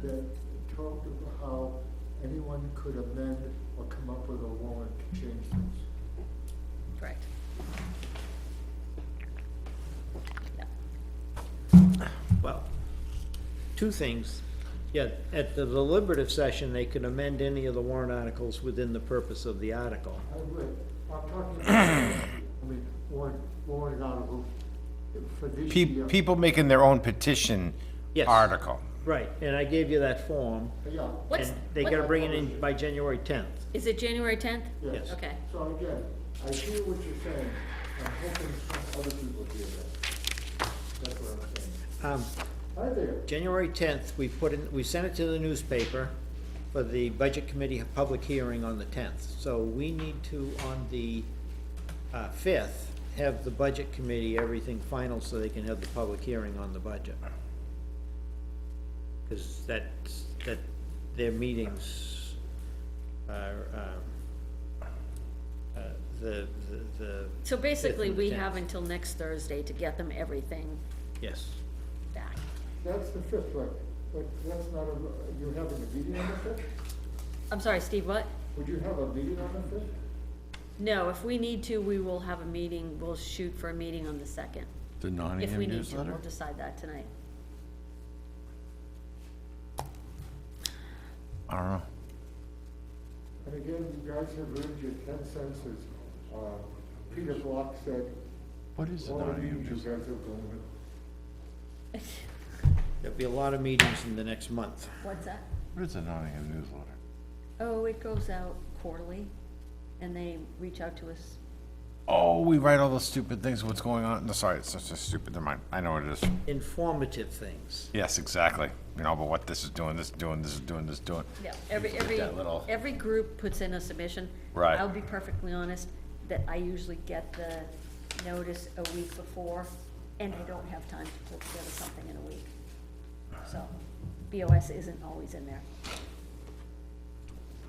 that talked about how anyone could amend or come up with a warrant to change things. Correct. Well, two things. Yeah, at the deliberative session, they could amend any of the warrant articles within the purpose of the article. I agree. I'm talking about, I mean, warrant articles for this year. People making their own petition Yes. article. Right, and I gave you that form, Yeah. What's, and they gotta bring it in by January 10th. is it January 10th? Yes. Okay. So again, I hear what you're saying. I'm hoping some other people hear that. That's what I'm saying. Hi there. January 10th, we sent it to the newspaper for the budget committee public hearing on the 10th. So we need to, on the 5th, have the budget committee, everything final, so they can have the public hearing on the budget. Because their meetings are, the So basically, 5th and the we 10th. have until next Thursday to get them everything Yes. back. That's the fifth, right? But that's not you're having a meeting on the fifth? I'm sorry, Steve, what? Would you have a meeting on the fifth? No, if we need to, we will have a meeting, we'll shoot for a meeting on the 2nd. The If Nottingham we need to, newsletter? we'll decide that tonight. I don't know. And again, you guys have earned your 10 cents, as Peter Block said. What is the All the Nottingham meetings you newsletter? guys are going with. There'll be a lot of meetings in the next month. What's that? What is the Nottingham newsletter? Oh, it goes out quarterly, and they reach out to us. Oh, we write all those stupid things, what's going on? No, sorry, it's such a stupid, never mind. I know what it is. Informative things. Yes, exactly. You know, but what this is doing, this is doing, this is doing, this is doing. Yeah, that little- every group puts in a submission. Right. I'll be perfectly honest, that I usually get the notice a week before, and I don't have time to put together something in a week. So, BOS isn't always in there.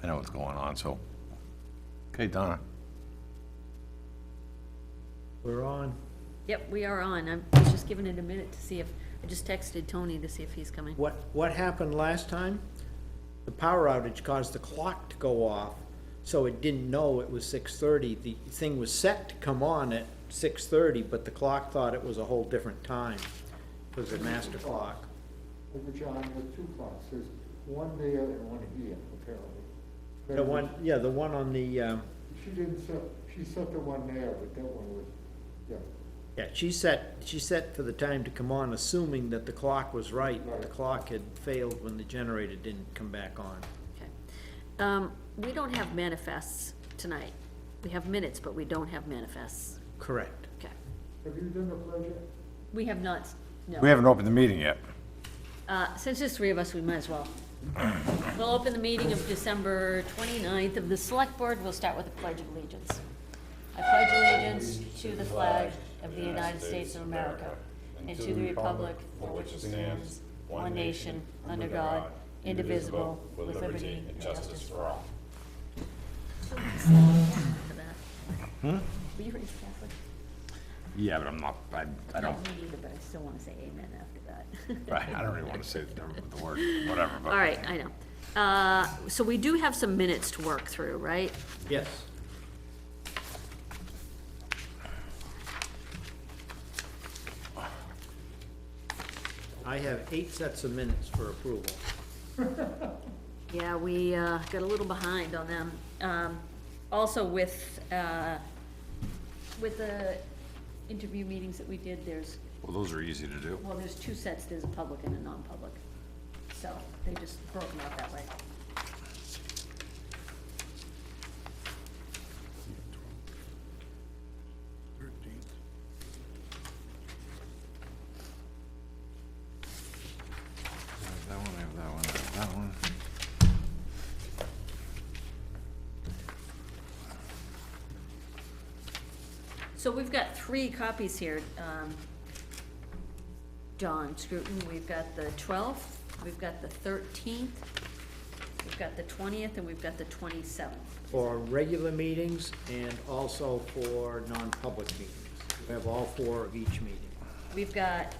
I know what's going on, so. Okay, Donna. We're on. Yep, we are on. I was just giving it a minute to see if, I just texted Tony to see if he's coming. What happened last time? The power outage caused the clock to go off, so it didn't know it was 6:30. The thing was set to come on at 6:30, but the clock thought it was a whole different time. It was a master clock. Over John, there's two clocks. There's one there and one here, apparently. The one on the, She didn't set, she set the one there, but that one was, yeah. yeah, she set for the time to come on, assuming that the clock was right, but the clock had failed when the generator didn't come back on. Okay. We don't have manifests tonight. We have minutes, but we don't have manifests. Correct. Okay. Have you done the pledge yet? We have not, no. We haven't opened the meeting yet. Since there's three of us, we might as well. We'll open the meeting of December 29th of the Select Board. We'll start with the Pledge of Allegiance. I pledge allegiance to the flag of the United States of America and to the republic for which it stands, one nation, under God, indivisible, with liberty and justice for all. For that. Were you raised Catholic? Yeah, but I'm not, I don't, Not me either, but I still want to say amen after that. right, I don't really want to say the word, whatever, but. All right, I know. So we do have some minutes to work through, right? Yes. I have 8 sets of minutes for approval. Yeah, we got a little behind on them. Also with the interview meetings that we did, Well, those are easy to do. there's two sets, there's a public and a non-public. So they just broke them out that way. That one, I have that one, I have that one. So we've got 3 copies here, John Scruton. We've got the 12th, we've got the 13th, we've got the 20th, and we've got the 27th. For regular meetings and also for non-public meetings. We have all 4 of each meeting. We've got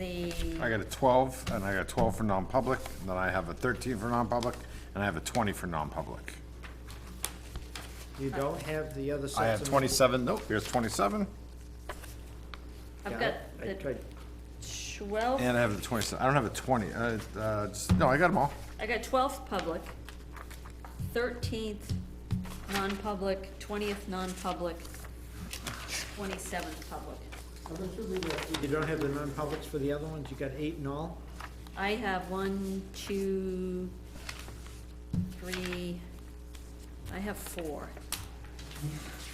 I got a 12, and I got 12 for non-public, and then I have a 13 for non-public, and I have a 20 for non-public. You don't have the other sets I have of- 27, nope, here's 27, I've Yeah, got I the tried- 12, and I have the 27, I don't have a 20, no, I got them all. I got 12th public, 13th non-public, 20th non-public, 27th public. You don't have the non-publics for the other ones? You got 8 in all? I have 1, 2, 3, I have 4.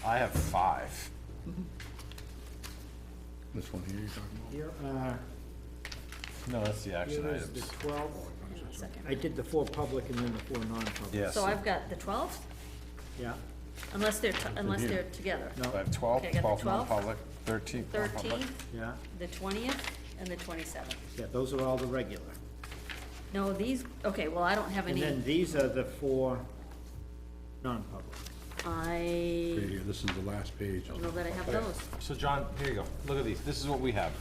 I have 5. This one here you're talking about? Here, No, that's the action here is the items. 12. Hang on a second. I did the 4 public and then the 4 non-public. Yes. So I've got the 12th, Yeah, unless they're, together. no, I have 12, Okay, I got the 12 12. non-public, 13 non-public. 13th, yeah, the 20th, and the 27th. yeah, those are all the regular. No, these, okay, well, I don't have And any, then these are the 4 non-public. I Right here, this is the last page. don't know that I have those. So John, here you go, look at these, this is what we have.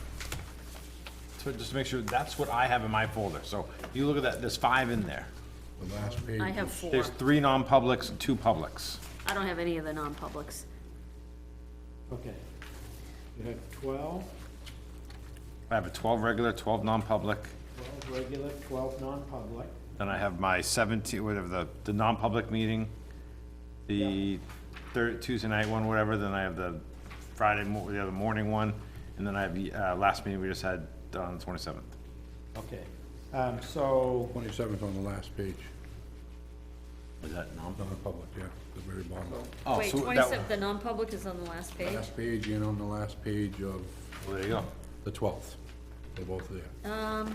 So just to make sure, that's what I have in my folder, so you look at that, there's 5 in there. The last page. I have is- 4. There's 3 non-publics and 2 publics. I don't have any of the non-publics. Okay. You have 12, I have a 12 regular, 12 non-public, 12 regular, 12 non-public. then I have my 17, whatever, the non-public meeting, the Tuesday night one, whatever, then I have the the other morning one, and then I have the, last meeting we just had on the 27th. Okay, so, 27th on the last page, Is that non-public, yeah, the very bottom. Oh, Wait, so that 27th, the non-public is on the last page? Last page and on the last page of Well, there you go. the 12th. They're both there.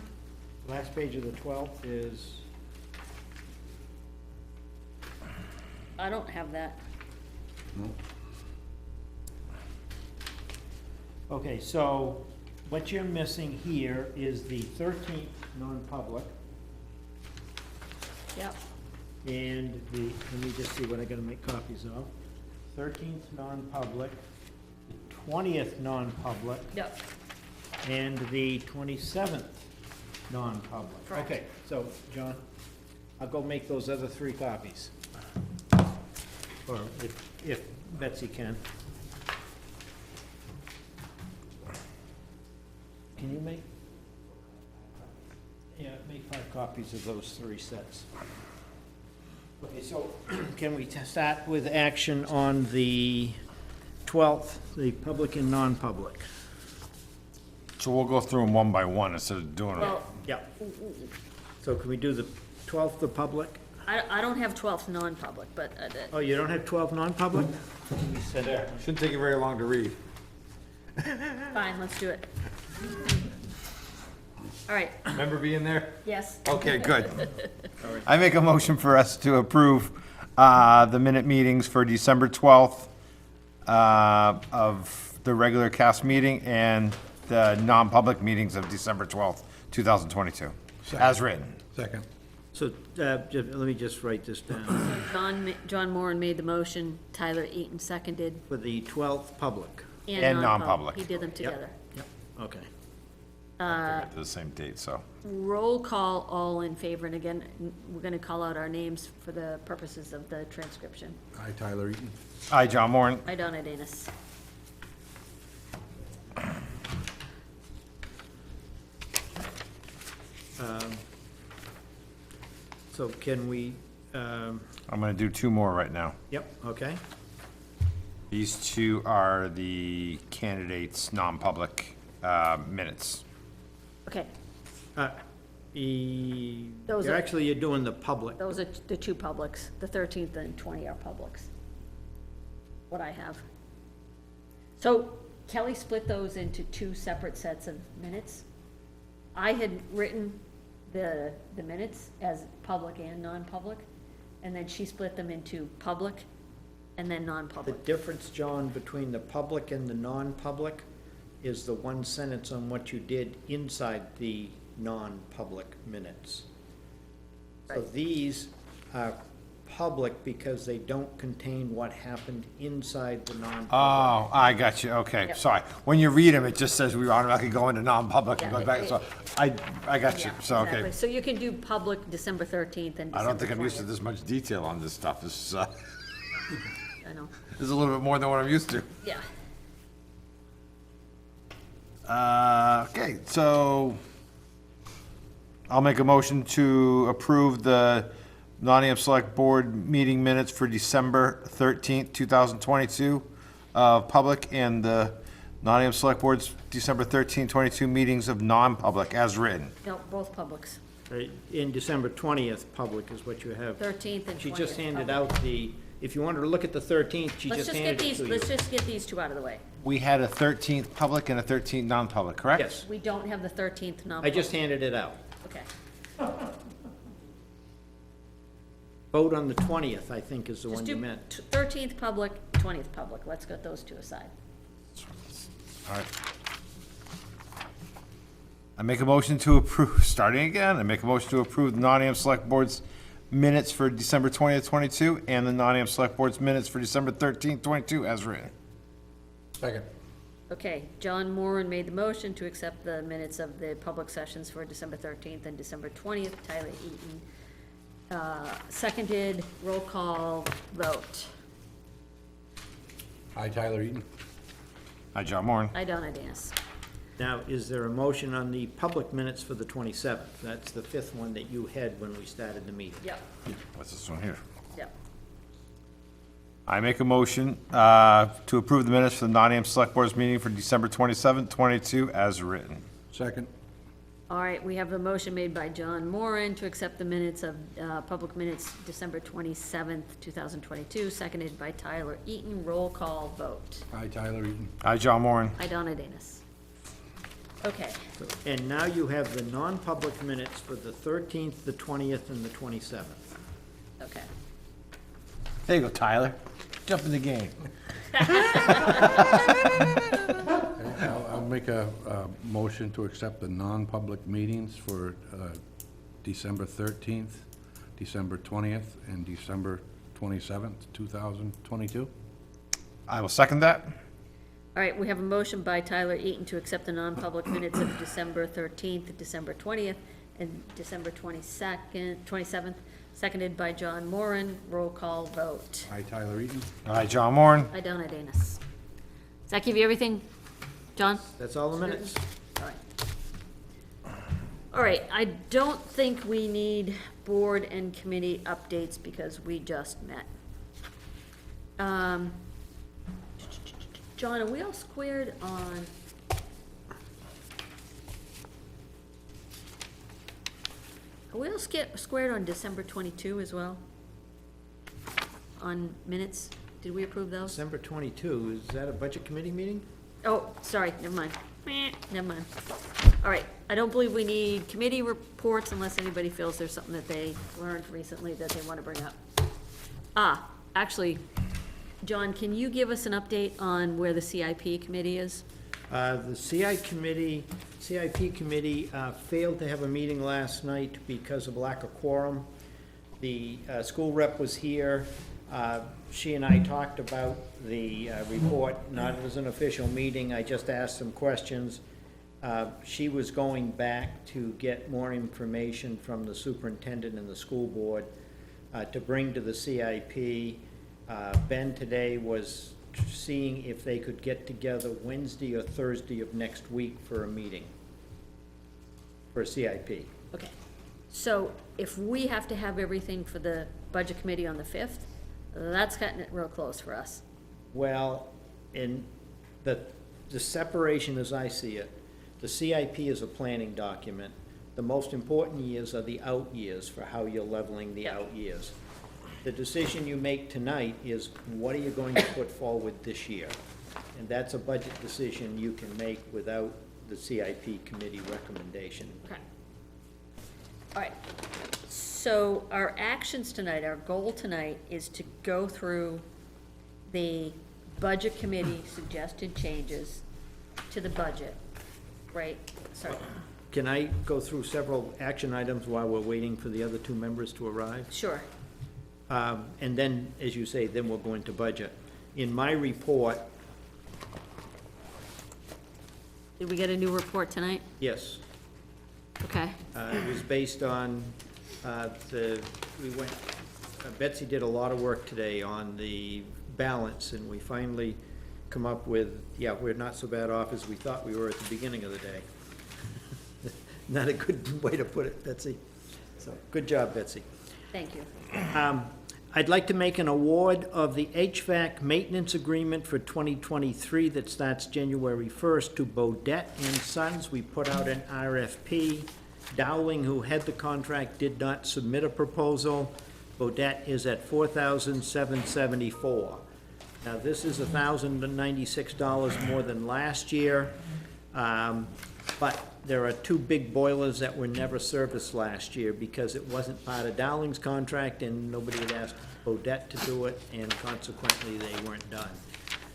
last page of the 12th is, I don't have that. No? okay, so what you're missing here is the 13th non-public Yep, and the, let me just see what I gotta make copies of. 13th non-public, the 20th non-public, yep. and the 27th non-public. Correct. Okay, so, John, I'll go make those other 3 copies. Or if Betsy can. Can you make? Yeah, make 5 copies of those 3 sets. Okay, so can we start with action on the 12th, the public and non-public? So we'll go through them one by one instead of doing it. Well, Yeah. So can we do the 12th, the public? I don't have 12th non-public, but, Oh, you don't have 12 non-public? Shouldn't take you very long to read. fine, let's do it. All right, Remember being there? yes. Okay, good. I make a motion for us to approve the minute meetings for December 12th of the regular cast meeting and the non-public meetings of December 12th, 2022, as written. Second. So, let me just write this down. John Moran made the motion, Tyler Eaton seconded, For the 12th public. And non-public. He did them together. Yep, okay. To the same date, so. Roll call, all in favor, and again, we're gonna call out our names for the purposes of the transcription. I, Tyler Eaton. Aye, John Moran. I, Donna Danus. So can we, I'm gonna do 2 more right now. yep, okay. These 2 are the candidates' non-public minutes. Okay, Those You're are- actually, you're doing the public. those are the 2 publics, the 13th and 20 are publics. What I have. So Kelly split those into 2 separate sets of minutes. I had written the minutes as public and non-public, and then she split them into public and then The non-public. difference, John, between the public and the non-public is the 1 sentence on what you did inside the non-public minutes. So Right. these are public because they don't contain what happened inside the non-public. Oh, I got you, okay, Yep. sorry. When you read them, it just says we automatically go into non-public and Yeah, go back, so I got you, Yeah, so, okay. exactly. So you can do public December 13th and December 20th. I don't think I'm used to this much detail on this stuff, this, I know, this is a little bit more than what I'm used to. yeah. Okay, so I'll make a motion to approve the Nottingham Select Board meeting minutes for December 13th, 2022, public, and the Nottingham Select Board's December 13th, 22 meetings of non-public as written. No, both publics, Right, in December 20th, public is what you have. 13th and 20th. She just handed public. out the, if you wanted to look at the 13th, she Let's just just get handed it these, to you. let's just get these two out of the way. We had a 13th public and a 13th non-public, correct? Yes, We don't have the 13th I non-public. just handed it out. Okay, Vote on the 20th, I think, is the just one you do meant. 13th public, 20th public, let's get those two aside. All right. I make a motion to approve, starting again, I make a motion to approve the Nottingham Select Board's minutes for December 20th, 22, and the Nottingham Select Board's minutes for December 13th, 22, as written. Second. Okay, John Moran made the motion to accept the minutes of the public sessions for December 13th and December 20th. Tyler Eaton seconded, roll call vote. Hi, Tyler Eaton. Hi, John Moran. I, Donna Danus. Now, is there a motion on the public minutes for the 27th? That's the fifth one that you had when we started the meeting. Yep, What's this one here? yep. I make a motion to approve the minutes for the Nottingham Select Board's meeting for December 27th, 22, as written. Second. All right, we have a motion made by John Moran to accept the minutes of, public minutes, December 27th, 2022, seconded by Tyler Eaton. Roll call vote. Hi, Tyler Eaton. Hi, John Moran. I, Donna Danus. Okay, And now you have the non-public minutes for the 13th, the 20th, and the 27th. okay. There you go, Tyler. Jump in the game. I'll make a motion to accept the non-public meetings for December 13th, December 20th, and December 27th, 2022. I will second that. All right, we have a motion by Tyler Eaton to accept the non-public minutes of December 13th, December 20th, and December 27th, seconded by John Moran. Roll call vote. Hi, Tyler Eaton. Hi, John Moran. I, Donna Danus. Does that give you everything, John? That's all the minutes. All right. All right, I don't think we need board and committee updates because we just met. John, are we all squared on? Are we all squared on December 22 as well? On minutes? Did we approve those? December 22, is that a budget committee meeting? Oh, sorry, never mind. Never mind. All right, I don't believe we need committee reports unless anybody feels there's something that they learned recently that they want to bring up. Actually, John, can you give us an update on where the CIP committee is? The CIP committee failed to have a meeting last night because of lack of quorum. The school rep was here. She and I talked about the report, not as an official meeting. I just asked some questions. She was going back to get more information from the superintendent and the school board to bring to the CIP. Ben today was seeing if they could get together Wednesday or Thursday of next week for a meeting for a CIP. Okay, so if we have to have everything for the budget committee on the 5th, that's cutting it real close for us. Well, in the separation as I see it, the CIP is a planning document. The most important years are the out years for how you're leveling the out years. The decision you make tonight is what are you going to put forward this year? And that's a budget decision you can make without the CIP committee recommendation. Okay. All right, so our actions tonight, our goal tonight is to go through the budget committee suggested changes to the budget, right? Sorry, Can I go through several action items while we're waiting for the other two members to arrive? sure. And then, as you say, then we'll go into budget. In my report, Did we get a new report tonight? yes, Okay, it was based on, Betsy did a lot of work today on the balance, and we finally come up with, yeah, we're not so bad off as we thought we were at the beginning of the day. Not a good way to put it, Betsy. So, good job, Betsy. thank you. I'd like to make an award of the HVAC maintenance agreement for 2023 that starts January 1st to Bodett and Sons. We put out an RFP. Dowling, who had the contract, did not submit a proposal. Bodett is at $4,774. Now, this is $1,096 more than last year, but there are two big boilers that were never serviced last year because it wasn't part of Dowling's contract and nobody had asked Bodett to do it, and consequently, they weren't done.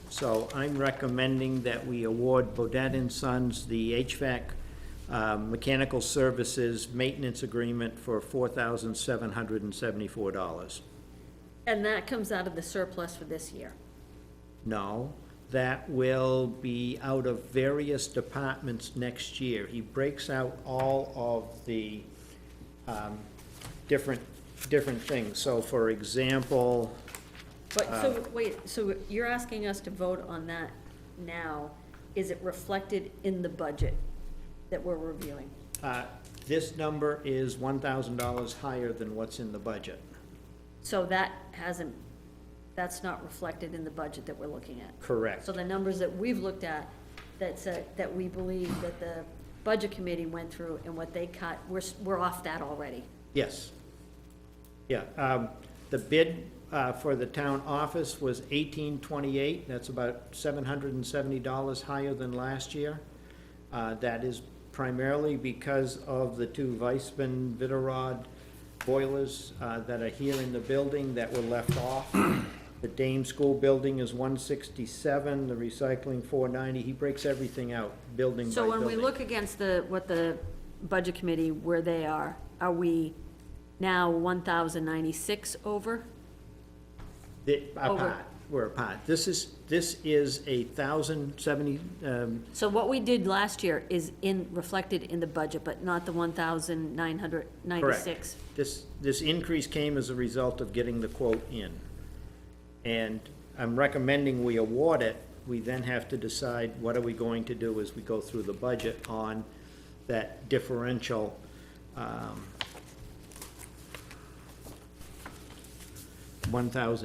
So I'm recommending that we award Bodett and Sons the HVAC mechanical services maintenance agreement for $4,774. And that comes out of the surplus for this year. No, that will be out of various departments next year. He breaks out all of the different things. So for example, But, so, wait, so you're asking us to vote on that now. Is it reflected in the budget that we're reviewing? this number is $1,000 higher than what's in the budget. So that hasn't, that's not reflected in the budget that we're looking at? Correct. So the numbers that we've looked at, that we believe that the budget committee went through and what they cut, we're off that already. Yes. Yeah, the bid for the town office was $1,828. That's about $770 higher than last year. That is primarily because of the two Weissman Vitarod boilers that are here in the building that were left off. The Dame School building is $167, the recycling $490. He breaks everything out, building by So building. when we look against what the budget committee, where they are we now 1,096 over? Apart, we're apart. This is $1,070, So what we did last year is reflected in the budget, but not the 1,996? This increase came as a result of getting the quote in. And I'm recommending we award it. We then have to decide what are we going to do as we go through the budget on that differential,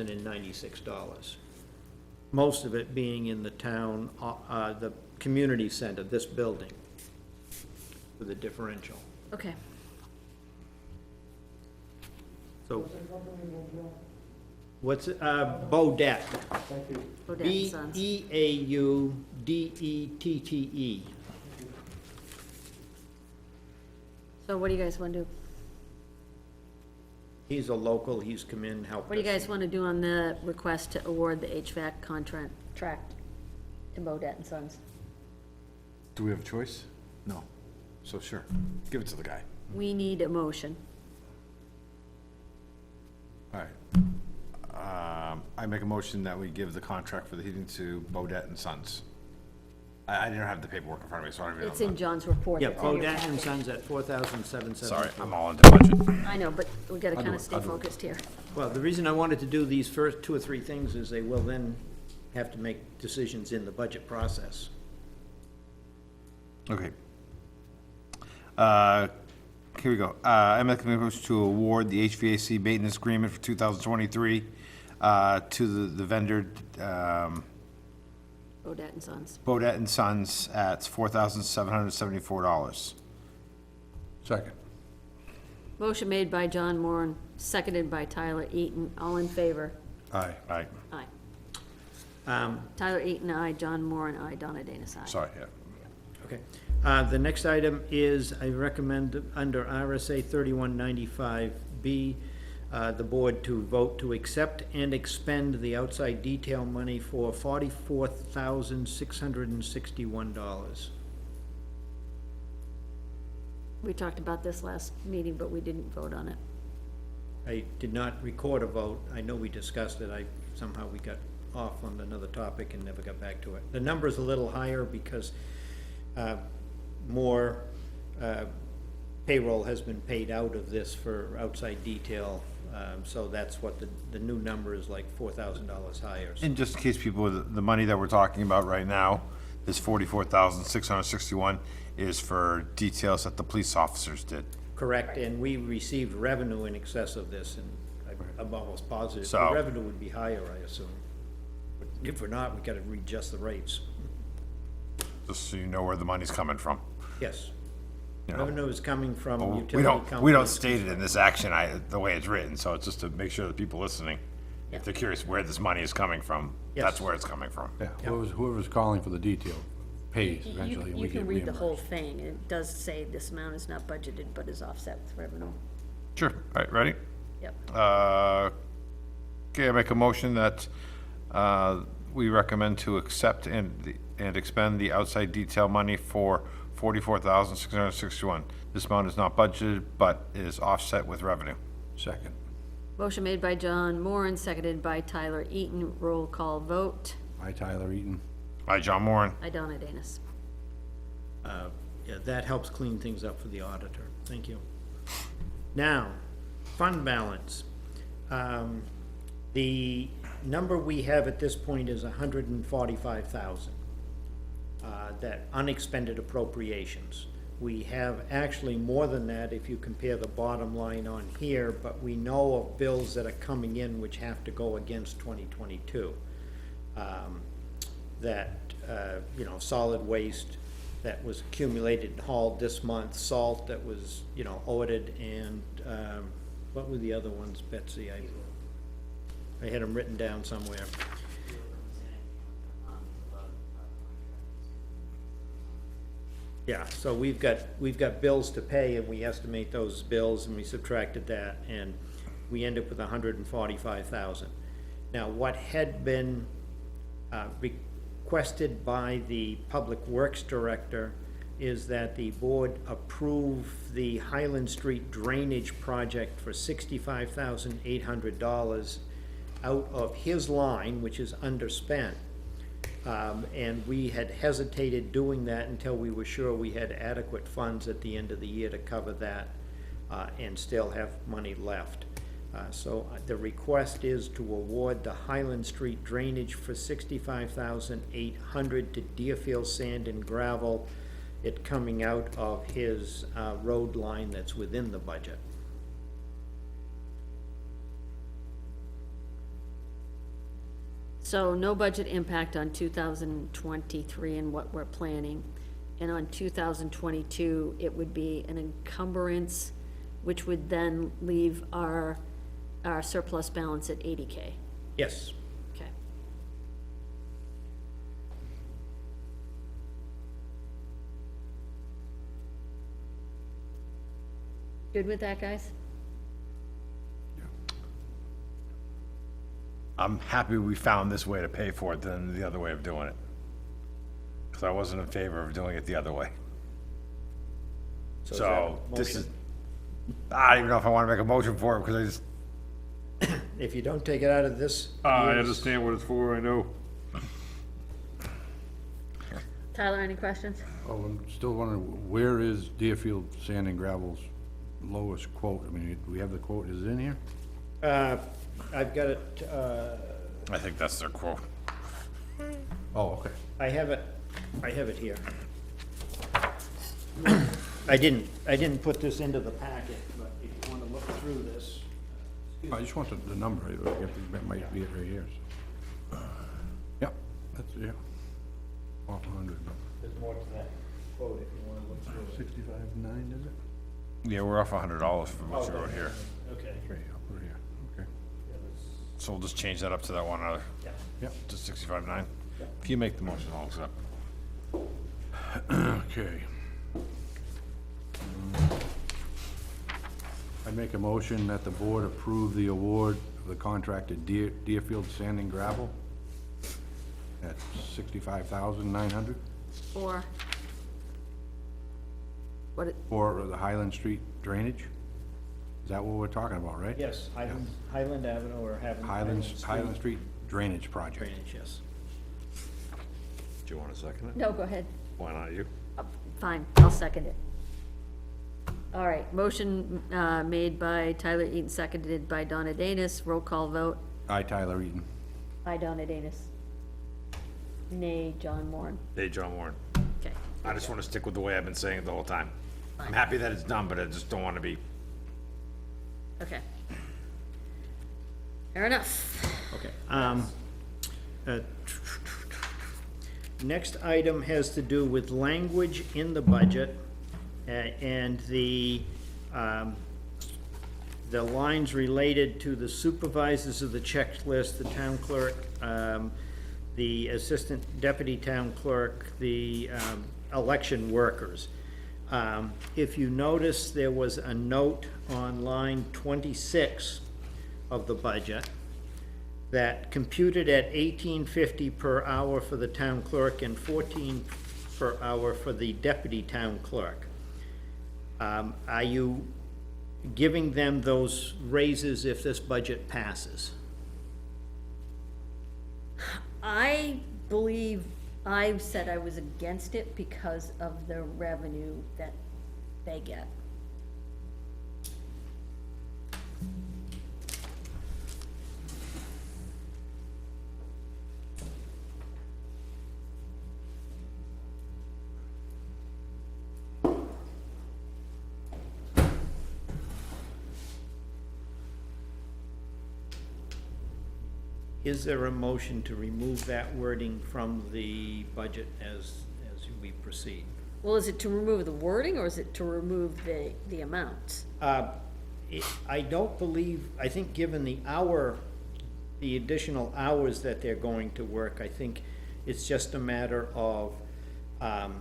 $1,096. Most of it being in the town, the community center, this building, for the differential. Okay. So, what's, Bodett, Thank you. Bodett and Sons. B-E-A-U-D-E-T-T-E. So what do you guys want to do? He's a local, he's come in, helped us. What do you guys want to do on the request to award the HVAC contract to Bodett and Sons? Do we have a choice? No. So sure, give it to the guy. We need a motion. All right. I make a motion that we give the contract for the heating to Bodett and Sons. I didn't have the paperwork in front of me, so I don't even know. It's in John's report. Yeah, that's in your Bodett and packet. Sons at $4,774. Sorry, I'm all into budget. I know, but we gotta I'll do kind it, of stay I'll do it. focused here. Well, the reason I wanted to do these first two or three things is they will then have to make decisions in the budget process. Okay. Here we go. I make a motion to award the HVAC maintenance agreement for 2023 to the vendor, Bodett and Sons. Bodett and Sons at $4,774. Second. Motion made by John Moran, seconded by Tyler Eaton. All in favor? Aye. Aye, Aye. Um, Tyler Eaton, aye. John Moran, aye. Donna Danus, aye. sorry, yeah. Okay. The next item is, I recommend under RSA 3195B, the board to vote to accept and expend the outside detail money for $44,661. We talked about this last meeting, but we didn't vote on it. I did not record a vote. I know we discussed it. Somehow we got off on another topic and never got back to it. The number's a little higher because more payroll has been paid out of this for outside detail. So that's what the new number is, like $4,000 higher. And just in case people, the money that we're talking about right now, this 44,661 is for details that the police officers did. Correct, and we received revenue in excess of this, and I'm almost positive the So- revenue would be higher, I assume. But if we're not, we gotta readjust the rates. Just so you know where the money's coming from. Yes. You know. Revenue is coming from utility We companies. don't state it in this action, the way it's written, so it's just to make sure that people listening, Yeah. if they're curious where this money is coming from, Yes. that's where it's coming from. Yeah, whoever's calling for the detail pays eventually, and You we can get read the whole reimbursed. thing, it does say this amount is not budgeted, but is offset with revenue. Sure, all right, ready? Yep. Okay, I make a motion that, we recommend to accept and expend the outside detail money for 44,661. This amount is not budgeted, but is offset with revenue. Second. Motion made by John Moran, seconded by Tyler Eaton, roll call vote. I, Tyler Eaton. Hi, John Moran. I, Donna Danus. Yeah, that helps clean things up for the auditor. Thank you. Now, fund balance. The number we have at this point is 145,000. That unexpended appropriations. We have actually more than that if you compare the bottom line on here, but we know of bills that are coming in which have to go against 2022. You know, solid waste that was accumulated and hauled this month, salt that was, you know, audited, and, what were the other ones, Betsy? I had them written down somewhere. Yeah, so we've got bills to pay, and we estimate those bills, and we subtracted that, and we end up with 145,000. Now, what had been requested by the Public Works Director is that the board approve the Highland Street drainage project for $65,800 out of his line, which is underspent. And we had hesitated doing that until we were sure we had adequate funds at the end of the year to cover that, and still have money left. So the request is to award the Highland Street drainage for $65,800 to Deerfield Sand and Gravel, it coming out of his road line that's within the budget. So no budget impact on 2023 and what we're planning. And on 2022, it would be an encumbrance, which would then leave our surplus balance at 80K. Yes. Okay. Good with that, guys? I'm happy we found this way to pay for it than the other way of doing it. Because I wasn't in favor of doing it the other way. So is that a So, this is, motion? I don't even know if I want to make a motion for it, because I just, If you don't take it out of this. I year's- understand what it's for, I know. Tyler, any questions? Oh, I'm still wondering, where is Deerfield Sand and Gravel's lowest quote? I mean, do we have the quote, is it in here? I've got it, I think that's their quote. Oh, okay. I have it here. I didn't put this into the packet, but if you wanna look through this. I just want the number, I guess that might be it right here, so. Yep, that's, yeah. Off 100, There's more to that quote if you wanna look through it. 65.9, is it? Yeah, we're off $100 from what you wrote here. Okay. Right, I'll put it here, okay. So we'll just change that up to that one other, Yep, to 65.9. If you make the motion, I'll accept. okay. I make a motion that the board approve the award of the contract to Deerfield Sand and Gravel at $65,900 Or what, for the Highland Street drainage. Is that what we're talking about, right? Yes, Highland Avenue or Highland Street Street Drainage Project. Drainage, yes. Do you want to second it? No, go ahead. Why not you? Fine, I'll second it. All right, motion, made by Tyler Eaton, seconded by Donna Danus, roll call vote. Aye, Tyler Eaton. Aye, Donna Danus. Nay, John Moore. Hey, John Warren. Okay. I just want to stick with the way I've been saying it the whole time. I'm happy that it's done, but I just don't want to be. Okay. Fair enough. Okay. Uh, Next item has to do with language in the budget, and the lines related to the supervisors of the checklist, the town clerk, the assistant deputy town clerk, the election workers. If you notice, there was a note on line 26 of the budget that computed at $18.50 per hour for the town clerk and $14 per hour for the deputy town clerk. Are you giving them those raises if this budget passes? I believe I said I was against it because of the revenue that they get. Is there a motion to remove that wording from the budget as we proceed? Well, is it to remove the wording, or is it to remove the amounts? I don't believe, I think given the additional hours that they're going to work, I think it's just a matter of, I'm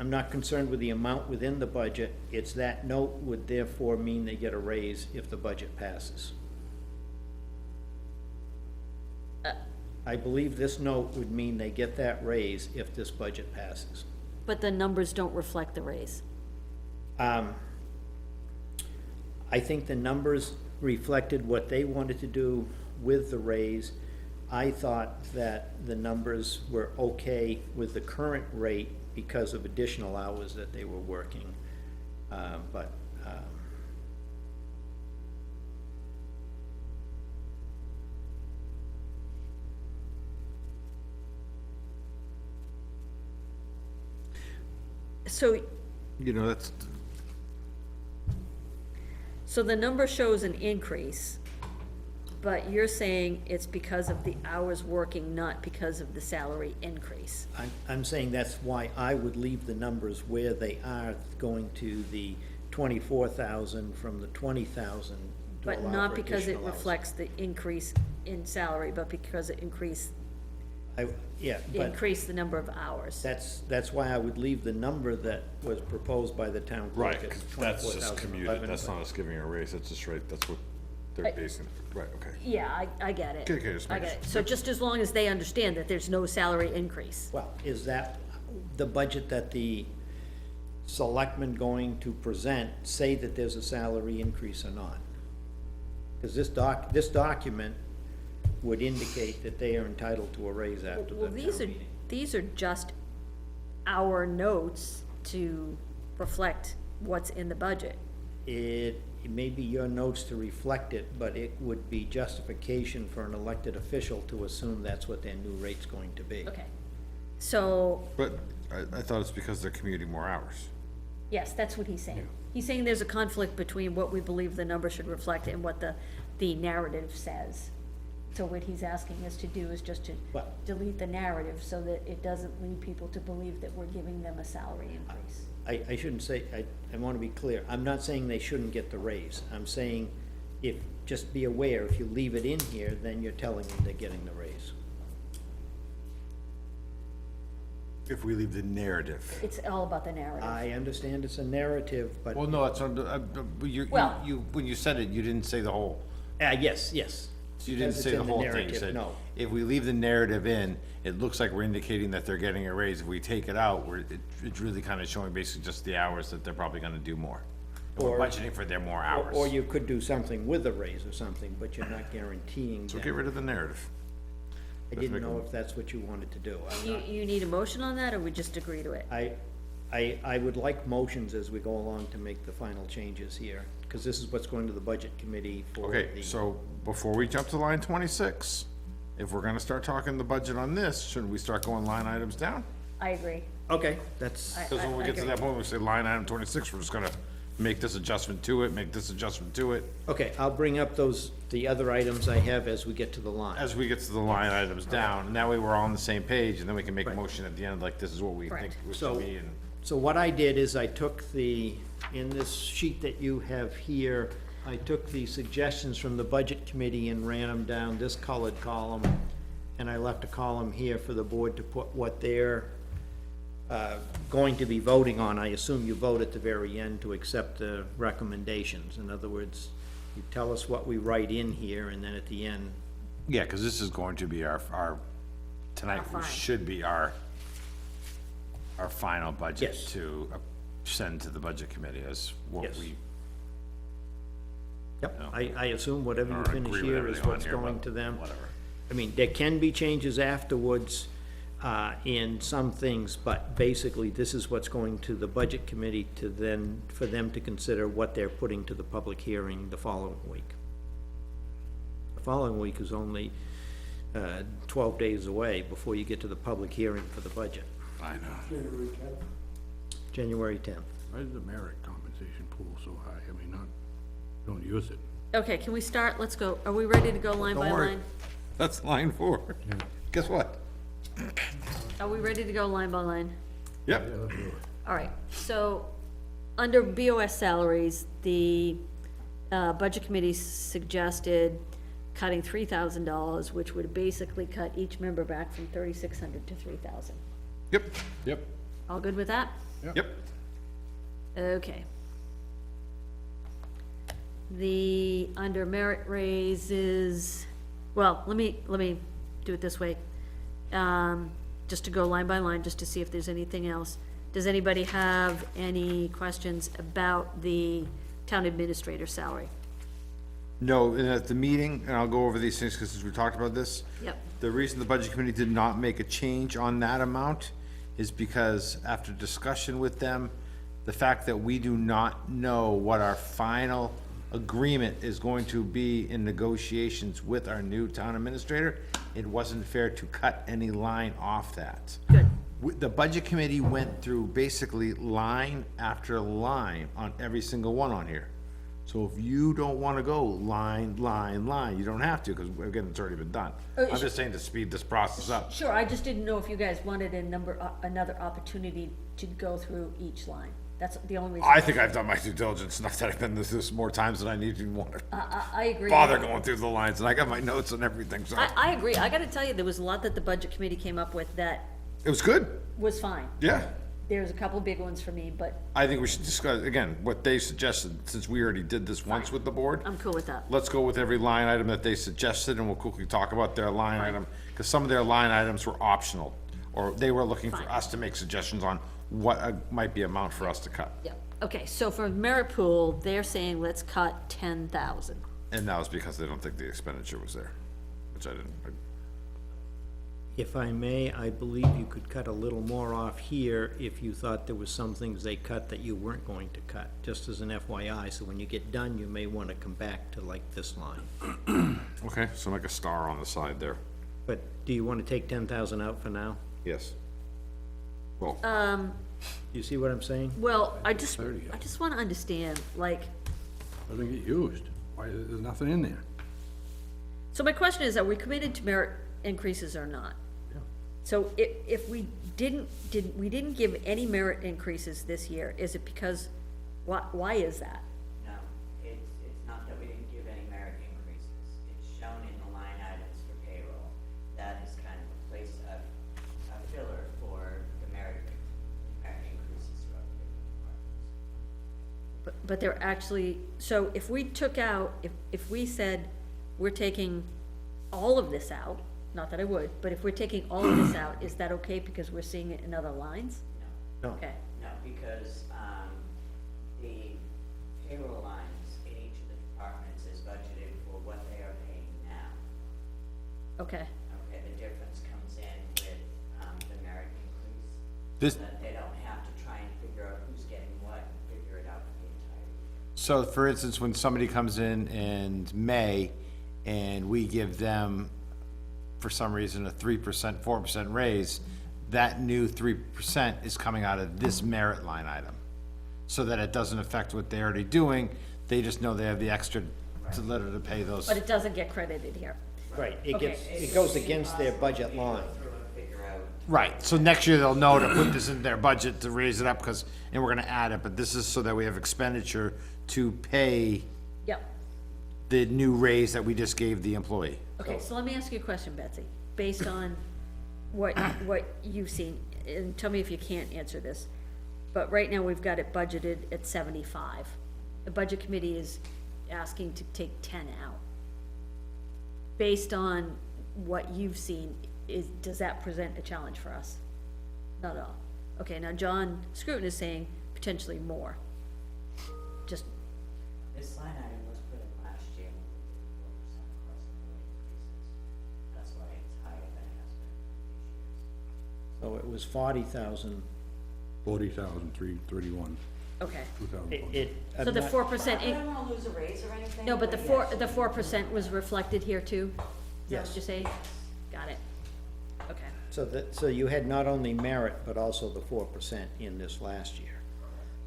not concerned with the amount within the budget. It's that note would therefore mean they get a raise if the budget passes. I believe this note would mean they get that raise if this budget passes. But the numbers don't reflect the raise. I think the numbers reflected what they wanted to do with the raise. I thought that the numbers were okay with the current rate because of additional hours that they were working. So, You know, that's, so the number shows an increase, but you're saying it's because of the hours working, not because of the salary increase. I'm saying that's why I would leave the numbers where they are, going to the 24,000 from the 20,000 to But allow not for because it additional hours. reflects the increase in salary, but because it increased But increase the number of hours. that's why I would leave the number that was proposed by the town clerk right, at 'cause that's just 24,011. commuted, that's not us giving a raise, that's just right, that's what they're basing it, right, okay. Yeah, I get it. Okay, just I making get it. sure. So just as long as they understand that there's no salary increase. Well, is that the budget that the selectmen going to present say that there's a salary increase or not? Because this document would indicate that they are entitled to a raise after the Well, town meeting. these are just our notes to reflect what's in the budget. It may be your notes to reflect it, but it would be justification for an elected official to assume that's what their new rate's going to be. Okay. So, But I thought it's because they're commuting more hours. yes, that's what he's saying. He's saying there's a conflict between what we believe the number should reflect and what the narrative says. So what he's asking us to do is just to Well- delete the narrative so that it doesn't lead people to believe that we're giving them a salary increase. I shouldn't say, I want to be clear, I'm not saying they shouldn't get the raise. I'm saying, just be aware, if you leave it in here, then you're telling them they're getting the raise. If we leave the narrative. It's all about the narrative. I understand it's a narrative, but, Well, no, it's, Well- when you said it, you didn't say the whole. yes. You didn't Because it's say the in whole thing, you narrative, said, no. if we leave the narrative in, it looks like we're indicating that they're getting a raise, if we take it out, it's really kinda showing basically just the hours that they're probably gonna do more. And we're Or- budgeting for their more Or hours. you could do something with a raise or something, but you're not guaranteeing So that. get rid of the narrative. I let's didn't make know a- if that's what you wanted to do. You need a motion on that, or we just agree to it? I would like motions as we go along to make the final changes here, because this is what's going to the budget committee for Okay, the. so before we jump to line 26, if we're gonna start talking the budget on this, shouldn't we start going line items down? I agree. Okay, that's, I- Because when we get to agree. that point, we say line item 26, we're just gonna make this adjustment to it, make this adjustment to it. okay, I'll bring up the other items I have as we get to the line. As we get to the line items down, and that way we're all on the same page, and then we can make a Right. motion at the end, like, this is what we think Correct. it So- should be, and. So what I did is I took in this sheet that you have here, I took the suggestions from the budget committee and ran them down this colored column, and I left a column here for the board to put what they're going to be voting on. I assume you vote at the very end to accept the recommendations. In other words, you tell us what we write in here, and then at the end, Yeah, because this is going to be our, tonight Our final. should be our final budget Yes. to send to the budget committee as what Yes. we. yep, No. I assume whatever you or finish agree with here is everything on what's here, going but to them. Whatever. I mean, there can be changes afterwards, in some things, but basically, this is what's going to the budget committee to then, for them to consider what they're putting to the public hearing the following week. The following week is only, 12 days away before you get to the public hearing for the budget, I know. January 10th. January 10th. Why is the merit compensation pool so high? I mean, don't use it. Okay, can we start? Let's go. Are we ready to go line by Don't worry. line? That's line 4. Guess what? Are we ready to go line by line? Yep. All right, so, under BOS salaries, the, budget committee suggested cutting $3,000, which would basically cut each member back from 3,600 to 3,000. Yep. Yep. All good with that? Yep. Okay. The, under merit raises, well, let me do it this way. Just to go line by line, just to see if there's anything else. Does anybody have any questions about the town administrator salary? No, and at the meeting, and I'll go over these things because we talked about this. Yep. The reason the budget committee did not make a change on that amount is because after discussion with them, the fact that we do not know what our final agreement is going to be in negotiations with our new town administrator, it wasn't fair to cut any line off that. Good. The budget committee went through basically line after line on every single one on here. So if you don't wanna go line, you don't have to, because again, it's already been done. I'm just saying to speed this process up. Sure, I just didn't know if you guys wanted another opportunity to go through each line. That's the only reason. I think I've done my due diligence enough that I've been this more times than I need to want to I agree. bother going through the lines, and I got my notes and everything, so. I agree. I gotta tell you, there was a lot that the budget committee came up with that It was good, was fine. yeah. There's a couple big ones for me, but I think we should discuss, again, what they suggested, since we already did this once with the board. I'm cool with that. Let's go with every line item that they suggested, and we'll quickly talk about their line item, because some of their line items were optional, or they were looking for Fine. us to make suggestions on what might be amount for us to cut. Yeah, okay, so for merit pool, they're saying let's cut 10,000. And that was because they don't think the expenditure was there, which I didn't, If I may, I believe you could cut a little more off here if you thought there was some things they cut that you weren't going to cut, just as an FYI, so when you get done, you may wanna come back to like this line. okay, so make a star on the side there, But do you wanna take 10,000 out for now? yes. Well, You see what I'm saying? Well, I just wanna understand, like, Doesn't get used. Why, there's nothing in there. so my question is, are we committed to merit increases or not? So if we didn't give any merit increases this year, is it because, why is that? No, it's not that we didn't give any merit increases. It's shown in the line items for payroll. That is kind of a place of a filler for the merit increases throughout the departments. But they're actually, so if we took out, if we said, we're taking all of this out, not that I would, but if we're taking all of this out, is that okay because we're seeing it in other lines? No. Okay, No, because, the payroll lines in each of the departments is budgeted for what they are paying now. Okay, Okay, the difference comes in with, the merit increase. This- So that they don't have to try and figure out who's getting what, and figure it out for the entire year. So for instance, when somebody comes in May and we give them, for some reason, a 3%, 4% raise, that new 3% is coming out of this merit line item. So that it doesn't affect what they're already doing, they just know they have the extra to let her to pay those. but it doesn't get credited here. Right, it Okay. gets, it goes against their budget line. Figure out. Right, so next year they'll know to put this in their budget to raise it up, because, and we're gonna add it, but this is so that we have expenditure to pay Yep. the new raise that we just gave the employee. Okay, so let me ask you a question, Betsy, based on what you've seen, and tell me if you can't answer this. But right now, we've got it budgeted at 75. The budget committee is asking to take 10 out. Based on what you've seen, does that present a challenge for us? Not at all. Okay, now John Scruton is saying potentially more. Just, This line item was put in last year when we did 4% across the board increases. That's why it's higher than it has been in previous years. So it was 40,000. 40,331, okay. 2020. So the 4%, I don't wanna lose a raise or anything. no, but the yes. 4% was reflected here too? Is that Yes. what you're saying? Got it. Okay. So you had not only merit, but also the 4% in this last year.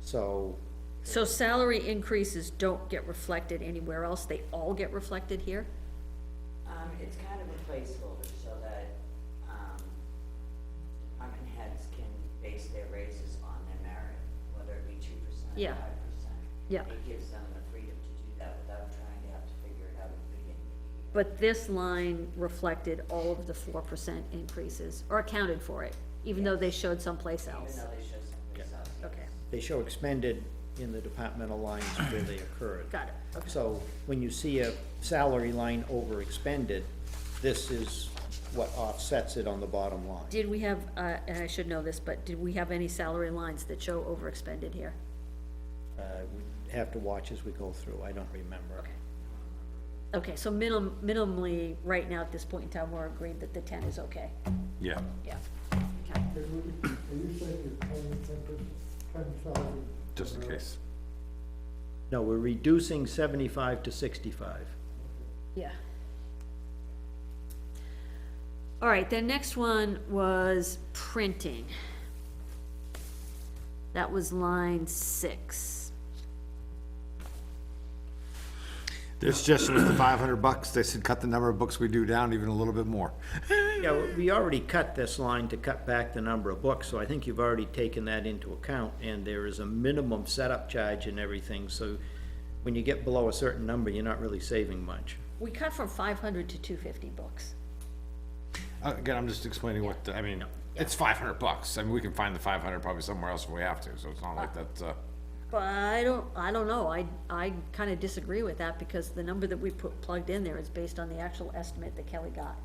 So, So salary increases don't get reflected anywhere else, they all get reflected here? It's kind of a placeholder so that, department heads can base their raises on their merit, whether it be 2% or 5%. Yeah. Yeah. It gives them the freedom to do that without trying to have to figure it out at the beginning of the year. But this line reflected all of the 4% increases, or accounted for it, even though they showed someplace Even else? though they show someplace else. Okay, they show expended in the departmental lines where they occurred. got it, okay. So when you see a salary line over expended, this is what offsets it on the bottom line. Did we have, and I should know this, but did we have any salary lines that show over expended here? We have to watch as we go through, I don't remember. Okay. Okay, so minimally, right now at this point in time, we're agreed that the 10 is okay? Yeah. Yeah. Okay. Are you saying you're paying 10,000? Just in case. No, we're reducing 75 to 65. Yeah. All right, the next one was printing. That was line 6. Their suggestion was the $500, they said cut the number of books we do down even a little bit more. Yeah, we already cut this line to cut back the number of books, so I think you've already taken that into account, and there is a minimum setup charge and everything, so when you get below a certain number, you're not really saving much. We cut from 500 to 250 books. Again, I'm just explaining what, I mean, it's $500. I mean, we can find the 500 probably somewhere else if we have to, so it's not like that's, But I don't know, I kind of disagree with that, because the number that we plugged in there is based on the actual estimate that Kelly got.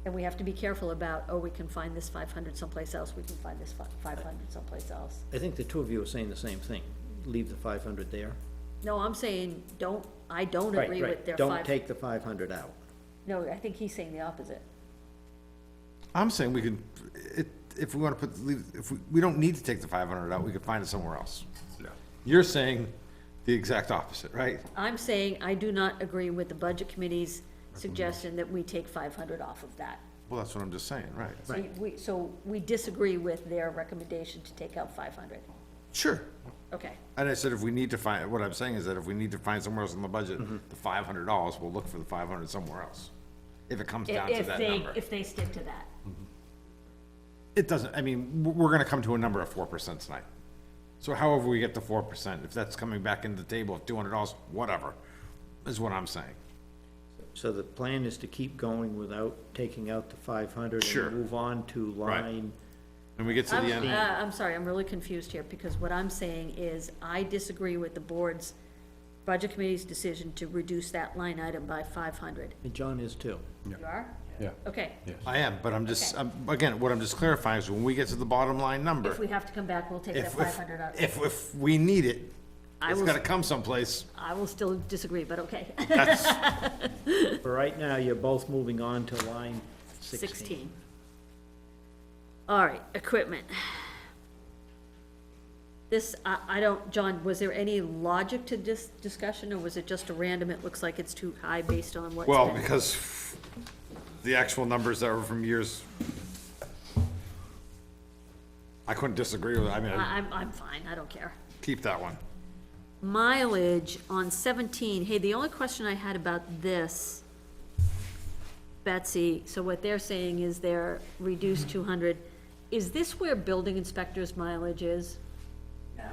And we have to be careful about, oh, we can find this 500 someplace else, we can find this 500 someplace else. I think the two of you are saying the same thing, leave the 500 there. No, I'm saying, I don't Right, agree right. with their Don't take the 500 out. No, I think he's saying the opposite. I'm saying we could, if we want to if we don't need to take the 500 out, we could find it somewhere else. Yeah. You're saying the exact opposite, right? I'm saying I do not agree with the budget committee's suggestion that we take 500 off of that. Well, that's what I'm just saying, right? So we disagree with their recommendation to take out 500. Sure. Okay, And I said if we need to find, what I'm saying is that if we need to find somewhere else in the budget, the $500, we'll look for the 500 somewhere else. If it comes down to that number. if they stick to that. It doesn't, I mean, we're gonna come to a number of 4% tonight. So however we get to 4%, if that's coming back into the table of $200, whatever, is what I'm saying. So the plan is to keep going without taking out the 500 Sure. and move on to Right. line. And we get to the end. I'm sorry, I'm really confused here, because what I'm saying is I disagree with the board's budget committee's decision to reduce that line item by 500. And John is too. You are? Yeah. Okay. Yes. I am, but I'm just, Okay. again, what I'm just clarifying is when we get to the bottom line number. If we have to come back, we'll take that If, 500 out. if we need it, I It's will, gotta come someplace. I will still disagree, but okay. That's, For right now, you're both moving on to line 16. 16. All right, equipment. This, I don't, John, was there any logic to this discussion, or was it just a random, it looks like it's too high based on what's well, been? because the actual numbers that were from years, I couldn't disagree with it. I mean, I'm fine, I don't care. keep that one. Mileage on 17, hey, the only question I had about this, Betsy, so what they're saying is they're reduced 200. Is this where building inspector's mileage is? No.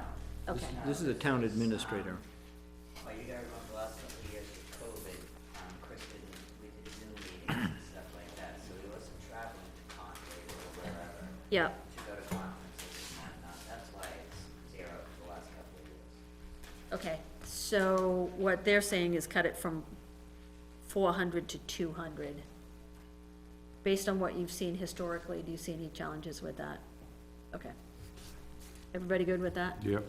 Okay. This is a town administrator. Well, you gotta remember the last couple of years with COVID, Chris we did Zoom meetings and stuff like that, so we wasn't traveling to Concord or wherever Yeah, to go to conferences and whatnot. That's why it's zero for the last couple of years. okay, so what they're saying is cut it from 400 to 200. Based on what you've seen historically, do you see any challenges with that? Okay. Everybody good with that? Yep.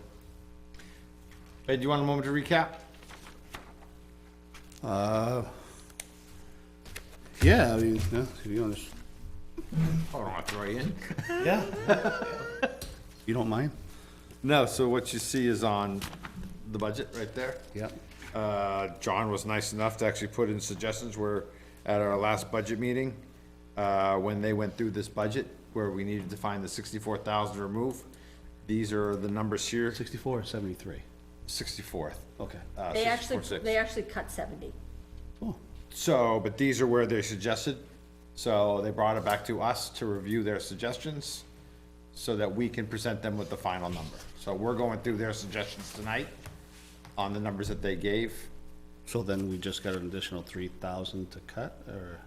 Hey, do you want a moment to recap? Yeah, I mean, yeah, to be honest, Oh, I don't want to throw you in. yeah. You don't mind? No, so what you see is on the budget right there. Yeah. John was nice enough to actually put in suggestions where, at our last budget meeting, when they went through this budget, where we needed to find the 64,000 to remove. These are the numbers here, 64 or 73? 64th. Okay. They actually, 64.6. they actually cut 70. Oh, So, but these are where they suggested, so they brought it back to us to review their suggestions, so that we can present them with the final number. So we're going through their suggestions tonight, on the numbers that they gave. so then we just got an additional 3,000 to cut, or?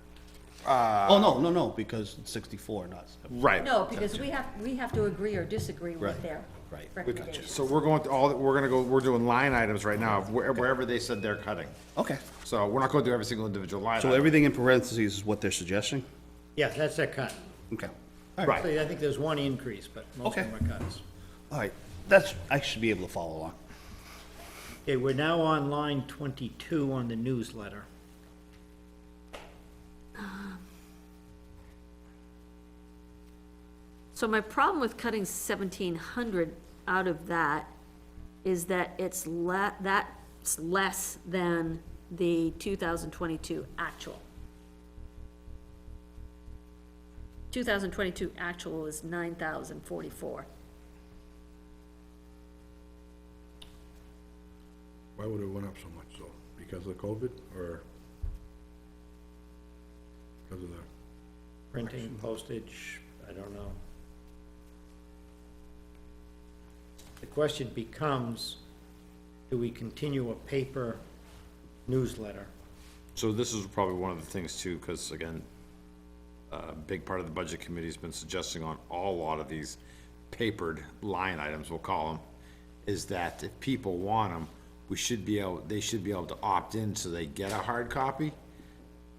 Oh, no, because it's 64, not 70. Right. No, because we have to agree or disagree with Right, their right. recommendations. So we're going to we're doing line items right now, of wherever they said they're cutting. Okay, So we're not going through every single individual line so item. everything in parentheses is what they're suggesting? Yeah, that's their cut. Okay. Right. Actually, I think there's one increase, but most of Okay. them are cuts. All right, I should be able to follow along. Okay, we're now on line 22 on the newsletter. So my problem with cutting 1,700 out of that is that that's less than the 2022 actual. 2022 actual is 9,044. Why would it went up so much, though? Because of COVID, or because of the, Printing, postage, I don't know. The question becomes, do we continue a paper newsletter? So this is probably one of the things too, because again, a big part of the budget committee's been suggesting on a lot of these papered line items, we'll call them, is that if people want them, they should be able to opt in so they get a hard copy,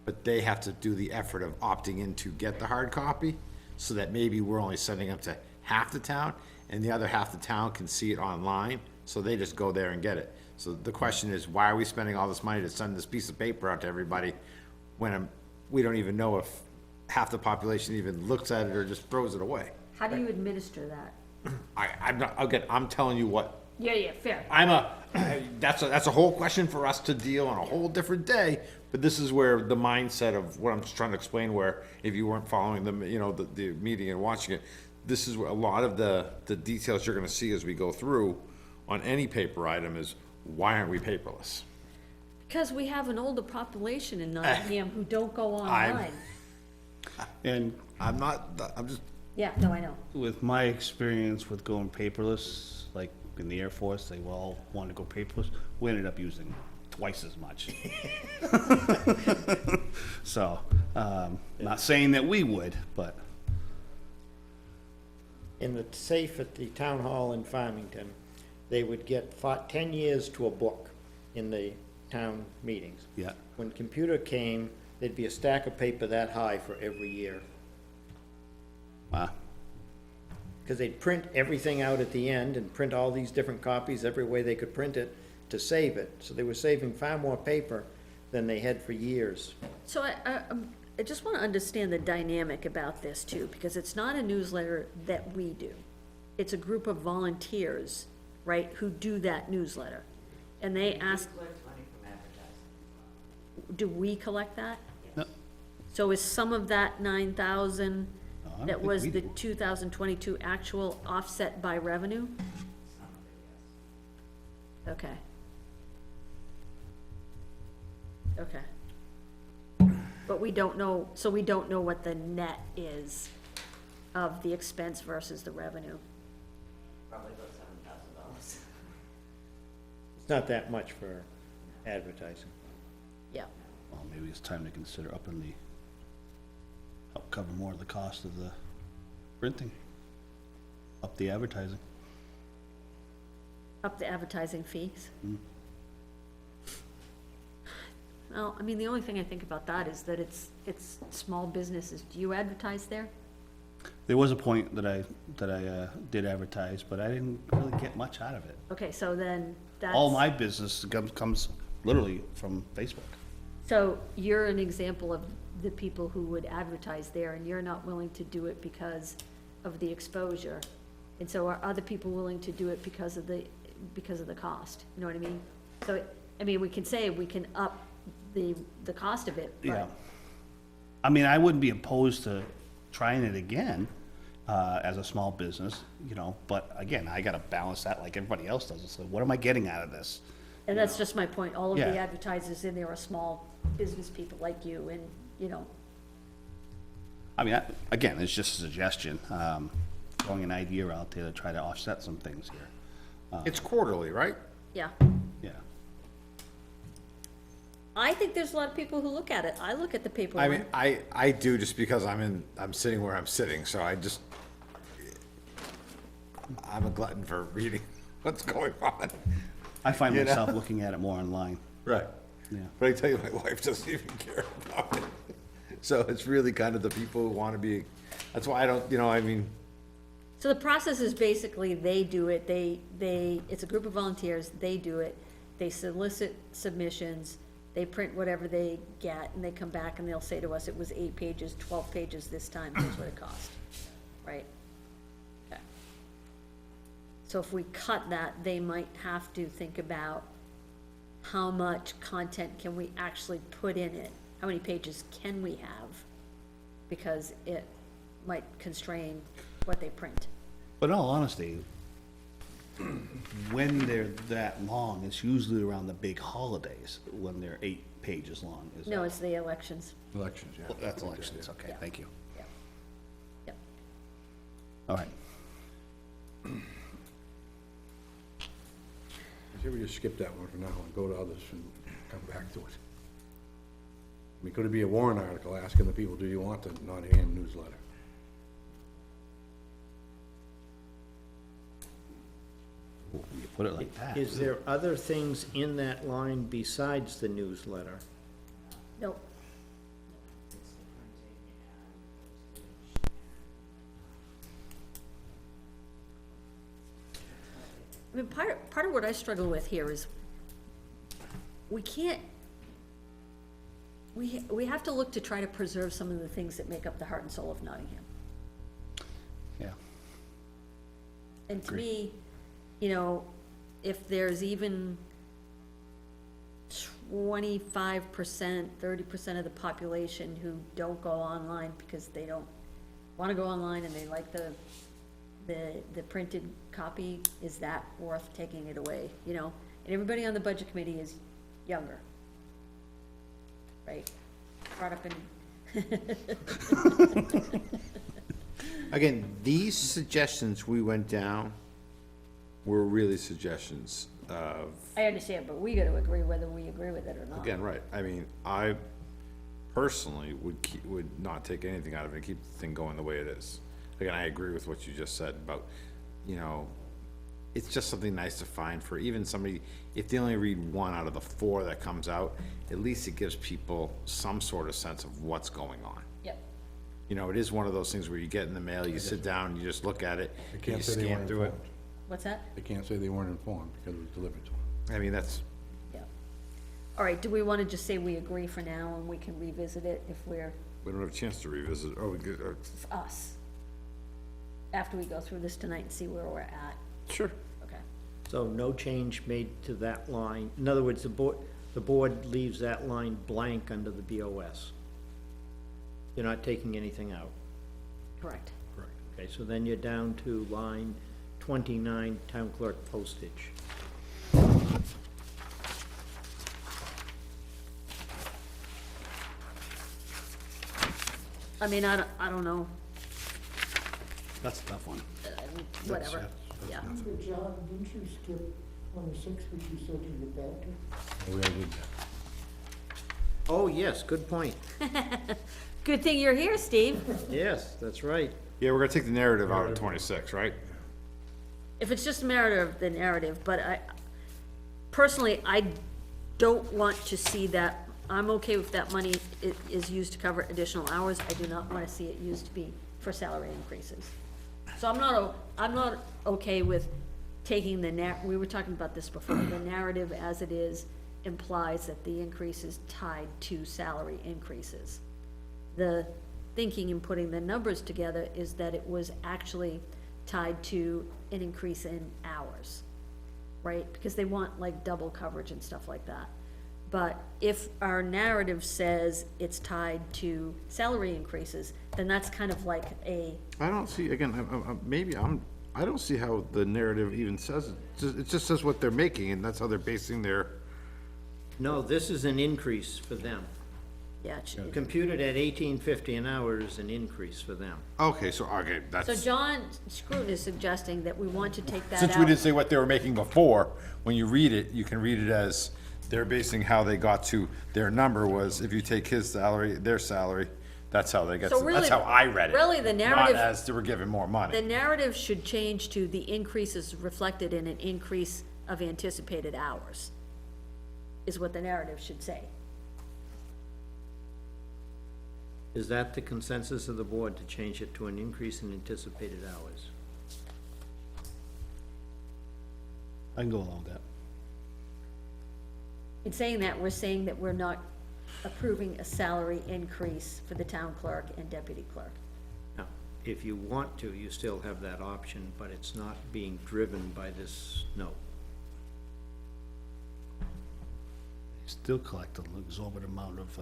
but they have to do the effort of opting in to get the hard copy, so that maybe we're only sending them to half the town, and the other half the town can see it online, so they just go there and get it. So the question is, why are we spending all this money to send this piece of paper out to everybody when we don't even know if half the population even looks at it or just throws it away? How do you administer that? I'm not, again, I'm telling you what, Yeah, fair. that's a whole question for us to deal on a whole different day, but this is where the mindset of what I'm just trying to explain, where if you weren't following the meeting and watching it, this is where a lot of the details you're gonna see as we go through on any paper item is, why aren't we paperless? Because we have an older population in Nottingham who don't go online. And I'm just, Yeah, no, I know. with my experience with going paperless, like in the Air Force, they all wanted to go paperless, we ended up using twice as much. So, not saying that we would, but, In the safe at the town hall in Farmington, they would get 10 years to a book in the town meetings. yeah. When computer came, there'd be a stack of paper that high for every year. Wow. Because they'd print everything out at the end and print all these different copies every way they could print it to save it. So they were saving far more paper than they had for years. So I just wanna understand the dynamic about this too, because it's not a newsletter that we do. It's a group of volunteers, right, who do that newsletter. And they ask, We collect money from advertising. do we collect that? No, So is some of that 9,000 No, I don't that think was we the do. 2022 actual offset by revenue? Some of it, yes. Okay. Okay. But we don't know, so we don't know what the net is of the expense versus the revenue. Probably about $7,000. It's not that much for advertising. Yeah. well, maybe it's time to consider upping the, help cover more of the cost of the printing. Up the advertising. Up the advertising fees. Well, I mean, the only thing I think about that is that it's small businesses. Do you advertise there? There was a point that I did advertise, but I didn't really get much out of it. Okay, so then that's. All my business comes literally from Facebook. So you're an example of the people who would advertise there, and you're not willing to do it because of the exposure. And so are other people willing to do it because of the cost? You know what I mean? So, I mean, we can say we can up the cost of it, Yeah. but, I mean, I wouldn't be opposed to trying it again, as a small business, you know, but again, I gotta balance that like everybody else does. It's like, what am I getting out of this? and that's just my point. All of the Yeah. advertisers in there are small business people like you, and, you know, I mean, again, it's just a suggestion, throwing an idea out there to try to offset some things here. It's quarterly, right? yeah. Yeah. I think there's a lot of people who look at it. I look at the paper I one. mean, I do just because I'm sitting where I'm sitting, so I'm a glutton for reading what's going on. I find You know? myself looking at it more online. Right. Yeah. But I tell you, my wife doesn't even care about it. So it's really kind of the people who want to be, that's why I don't, I mean, So the process is basically, they do it, it's a group of volunteers, they do it, they solicit submissions, they print whatever they get, and they come back and they'll say to us, it was 8 pages, 12 pages this time, here's what it cost, right? Okay. So if we cut that, they might have to think about how much content can we actually put in it? How many pages can we have? Because it might constrain what they print. But in all honesty, when they're that long, it's usually around the big holidays, when they're 8 pages long. Is No, that- it's the elections. elections, yeah. Well, that's elections, okay, Yeah. thank you. Yeah. Yep. All right. Maybe we just skip that one for now and go to others and come back to it. I mean, could it be a warrant article asking the people, do you want the Nottingham newsletter? When you put it like that. Is there other things in that line besides the newsletter? Nope. It's the printing and postage. I mean, part of what I struggle with here is, we can't, we have to look to try to preserve some of the things that make up the heart and soul of Nottingham. Yeah. And to me, you know, if there's even 25%, 30% of the population who don't go online because they don't wanna go online and they like the printed copy, is that worth taking it away, you know? And everybody on the budget committee is younger. Right? Brought up in, Again, these suggestions we went down were really suggestions of, I understand, but we gotta agree whether we agree with it or not. again, right, I mean, I personally would not take anything out of it and keep the thing going the way it is. Again, I agree with what you just said about, it's just something nice to find for even somebody, if they only read 1 out of the 4 that comes out, at least it gives people some sort of sense of what's going on. Yep. you know, it is one of those things where you get in the mail, you sit down, you just look at it, They and can't you say they scan weren't through it. informed. What's that? They can't say they weren't informed because it was delivered to them. I mean, that's, Yeah. All right, do we wanna just say we agree for now and we can revisit it if we're, we don't have a chance to revisit, oh, we could, us? After we go through this tonight and see where we're at, sure. okay? So no change made to that line. In other words, the board leaves that line blank under the BOS. You're not taking anything out. Correct. Correct. Okay, so then you're down to line 29, town clerk postage. I mean, I don't know, That's a tough one. whatever, yeah. But John, didn't you skip 26, which you said you get back to? We already did that. Oh, yes, good point. Good thing you're here, Steve. Yes, that's right. Yeah, we're gonna take the narrative out of 26, right? If it's just a matter of the narrative, but personally, I don't want to see that. I'm okay with that money is used to cover additional hours. I do not wanna see it used to be for salary increases. So I'm not okay with taking we were talking about this before, the narrative as it is implies that the increase is tied to salary increases. The thinking in putting the numbers together is that it was actually tied to an increase in hours, right? Because they want like double coverage and stuff like that. But if our narrative says it's tied to salary increases, then that's kind of like a, I don't see, again, I don't see how the narrative even says it. It just says what they're making, and that's how they're basing their, No, this is an increase for them. yeah. Computed at $18.50 an hour is an increase for them. okay, that's. So John Scruton is suggesting that we want to take that Since we didn't out. say what they were making before, when you read it, you can read it as they're basing how they got to their number was, if you take his salary, their salary, that's how they get, So to- really- that's how I read it. really, the narrative- Not as they were giving more The money. narrative should change to the increase is reflected in an increase of anticipated hours, is what the narrative should say. Is that the consensus of the board to change it to an increase in anticipated hours? I can go along with that. In saying that, we're saying that we're not approving a salary increase for the town clerk and deputy clerk. Now, if you want to, you still have that option, but it's not being driven by this note. Still collect an exorbitant amount of,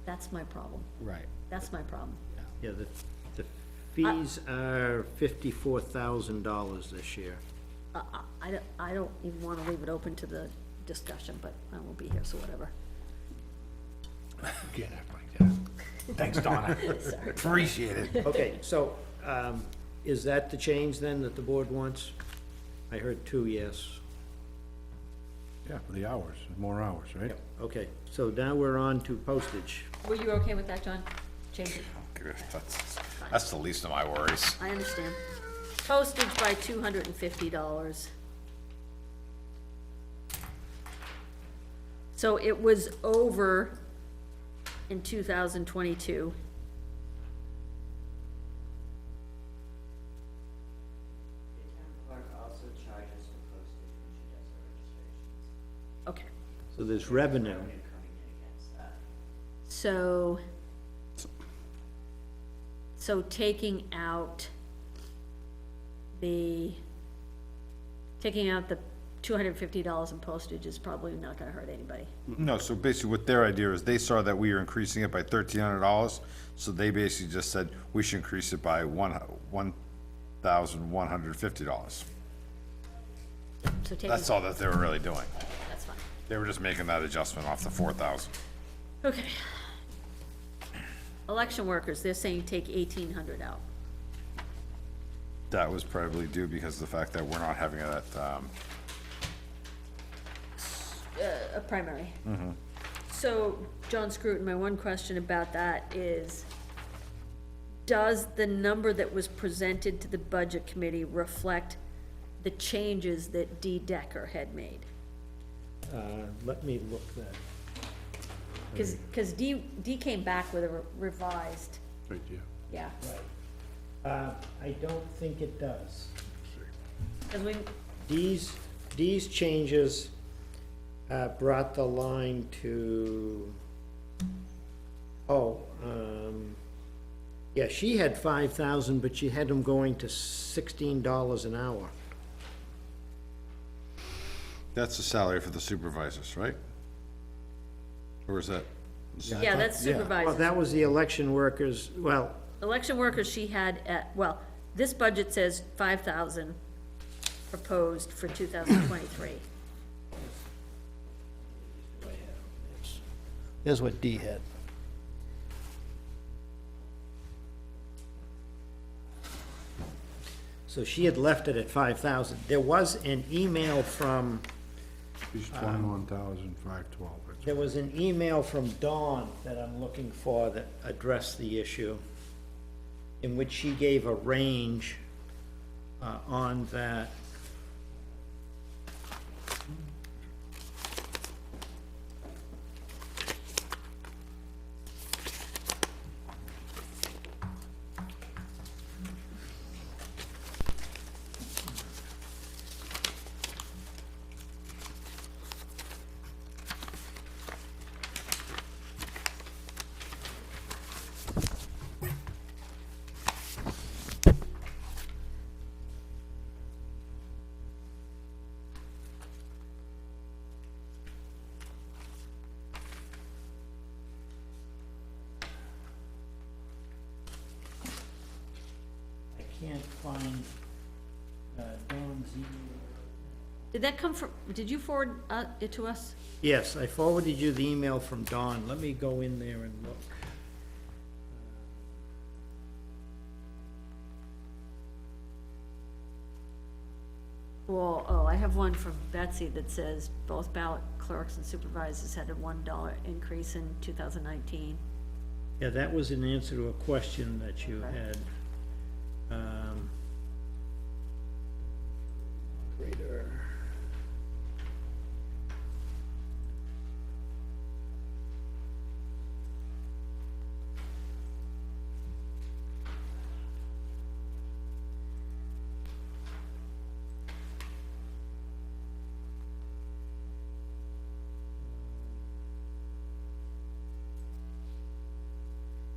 That's my problem. right. That's my problem. Yeah, the fees are $54,000 this year. I don't even wanna leave it open to the discussion, but I won't be here, so whatever. Can't act like that. Thanks, Donna. Sorry. Appreciate it. Okay, so, is that the change then that the board wants? I heard two yes. Yeah, for the hours, more hours, right? Okay, so now we're on to postage. Were you okay with that, John? Change it. That's the least of my worries. I understand. Postage by $250. So it was over in 2022. The town clerk also charges for postage when she does her registrations. Okay, So there's revenue. Revenue coming in against that. so taking out the $250 in postage is probably not gonna hurt anybody. No, so basically what their idea is, they saw that we were increasing it by $1,300, so they basically just said, we should increase it by $1,150. So taking, That's all that they were really doing. that's fine. They were just making that adjustment off the 4,000. Okay. Election workers, they're saying take 1,800 out. That was probably due because of the fact that we're not having that, A primary. So, John Scruton, my one question about that is, does the number that was presented to the budget committee reflect the changes that D. Decker had made? Let me look that. Cause D came back with a revised, Right, yeah. Yeah, I don't think it does. because we, These changes, brought the line to, yeah, she had 5,000, but she had them going to $16 an hour. That's the salary for the supervisors, right? Or is that? yeah, that's Well, supervisors. that was the election workers, well, Election workers she had at, well, this budget says 5,000 proposed for 2023. Here's what D had. so she had left it at 5,000. There was an email from, She's 21,512. there was an email from Dawn that I'm looking for that addressed the issue, in which she gave a range, on that. I can't find, Dawn's email. Did that come from, did you forward it to us? Yes, I forwarded you the email from Dawn. Let me go in there and look. Well, oh, I have one from Betsy that says both ballot clerks and supervisors had a $1 increase in 2019. Yeah, that was an answer to a question that you Okay. had. Greater.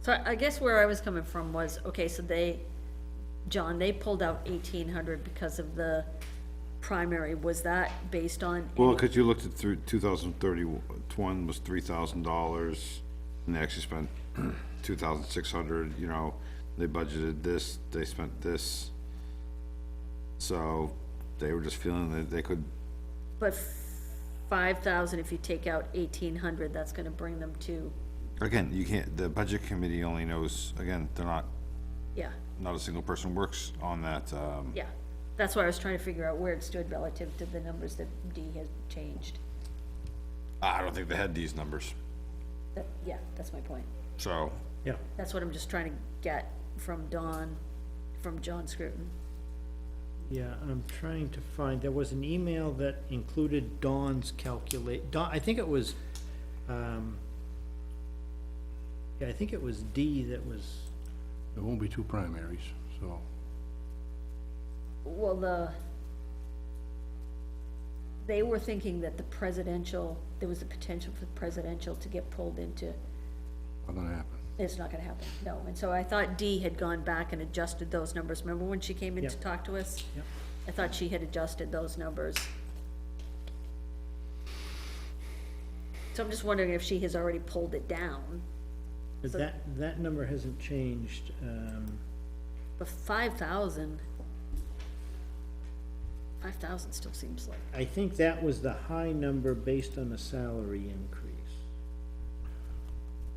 So I guess where I was coming from was, okay, so they, John, they pulled out 1,800 because of the primary. Was that based on? Well, cause you looked at through 2031 was $3,000, and they actually spent 2,600, you know, they budgeted this, they spent this. So, they were just feeling that they could, But 5,000, if you take out 1,800, that's gonna bring them to, again, you can't, the budget committee only knows, again, they're not, yeah, not a single person works on that, yeah. That's why I was trying to figure out where it stood relative to the numbers that D has changed. I don't think they had these numbers, That, yeah, that's my point. so. Yeah, That's what I'm just trying to get from Dawn, from John Scruton. yeah, I'm trying to find, there was an email that included Dawn's Dawn, I think it was, yeah, I think it was D that was, There won't be two primaries, so. Well, they were thinking that the presidential, there was the potential for the presidential to get pulled into, Not gonna happen. it's not gonna happen, no. And so I thought Dee had gone back and adjusted those numbers. Remember when she came in to Yep. talk to us? Yep. I thought she had adjusted those numbers. So I'm just wondering if she has already pulled it down. but that number hasn't changed, But 5,000 still seems like, I think that was the high number based on the salary increase.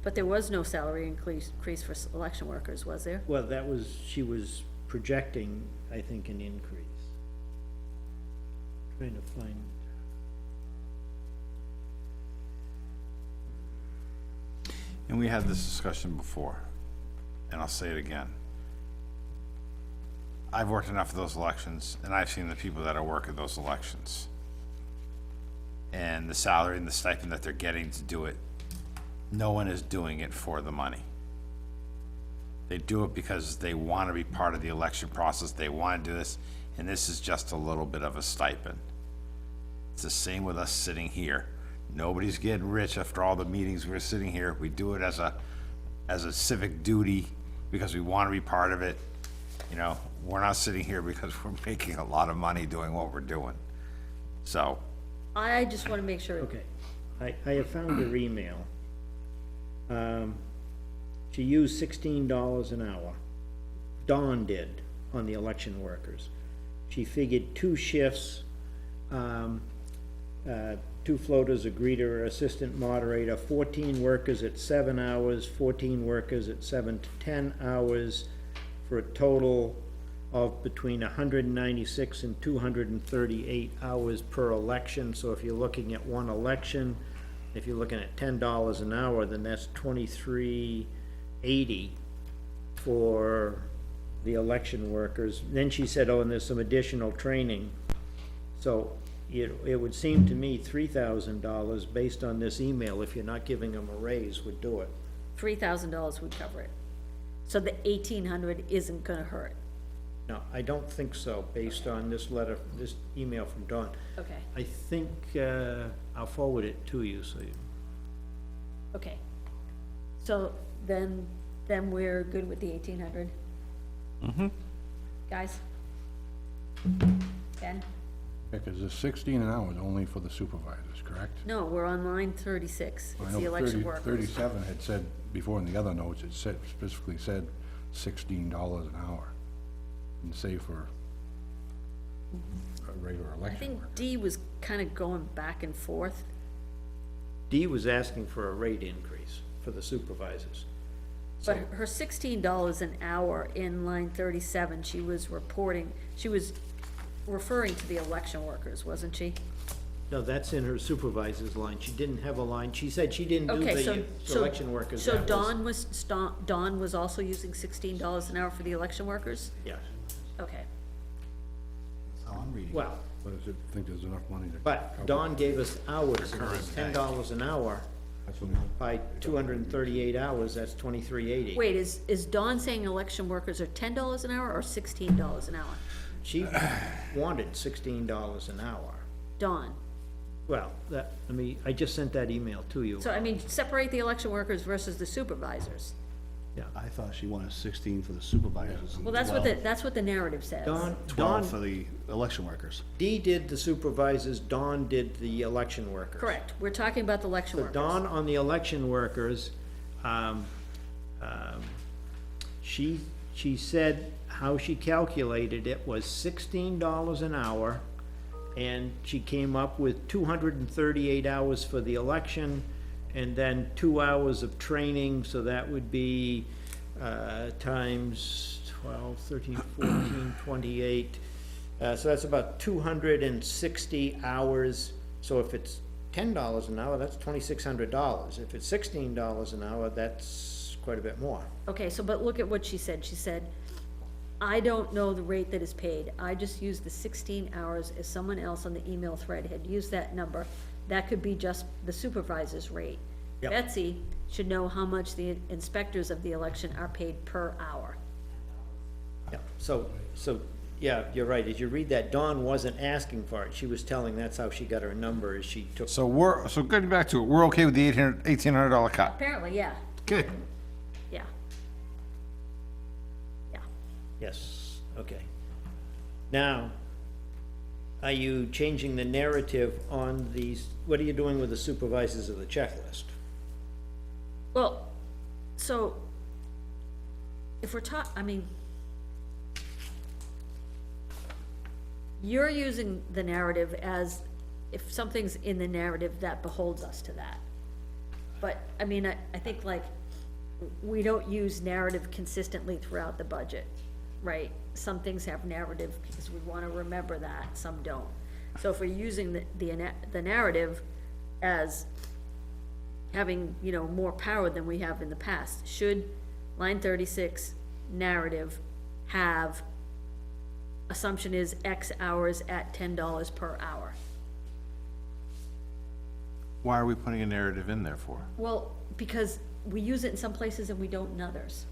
but there was no salary increase for election workers, was there? Well, that was, she was projecting, I think, an increase. Trying to find, And we had this discussion before, and I'll say it again. I've worked enough of those elections, and I've seen the people that are working those elections. And the salary and the stipend that they're getting to do it, no one is doing it for the money. They do it because they wanna be part of the election process, they wanna do this, and this is just a little bit of a stipend. It's the same with us sitting here. Nobody's getting rich after all the meetings we're sitting here. We do it as a civic duty because we wanna be part of it. You know, we're not sitting here because we're making a lot of money doing what we're doing. So, I just wanna make sure. Okay, I have found her email. She used $16 an hour. Dawn did on the election workers. She figured 2 shifts, 2 floaters, a greeter, assistant moderator, 14 workers at 7 hours, 14 workers at 7 to 10 hours, for a total of between 196 and 238 hours per election. So if you're looking at one election, if you're looking at $10 an hour, then that's $23.80 for the election workers. Then she said, oh, and there's some additional training. So it would seem to me $3,000 based on this email, if you're not giving them a raise, would do it. $3,000 would cover it. So the 1,800 isn't gonna hurt. No, I don't think so, based on this letter, this email from Dawn. Okay, I think, I'll forward it to you, so you, okay. So then we're good with the 1,800? Guys? Ben? Because the 16 an hour is only for the supervisors, correct? No, we're on line 36. I It's know the election 30 workers. 37 had said, before in the other notes, it said, specifically said $16 an hour. And say for a regular I election think worker. D was kind of going back and forth. Dee was asking for a rate increase for the supervisors. But her $16 an hour in line 37, she was reporting, she was referring to the election workers, wasn't she? No, that's in her supervisor's line. She didn't have a line. She said she didn't do Okay, the election workers. so That was- Dawn was also using $16 an hour for the election workers? Yeah, Okay, well, But I think there's enough money to. but cover Dawn it. gave us hours, and it was $10 an hour. That's what By 238 hours, that's $23.80. wait, is Dawn saying election workers are $10 an hour or $16 an hour? She wanted $16 an hour. Dawn, Well, I just sent that email to you. so I mean, separate the election workers versus the supervisors. Yeah. I thought she wanted 16 for the supervisors and Well, that's what the narrative says. Dawn, 12 for the election workers. Dee did the supervisors, Dawn did the election workers. Correct, we're talking about the election So workers. Dawn on the election workers, she said how she calculated it was $16 an hour, and she came up with 238 hours for the election, and then 2 hours of training, so that would be, times 12, 13, 14, 28. So that's about 260 hours. So if it's $10 an hour, that's $2,600. If it's $16 an hour, that's quite a bit more. Okay, so but look at what she said. She said, I don't know the rate that is paid. I just used the 16 hours as someone else on the email thread had used that number. That could be just the supervisor's rate. Yep. Betsy should know how much the inspectors of the election are paid per hour. Yeah, so, yeah, you're right. As you read that, Dawn wasn't asking for it. She was telling that's how she got her number, is she took. so getting back to it, we're okay with the $1,800 cut? Apparently, yeah, Good. yeah. Yeah. Yes, okay. Now, are you changing the narrative on these, what are you doing with the supervisors of the checklist? Well, so, if we're I mean, you're using the narrative as, if something's in the narrative, that beholds us to that. But, I mean, I think like, we don't use narrative consistently throughout the budget, right? Some things have narrative because we wanna remember that, some don't. So if we're using the narrative as having, you know, more power than we have in the past, should line 36 narrative have, assumption is X hours at $10 per hour? Why are we putting a narrative in there for? Well, because we use it in some places and we don't in others.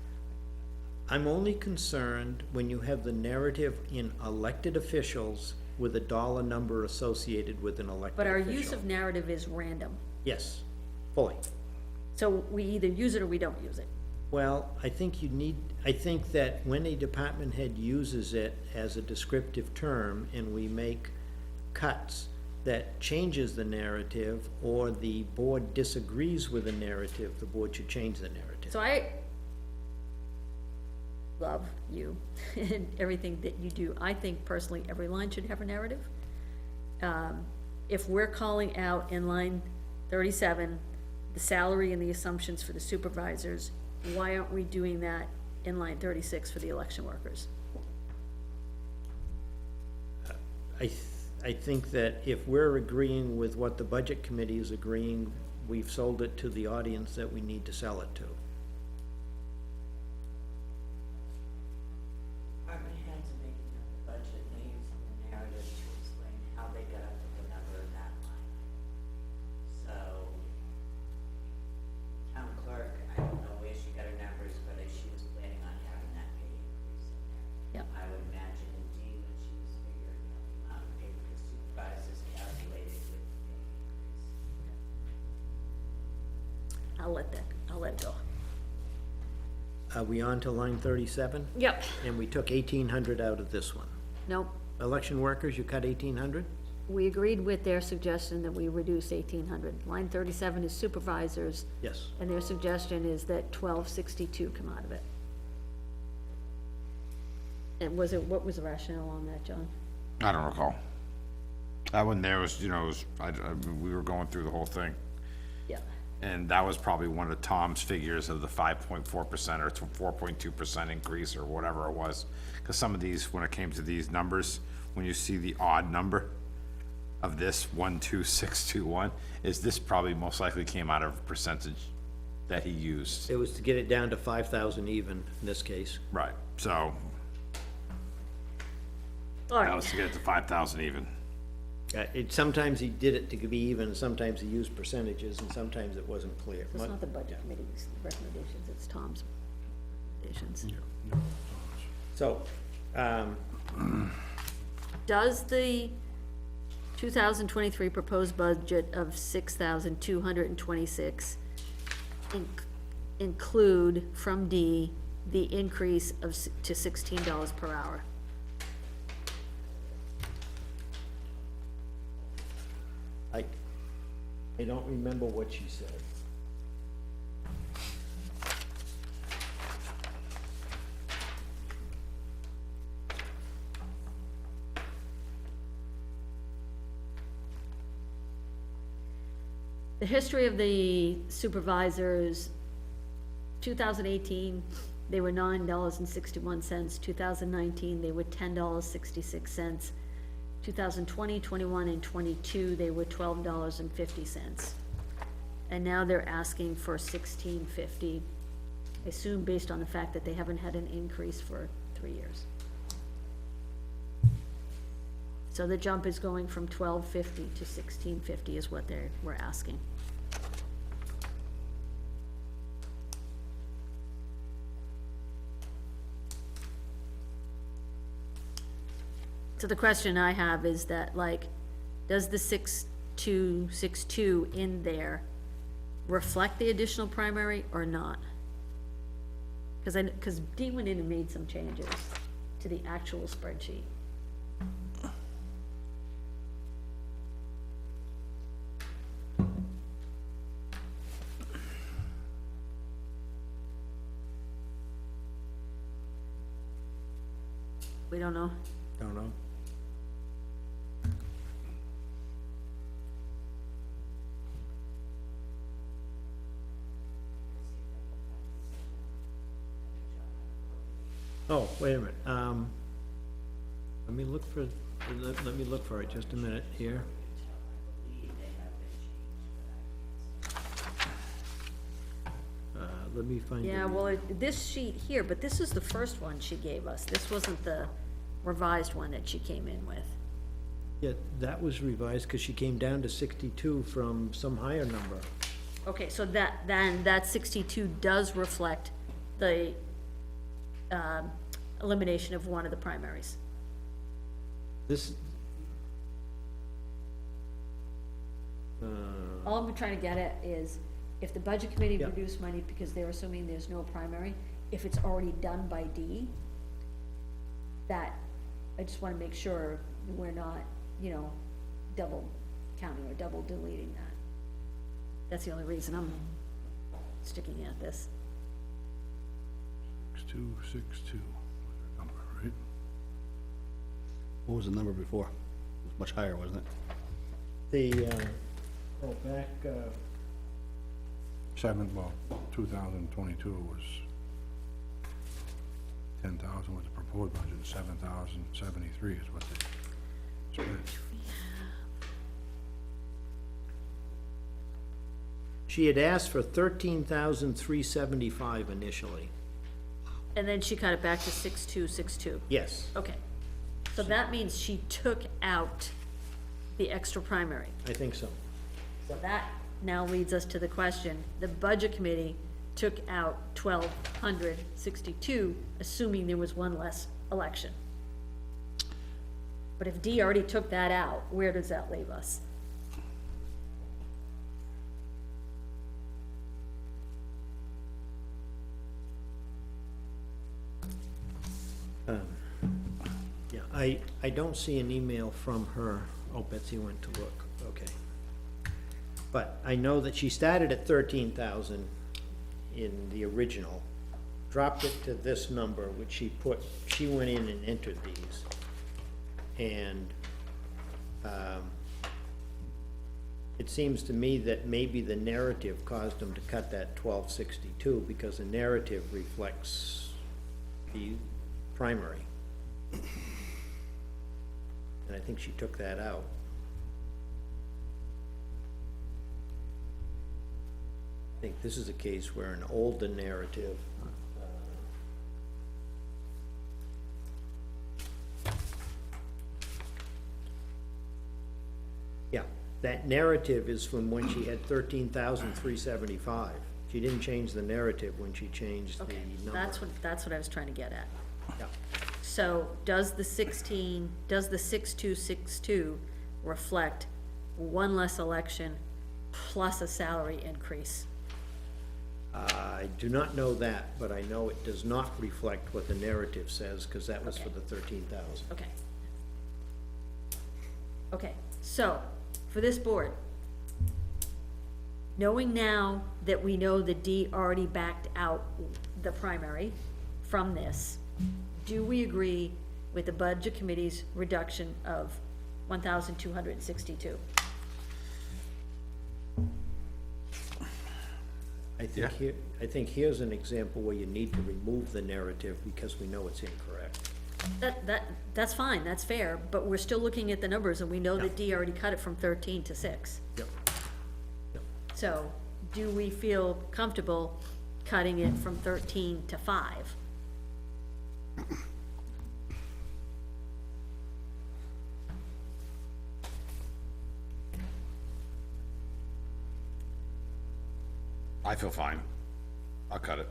I'm only concerned when you have the narrative in elected officials with a dollar number associated with an elected But our official. use of narrative is random, Yes, fully. so we either use it or we don't use it. Well, I think that when a department head uses it as a descriptive term and we make cuts that changes the narrative, or the board disagrees with the narrative, the board should change the narrative. So I love you and everything that you do. I think personally, every line should have a narrative. If we're calling out in line 37, the salary and the assumptions for the supervisors, why aren't we doing that in line 36 for the election workers? I think that if we're agreeing with what the budget committee is agreeing, we've sold it to the audience that we need to sell it to. Department heads are making up the budget, and they use the narrative to explain how they got up to the number in that line. So, town clerk, I don't know where she got her numbers, but if she was planning on having that pay increase in there. Yep. I would imagine indeed when she was figuring out the amount of pay the supervisors calculated with the pay increase. I'll let it go. Are we on to line 37? Yep. And we took 1,800 out of this one. Nope, Election workers, you cut 1,800? we agreed with their suggestion that we reduce 1,800. Line 37 is supervisors, Yes. and their suggestion is that 1,262 come out of it. And what was the rationale on that, John? I don't recall. That one there was, you know, we were going through the whole thing. Yeah. And that was probably one of Tom's figures of the 5.4% or 4.2% increase or whatever it was. Cause some of these, when it came to these numbers, when you see the odd number of this 12621, is this probably most likely came out of a percentage that he used. It was to get it down to 5,000 even in this case. Right, so All that right, was to get it to 5,000 even. Sometimes he did it to be even, sometimes he used percentages, and sometimes it wasn't clear. it's not the budget committee's recommendations, it's Tom's recommendations. So, Does the 2023 proposed budget of 6,226 include from D, the increase to $16 per hour? I don't remember what she said. The history of the supervisors, 2018, they were $9.61. 2019, they were $10.66. 2020, 21, and 22, they were $12.50. And now they're asking for $16.50, I assume based on the fact that they haven't had an increase for 3 years. So the jump is going from $12.50 to $16.50 is what we're asking. So the question I have is that, like, does the 6262 in there reflect the additional primary or not? Cause Dee went in and made some changes to the actual spreadsheet. We don't know. Don't know. Oh, wait a minute, let me look for, let me look for it just a minute here. Let me find it. Yeah, well, this sheet here, but this is the first one she gave us. This wasn't the revised one that she came in with. Yeah, that was revised, cause she came down to 62 from some higher number. Okay, so that 62 does reflect the elimination of one of the primaries. This, All I'm trying to get at is, if the budget committee Yeah. reduced money because they're assuming there's no primary, if it's already done by D, that, I just wanna make sure we're not, double counting or double deleting that. That's the only reason I'm sticking at this. 6262, number, right? What was the number before? It was much higher, wasn't it? back, 2022 was 10,000 was the proposed budget, 7,073 is what they spent. she had asked for 13,375 initially. And then she cut it back to 6262. Yes, Okay. So that means she took out the extra primary. I think so. So that now leads us to the question, the budget committee took out 1,262, assuming there was one less election. But if D already took that out, where does that leave us? Yeah, I don't see an email from her. Oh, Betsy went to look, okay. But I know that she started at 13,000 in the original, dropped it to this number, which she went in and entered these. And, it seems to me that maybe the narrative caused them to cut that 1262, because the narrative reflects the primary. And I think she took that out. I think this is a case where an older narrative, yeah, that narrative is from when she had 13,375. She didn't change the narrative when she changed the Okay, number. that's what I was trying to get at. Yeah. So does the 6262 reflect one less election plus a salary increase? I do not know that, but I know it does not reflect what the narrative says, because that was for Okay. the 13,000. Okay. Okay, so, for this board, knowing now that we know that D already backed out the primary from this, do we agree with the budget committee's reduction of 1,262? I think here's an example where you need to remove the narrative because we know it's incorrect. That's fine, that's fair, but we're still looking at the numbers, and we know that D already cut it from 13 to 6. Yep. So, do we feel comfortable cutting it from 13 to 5? I feel fine. I'll cut it.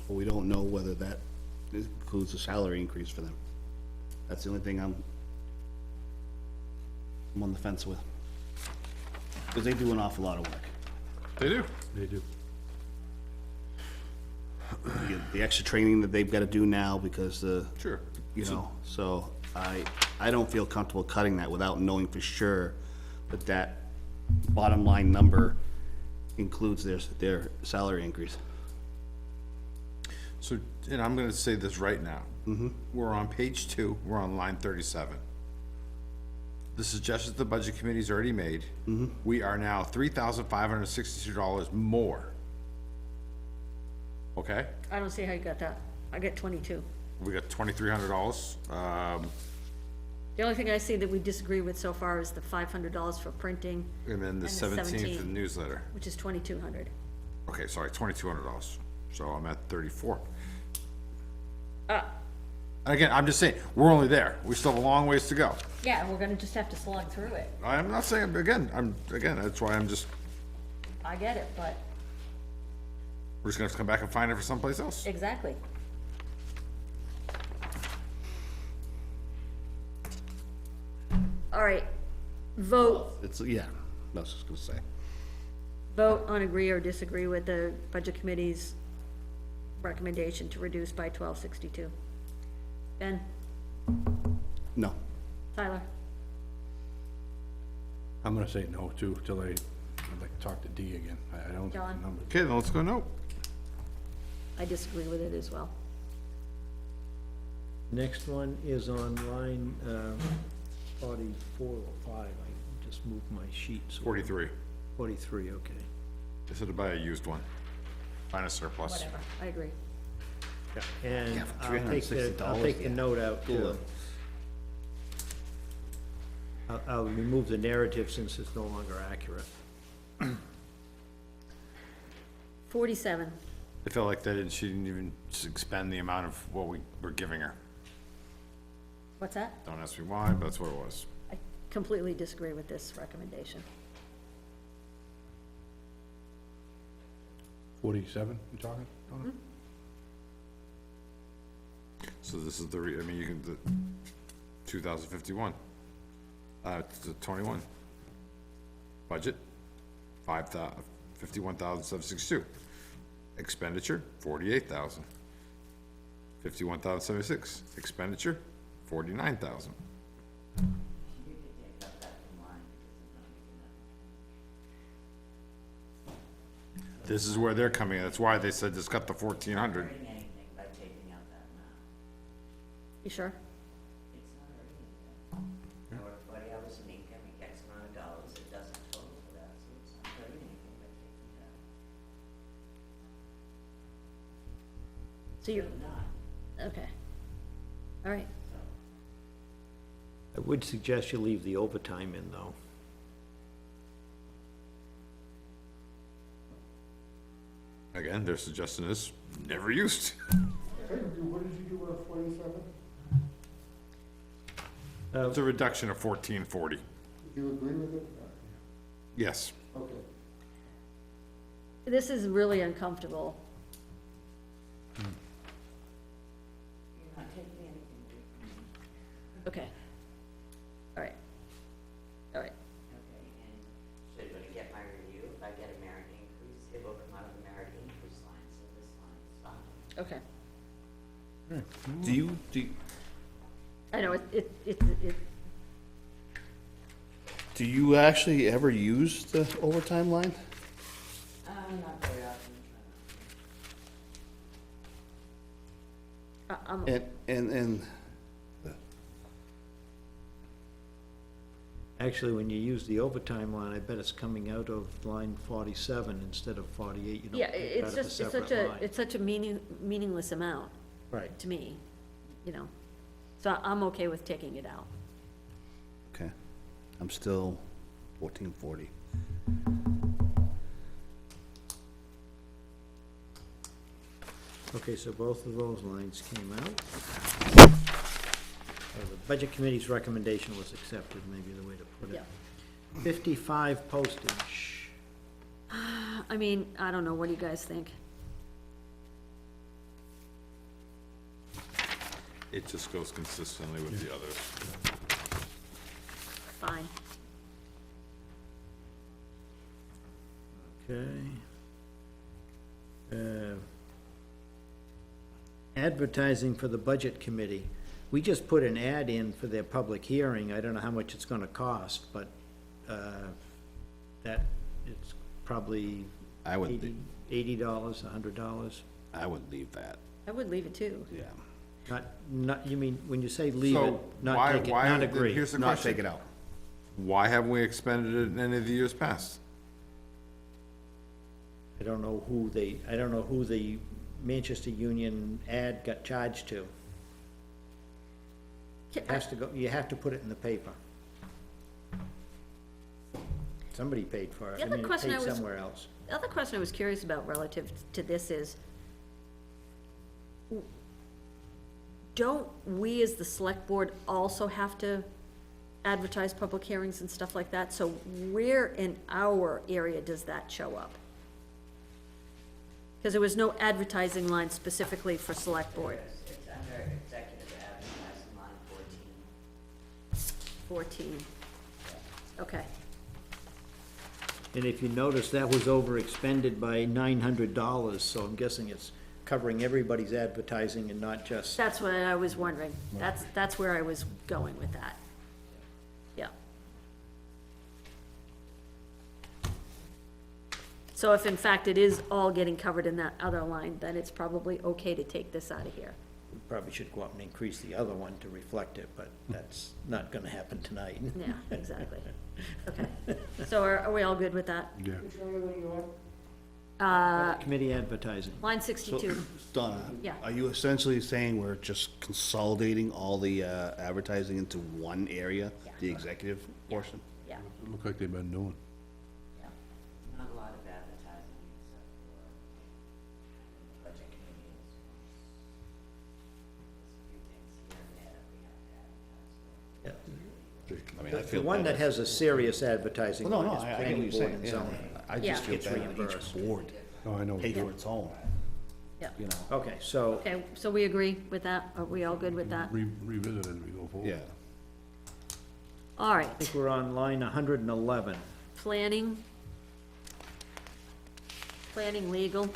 But we don't know whether that includes a salary increase for them. That's the only thing I'm on the fence with. Because they do an awful lot of work. They do. They do. The extra training that they've gotta do now because Sure. so I don't feel comfortable cutting that without knowing for sure that that bottom line number includes their salary increase. So, and I'm gonna say this right now. We're on page 2, we're on line 37. The suggestions the budget committee's already made. We are now $3,562 more. Okay? I don't see how you got that. I got 22. We got $2,300. The only thing I see that we disagree with so far is the $500 for printing, And then the And the 17th, the 17th. newsletter. which is 2,200. Okay, sorry, $2,200. So I'm at 34. Uh, Again, I'm just saying, we're only there. We still have a long ways to go. Yeah, we're gonna just have to slog through it. I'm not saying, again, that's why I'm just, I get it, but, we're just gonna have to come back and find it for someplace else. exactly. All right, vote, It's, yeah, I was just gonna say. vote on agree or disagree with the budget committee's recommendation to reduce by 1262. Ben, No. Tyler, I'm gonna say no too, till I'd like to talk to D again. I don't. John? numbers- Okay, then let's go no. I disagree with it as well. Next one is on line, 44 or 5, I just moved my sheets. 43. 43, okay. Just had to buy a used one. Find a surplus. Whatever, I agree. And Yeah, for I'll take $360, the yeah. note out too. I'll remove the narrative since it's no longer accurate. 47, I felt like she didn't even expend the amount of what we were giving her. what's that? Don't ask me why, but that's what it was. I completely disagree with this recommendation. 47, you talking? Donna? So this is the, I mean, you can, the 2051, it's the 21. Budget, 51,762. Expenditure, 48,000. 51,076. Expenditure, 49,000. You could take up that from line because I'm not making that. This is where they're coming in. That's why they said just cut the 1,400. Hurting anything by taking out that amount. You sure? It's not hurting anything. I work 40 hours a week, I make X amount of dollars, it doesn't total for that, so it's not hurting anything by taking it out. So you're, It's not, okay. All right, so. I would suggest you leave the overtime in, though. Again, their suggestion is never used. Hey, what did you do with 47? It's a reduction of 1440. Did you agree with it? Yes. Okay. this is really uncomfortable. You're not taking anything away from me. Okay. All right. All right, Okay, and should, when I get my review, if I get a merit increase, it will come out of the merit increase line, so this line is fine. okay. Do you, I know, it, do you actually ever use the overtime line? Not very often, I'm, And, Actually, when you use the overtime line, I bet it's coming out of line 47 instead of 48. You don't yeah, take it's that as just, it's separate such a, line. it's such a meaningless amount Right. to me, you know? So I'm okay with taking it out. okay, I'm still 1440. Okay, so both of those lines came out. The Budget Committee's recommendation was accepted, maybe the way to put it. Yeah. 55 postage. I mean, I don't know, what do you guys think? It just goes consistently with the others. Fine. Okay. Advertising for the Budget Committee. We just put an ad in for their public hearing. I don't know how much it's gonna cost, but, that, it's probably I would, $80, $100. I would leave that, I would leave it too. yeah. Not, you mean, when you say leave it, So not take it, not agree? Here's the Not question. take it out. Why haven't we expended it in any of the years past? I don't know who the Manchester Union ad got charged to. It has to go, you have to put it in the paper. Somebody paid for it. The I other mean, it question paid I was- somewhere else. The other question I was curious about relative to this is, don't we as the select board also have to advertise public hearings and stuff like that? So where in our area does that show up? Because there was no advertising line specifically for select board. It's under executive advertising line 14. 14. Okay, And if you notice, that was over expended by $900, so I'm guessing it's covering everybody's advertising and not just, that's what I was wondering. That's where I was going with that. Yeah. So if in fact it is all getting covered in that other line, then it's probably okay to take this out of here. we probably should go up and increase the other one to reflect it, but that's not gonna happen tonight. Yeah, exactly. Okay, so are we all good with that? Yeah. Which area are you on? Committee advertising. Line 62, Donna, Yeah. are you essentially saying we're just consolidating all the advertising into one area, the executive portion? yeah, It looked like they've been doing. yeah. Not a lot of advertising except for budget committees. There's a few things here and there that we have to advertise for. I mean, I The feel one bad. that has a serious advertising Well, no, line no, is I get what planning you're board saying, and yeah. zoning. I Yeah. just feel Gets bad that reimbursed. each board Oh, I know. pay for its own, Yeah. you know? Okay, so Okay, so we agree with that? Are we all good with that? Revisit it as we go forward. Yeah. All I right, think we're on line 111. planning. Planning legal.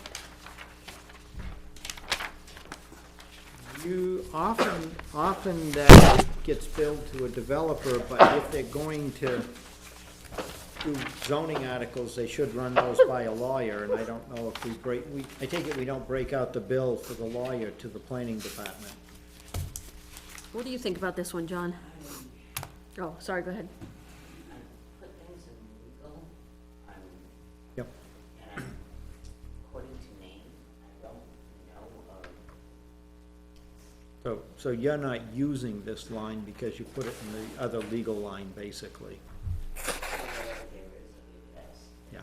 You often that gets billed to a developer, but if they're going to do zoning articles, they should run those by a lawyer, and I don't know if I take it we don't break out the bill for the lawyer to the planning department. What do you think about this one, John? Oh, sorry, go ahead. I put things in legal, Yep. and according to name, I don't know of So you're not using this line because you put it in the other legal line, basically. where there is a yes. Yeah.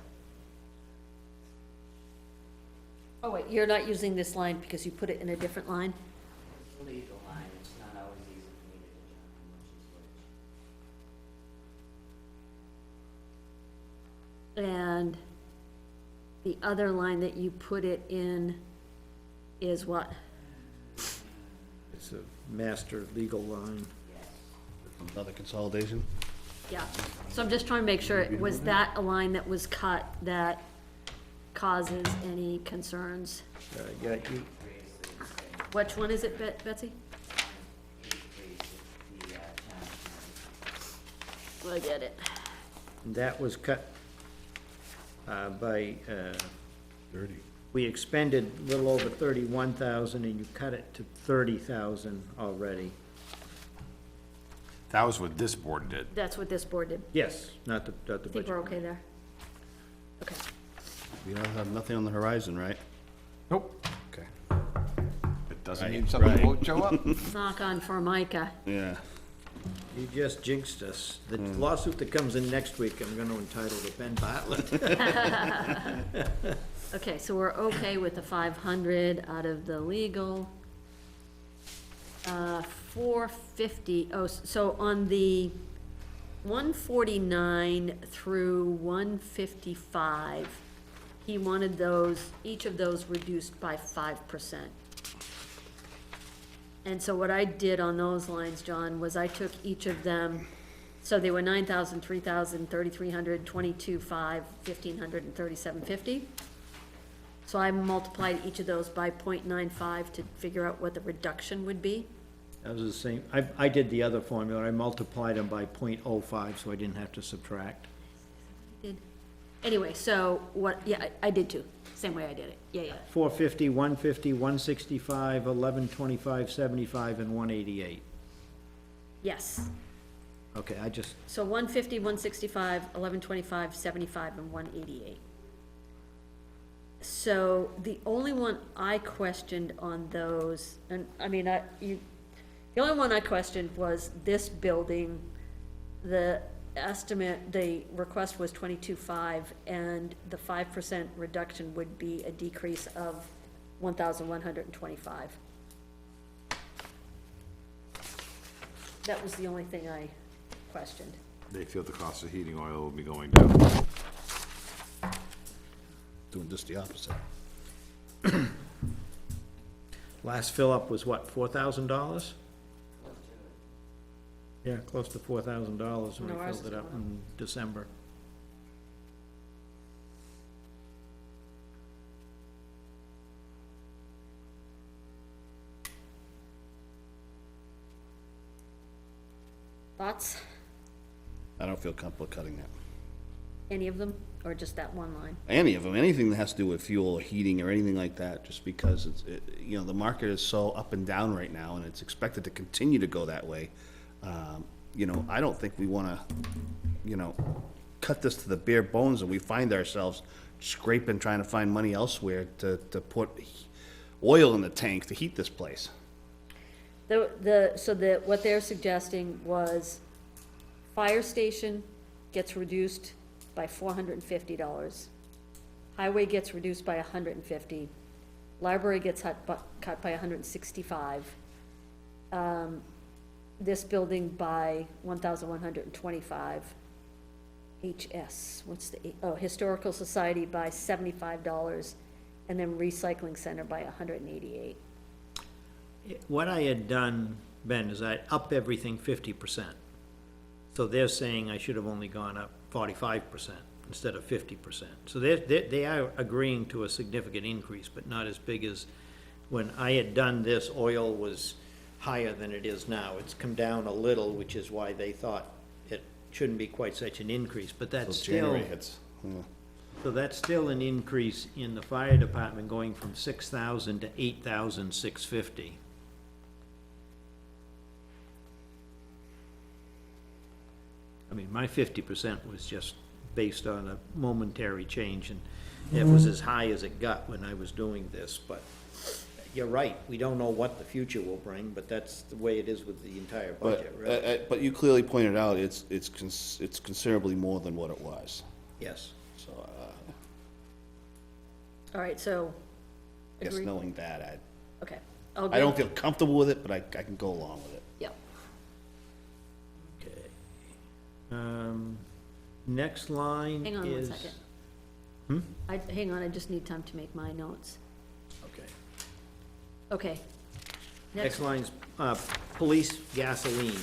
Oh, wait, you're not using this line because you put it in a different line? It's a legal line, it's not always easy for me to determine which is which. And the other line that you put it in is what? It's a master legal line. Another consolidation? Yeah, so I'm just trying to make sure, was that a line that was cut that causes any concerns? Yeah, Which one is it, Betsy? I get it. that was cut by, 30. we expended a little over 31,000 and you cut it to 30,000 already. That was what this board did. That's what this board did. Yes, not the I think budget. we're okay there. Okay, We don't have nothing on the horizon, right? Nope. Okay. It doesn't Right, mean something right. won't show up. knock on Formica. Yeah. You just jinxed us. The lawsuit that comes in next week, I'm gonna entitle to Ben Bartlett. Okay, so we're okay with the 500 out of the legal. 450, so on the 149 through 155, he wanted those, each of those reduced by 5%. And so what I did on those lines, John, was I took each of them, so they were 9,000, 3,000, 3,300, 22,500, 1,500, and 3,750. So I multiplied each of those by 0.95 to figure out what the reduction would be. That was the same, I did the other formula, I multiplied them by 0.05, so I didn't have to subtract. Did, anyway, so what, yeah, I did too, same way I did it, yeah. 450, 150, 165, 1125, 75, and 188. Yes, Okay, I just, so 150, 165, 1125, 75, and 188. So the only one I questioned on those, and I mean, the only one I questioned was this building. The estimate, the request was 22.5, and the 5% reduction would be a decrease of 1,125. That was the only thing I questioned. They feel the cost of heating oil will be going down. Doing just the opposite. Last fill-up was what, $4,000? Yeah, close to $4,000 when No, we ours filled it is up more. in December. Thoughts? I don't feel comfortable cutting that. Any of them, or just that one line? Any of them, anything that has to do with fuel or heating or anything like that, just because the market is so up and down right now, and it's expected to continue to go that way. I don't think we wanna, cut this to the bare bones, and we find ourselves scraping, trying to find money elsewhere to put oil in the tank to heat this place. What they're suggesting was fire station gets reduced by $450. Highway gets reduced by $150. Library gets cut by $165. This building by $1,125. Historical Society by $75, and then Recycling Center by $188. What I had done, Ben, is I upped everything 50%. So they're saying I should have only gone up 45% instead of 50%. So they are agreeing to a significant increase, but not as big as when I had done this, oil was higher than it is now. It's come down a little, which is why they thought it shouldn't be quite such an increase, but that's So still, January hits. Yeah. so that's still an increase in the fire department going from 6,000 to 8,650. I mean, my 50% was just based on a momentary change, and it was as high as it got when I was doing this, but you're right, we don't know what the future will bring, but that's the way it is with the entire budget, right? But you clearly pointed out, it's considerably more than what it was, Yes. so, All right, so, I guess agree? knowing that, Okay. I don't feel comfortable with it, but I can go along with it. Yep. Okay. Next line is. Hang on one second. Hang on, I just need time to make my notes. Okay. Okay. Next line's, police gasoline.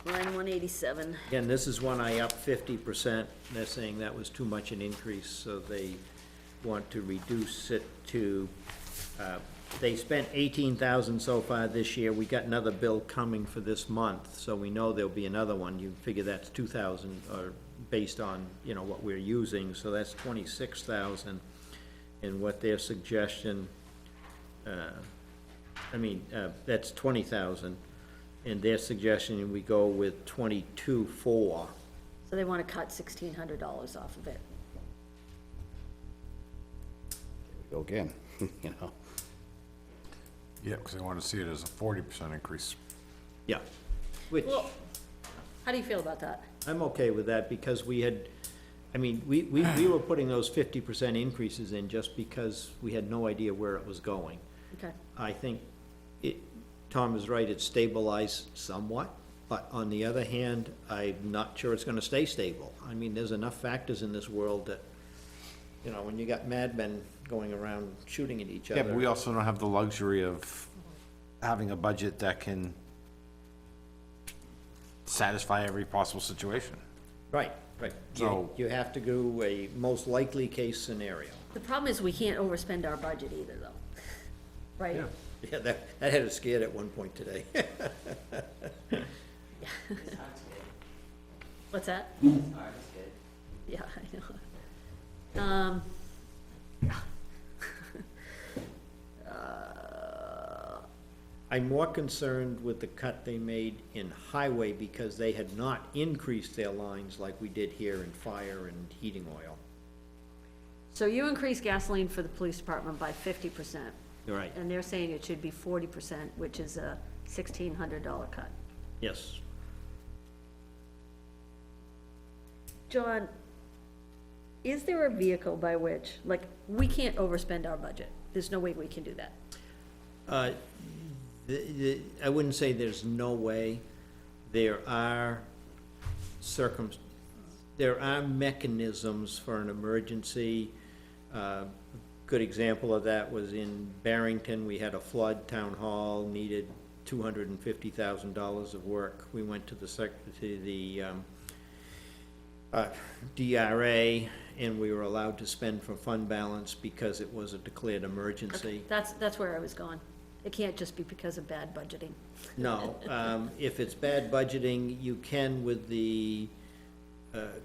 Line 187. Again, this is one I upped 50%. They're saying that was too much an increase, so they want to reduce it to, they spent 18,000 so far this year. We got another bill coming for this month, so we know there'll be another one. You figure that's 2,000, or based on, what we're using, so that's 26,000. And what their suggestion, that's 20,000. And their suggestion, we go with 22,400. So they want to cut $1,600 off of it. Go again, Yeah, because they want to see it as a 40% increase. Yeah, which, Well, how do you feel about that? I'm okay with that, because we had, we were putting those 50% increases in just because we had no idea where it was going. Okay. I think Tom is right, it's stabilized somewhat, but on the other hand, I'm not sure it's gonna stay stable. There's enough factors in this world that, when you got madmen going around shooting at each other. Yeah, but we also don't have the luxury of having a budget that can satisfy every possible situation. Right. So- You have to do a most likely case scenario. The problem is we can't overspend our budget either, though. Right? Yeah, that had us scared at one point today. It's hard to get. What's that? It's hard to get. Yeah, I know. I'm more concerned with the cut they made in highway, because they had not increased their lines like we did here in fire and heating oil. So you increase gasoline for the police department by 50%, You're right, and they're saying it should be 40%, which is a $1,600 cut. yes. John, is there a vehicle by which, we can't overspend our budget? There's no way we can do that. I wouldn't say there's no way. There are there are mechanisms for an emergency. Good example of that was in Barrington, we had a flood, town hall needed $250,000 of work. We went to the DRA, and we were allowed to spend from fund balance because it was a declared emergency. That's where I was going. It can't just be because of bad budgeting. No, if it's bad budgeting, you can, with the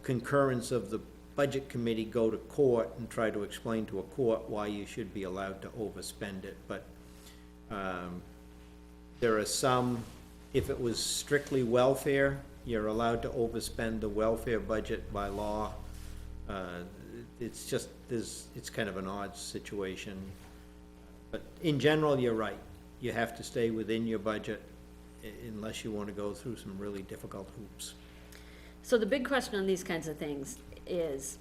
concurrence of the budget committee, go to court and try to explain to a court why you should be allowed to overspend it, but there are some, if it was strictly welfare, you're allowed to overspend the welfare budget by law. It's just, it's kind of an odd situation. But in general, you're right. You have to stay within your budget unless you want to go through some really difficult hoops. So the big question on these kinds of things is,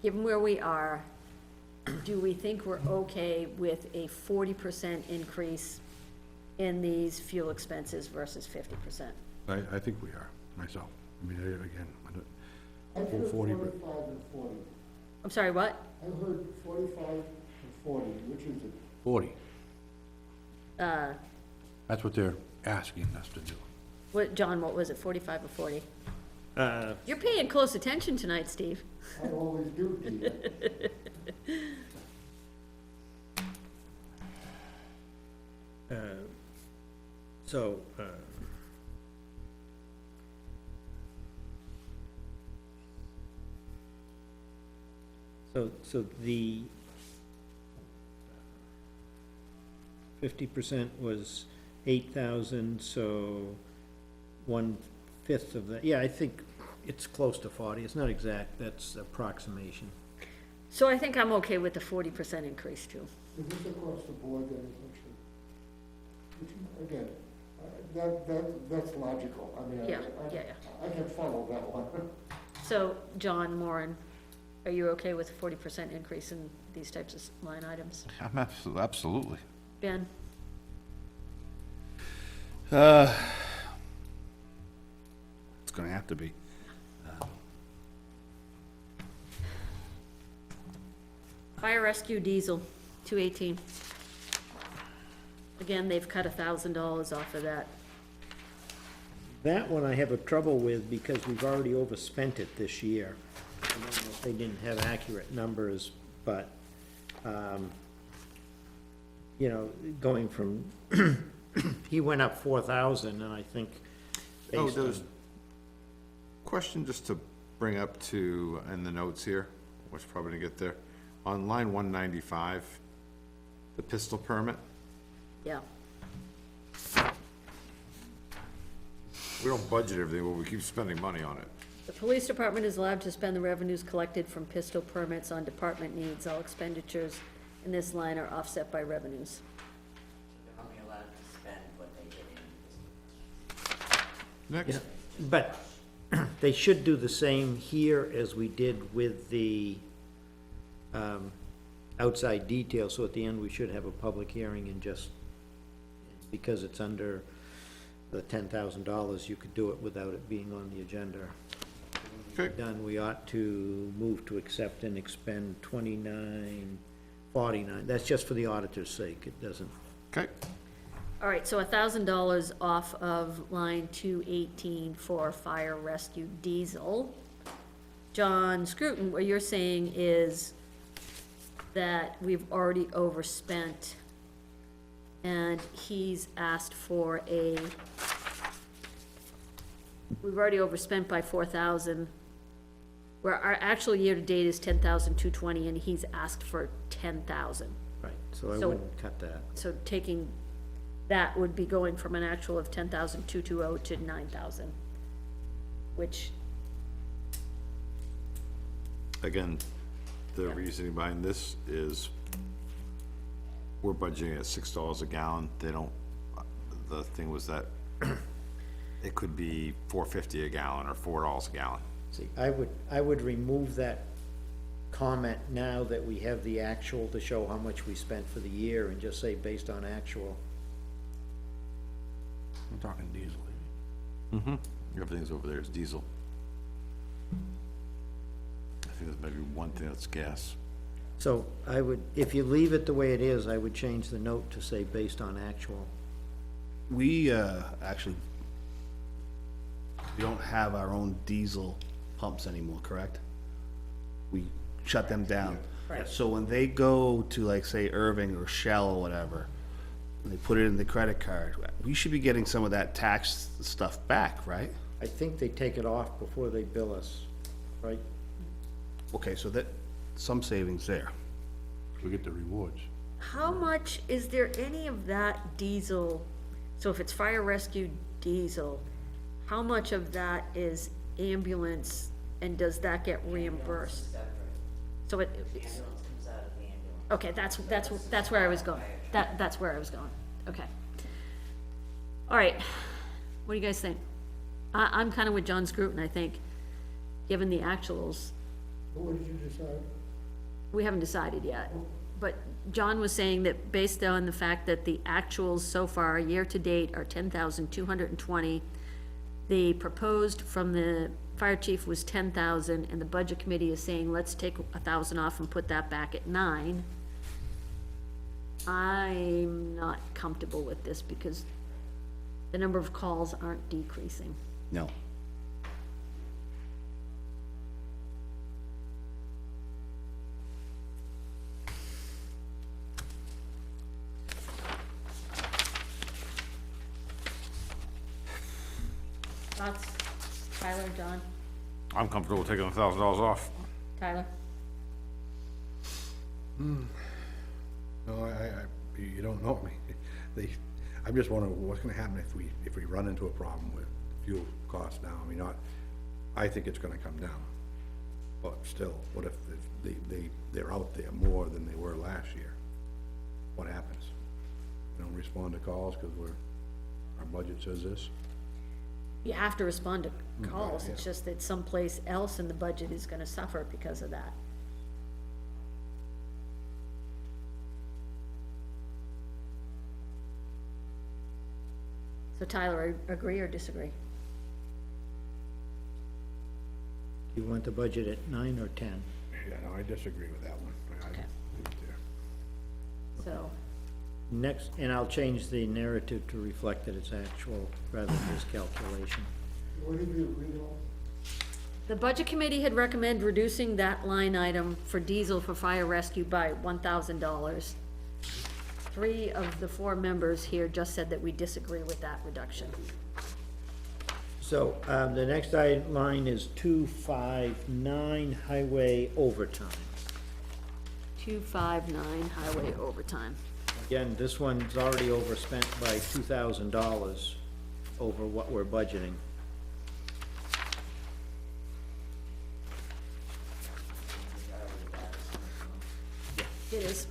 given where we are, do we think we're okay with a 40% increase in these fuel expenses versus 50%? I think we are, myself. I mean, again, I heard 40, 45 but- and 40. I'm sorry, what? I heard 45 and 40, which is it? 40. Uh, That's what they're asking us to do. John, what was it, 45 or 40? You're paying close attention tonight, Steve. I always do, Peter. So, so the 50% was 8,000, so 1/5 of that, yeah, I think it's close to 40, it's not exact, that's approximation. So I think I'm okay with the 40% increase too. Is this across the board then, essentially? Which, again, that's logical. I mean, Yeah, yeah. I can follow that one. So, John Moran, are you okay with a 40% increase in these types of line items? I'm absolutely. Ben? It's gonna have to be. Fire rescue diesel, 218. Again, they've cut $1,000 off of that. That one I have a trouble with because we've already overspent it this year. I don't know if they didn't have accurate numbers, but, you know, going from, he went up 4,000, and I think Oh, based there's, on, question just to bring up to, in the notes here, which probably didn't get there. On line 195, the pistol permit, Yeah. we don't budget everything, but we keep spending money on it. The police department is allowed to spend the revenues collected from pistol permits on department needs. All expenditures in this line are offset by revenues. They're only allowed to spend what they get in. Next, but they should do the same here as we did with the, outside detail, so at the end, we should have a public hearing and just, because it's under the $10,000, you could do it without it being on the agenda. okay, Done, we ought to move to accept and expend 2949, that's just for the auditor's sake, it doesn't. okay. All right, so $1,000 off of line 218 for fire rescue diesel. John Scruton, what you're saying is that we've already overspent, and he's asked for we've already overspent by 4,000, where our actual year-to-date is 10,220, and he's asked for 10,000. Right, so I So- wouldn't cut that. So taking, that would be going from an actual of 10,220 to 9,000, which, Again, the reasoning behind this is we're budgeting at $6 a gallon. They don't, the thing was that it could be $4.50 a gallon or $4 a gallon. See, I would remove that comment now that we have the actual to show how much we spent for the year and just say based on actual. I'm talking diesel. Everything's over there is diesel. I think there's maybe one thing that's gas. So I would, if you leave it the way it is, I would change the note to say based on actual. We, actually, we don't have our own diesel pumps anymore, correct? We shut them down. Right. So when they go to, like, say Irving or Shell or whatever, and they put it in the credit card, we should be getting some of that tax stuff back, right? I think they take it off before they bill us, right? Okay, so that, some savings there. We get the rewards. How much, is there any of that diesel, so if it's fire rescue diesel, how much of that is ambulance, and does that get reimbursed? Separate. So it, Ambulance comes out of the ambulance. okay, that's where I was going, that's where I was going, okay. All right, what do you guys think? I'm kinda with John Scruton, I think, given the actuals, What did you decide? we haven't decided yet. But John was saying that based on the fact that the actuals so far, year-to-date, are 10,220. The proposed from the fire chief was 10,000, and the budget committee is saying, let's take 1,000 off and put that back at 9. I'm not comfortable with this because the number of calls aren't decreasing. No. Thoughts? Tyler, John, I'm comfortable taking $1,000 off. Tyler? No, you don't know me. I'm just wondering what's gonna happen if we run into a problem with fuel costs now. I mean, I think it's gonna come down. But still, what if they're out there more than they were last year? What happens? We don't respond to calls because our budget says this? You have to respond to calls, it's yeah. just that someplace else in the budget is gonna suffer because of that. So Tyler, agree or disagree? You want the budget at 9 or 10? Yeah, no, I disagree with that one. I Okay. leave it there. So, Next, and I'll change the narrative to reflect that it's actual rather than just calculation. What did you agree on? the budget committee had recommended reducing that line item for diesel for fire rescue by $1,000. 3 of the 4 members here just said that we disagree with that reduction. So, the next line is 259 highway overtime. 259 highway overtime. Again, this one's already overspent by $2,000 over what we're budgeting. It is.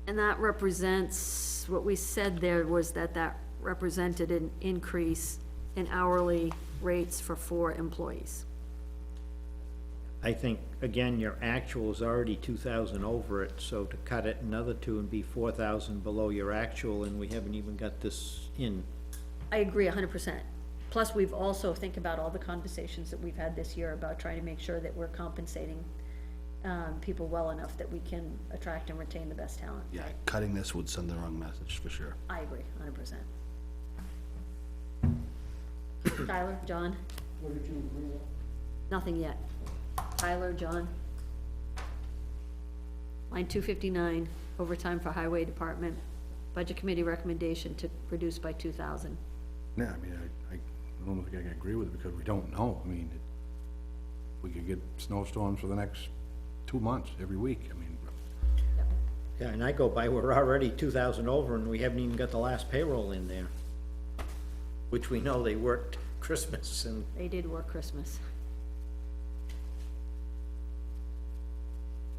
And that represents, what we said there was that represented an increase in hourly rates for 4 employees. I think, again, your actual is already 2,000 over it, so to cut it another 2 and be 4,000 below your actual, and we haven't even got this in. I agree 100%. Plus, we've also, think about all the conversations that we've had this year about trying to make sure that we're compensating people well enough that we can attract and retain the best talent. Yeah, cutting this would send the wrong message, for sure. I agree, 100%. Tyler, John, What did you agree on? nothing yet. Tyler, John. Line 259, overtime for highway department. Budget committee recommendation to reduce by 2,000. Yeah, I mean, I don't think I can agree with it because we don't know. I mean, we could get snowstorms for the next 2 months, every week. I mean, Yeah, and I go by, we're already 2,000 over, and we haven't even got the last payroll in there. Which we know they worked Christmas and, They did work Christmas.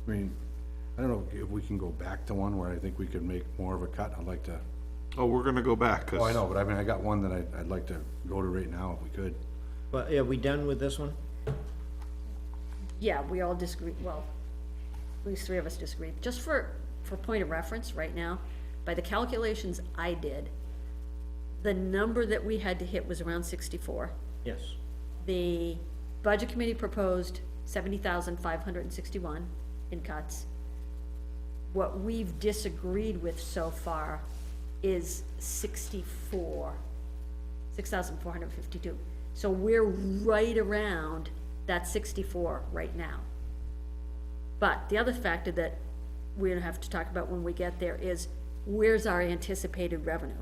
I mean, I don't know if we can go back to one where I think we could make more of a cut. I'd like to Oh, we're gonna go back, 'cause. Oh, I know, but I mean, I got one that I'd like to go to right now if we could. But, are we done with this one? Yeah, we all disagree, well, at least three of us disagree. Just for point of reference, right now, by the calculations I did, the number that we had to hit was around 64. Yes. The budget committee proposed 70,561 in cuts. What we've disagreed with so far is 6,452. So we're right around that 64 right now. But the other factor that we're gonna have to talk about when we get there is, where's our anticipated revenue?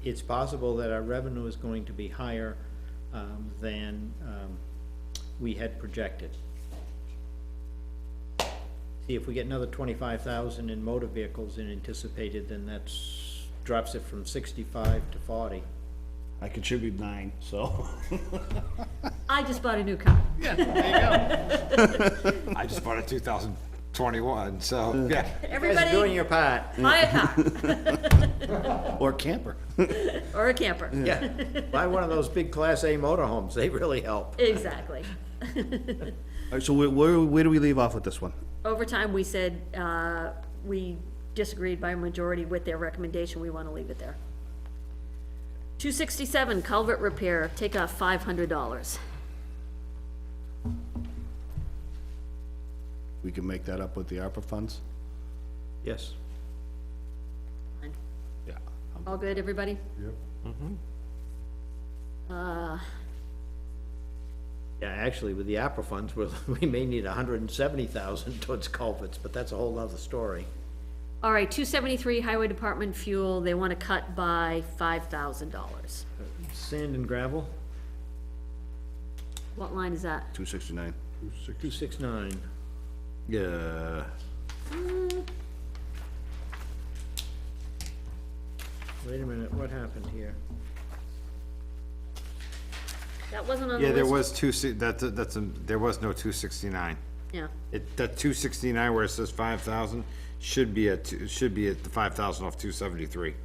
It's possible that our revenue is going to be higher, than, we had projected. See, if we get another 25,000 in motor vehicles in anticipated, then that's, drops it from 65 to 40. I contribute 9, so. I just bought a new car. I just bought a 2021, so, yeah. You guys are doing Everybody, your part. buy a car Or camper. or a camper. Yeah, buy one of those big Class A motorhomes, they really help. Exactly. All right, so where do we leave off with this one? Overtime, we said, we disagreed by a majority with their recommendation, we wanna leave it there. 267 culvert repair, take off $500. We can make that up with the ARPA funds? Yes. Yeah. All good, everybody? Yep. Yeah, actually, with the APRA funds, we may need 170,000 towards culverts, but that's a whole nother story. All right, 273 highway department fuel, they wanna cut by $5,000. Sand and gravel, What line is that? 269. 269. Yeah. Wait a minute, what happened here? That wasn't on the Yeah, list? there was there was no 269. Yeah, That 269 where it says 5,000 should be at the 5,000 off 273.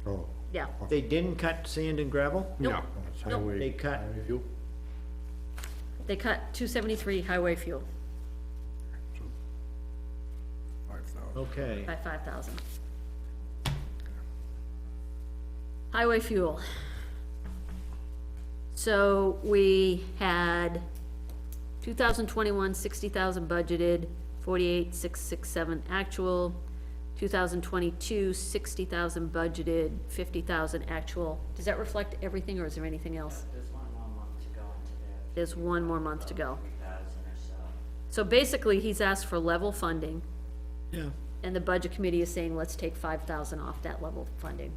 Oh, yeah. They didn't cut sand and gravel? No, it's Nope. highway. They cut- highway fuel? They cut 273 highway fuel 5,000. Okay, by 5,000. Highway fuel. So we had 2021, 60,000 budgeted, 48,667 actual. 2022, 60,000 budgeted, 50,000 actual. Does that reflect everything, or is there anything else? There's one more month to go into there. There's one more month to go. 3,000 or so. So basically, he's asked for level funding, yeah, and the budget committee is saying, let's take 5,000 off that level funding.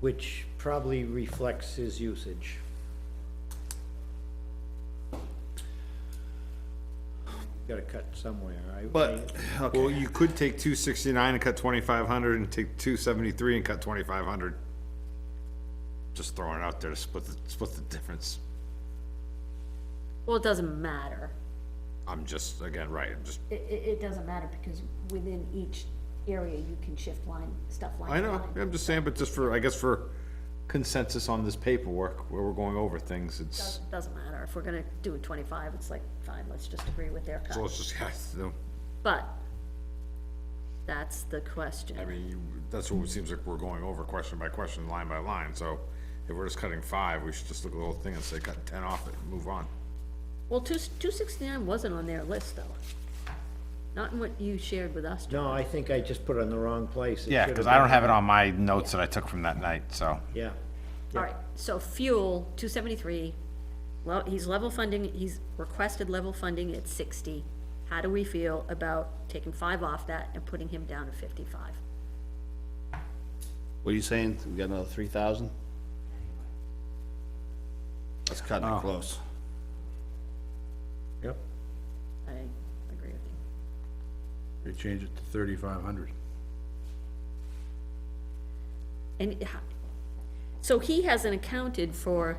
which probably reflects his usage. Gotta cut somewhere, right? But, well, you could take 269 and cut 2,500 and take 273 and cut 2,500. Just throwing it out there to split the difference. Well, it doesn't matter. I'm just, again, right, I'm just, It doesn't matter, because within each area, you can shift stuff line I to know, line. I'm just saying, but just for, I guess for consensus on this paperwork, where we're going over things, it's, Doesn't matter. If we're gonna do a 25, it's like, fine, let's just agree with their so cut. let's just, But, that's the question. I mean, that's what it seems like we're going over question by question, line by line, so if we're just cutting 5, we should just look at the whole thing and say, cut 10 off it and move on. Well, 269 wasn't on their list, though. Not in what you shared with us, John. No, I think I just put it in the wrong place. It Yeah, should cause have I don't been- have it on my notes that I took from that night, so. Yeah, All right, so fuel, 273, well, he's level funding, he's requested level funding at 60. How do we feel about taking 5 off that and putting him down to 55? What are you saying? We got another 3,000? That's cutting it close. yep. I agree with you. They changed it to 3,500. And, so he hasn't accounted for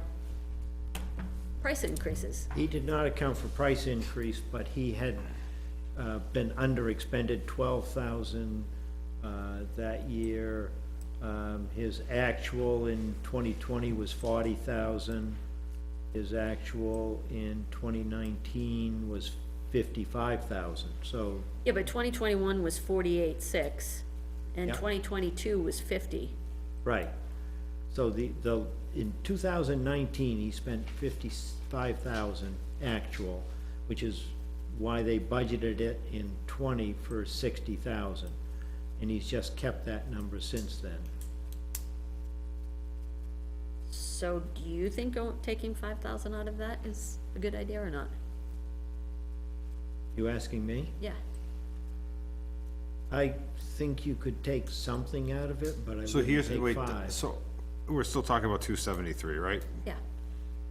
price increases. He did not account for price increase, but he had, been under expended 12,000, that year. His actual in 2020 was 40,000. His actual in 2019 was 55,000, so, Yeah, but 2021 was 48,600, and Yeah. 2022 was 50. right. So in 2019, he spent 55,000 actual, which is why they budgeted it in 20 for 60,000. And he's just kept that number since then. So do you think taking 5,000 out of that is a good idea or not? You asking me? Yeah, I think you could take something out of it, but I So wouldn't here's, take wait, 5. so, we're still talking about 273, right? yeah.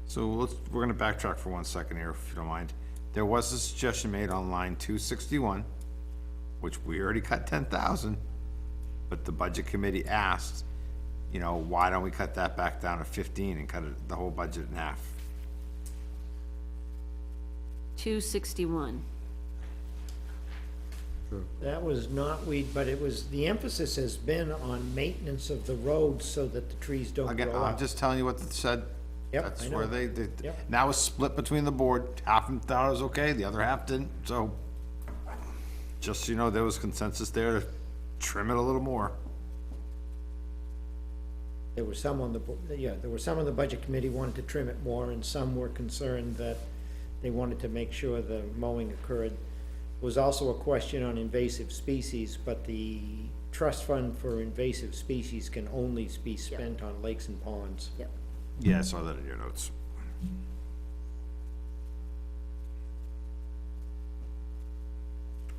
So we're gonna backtrack for 1 second here, if you don't mind. There was a suggestion made on line 261, which we already cut 10,000, but the budget committee asked, you know, why don't we cut that back down to 15 and cut the whole budget in half? 261. That was not but it was, the emphasis has been on maintenance of the roads so that the trees don't Again, grow I'm up. just telling you what it said. Yep, That's I where know. they, Yep. now it's split between the board, half of them thought it was okay, the other half didn't, so. Just so you know, there was consensus there to trim it a little more. There were some on the, there were some on the budget committee wanted to trim it more, and some were concerned that they wanted to make sure the mowing occurred. There was also a question on invasive species, but the trust fund for invasive species can only be spent on lakes and ponds. Yep. Yeah, I saw that in your notes.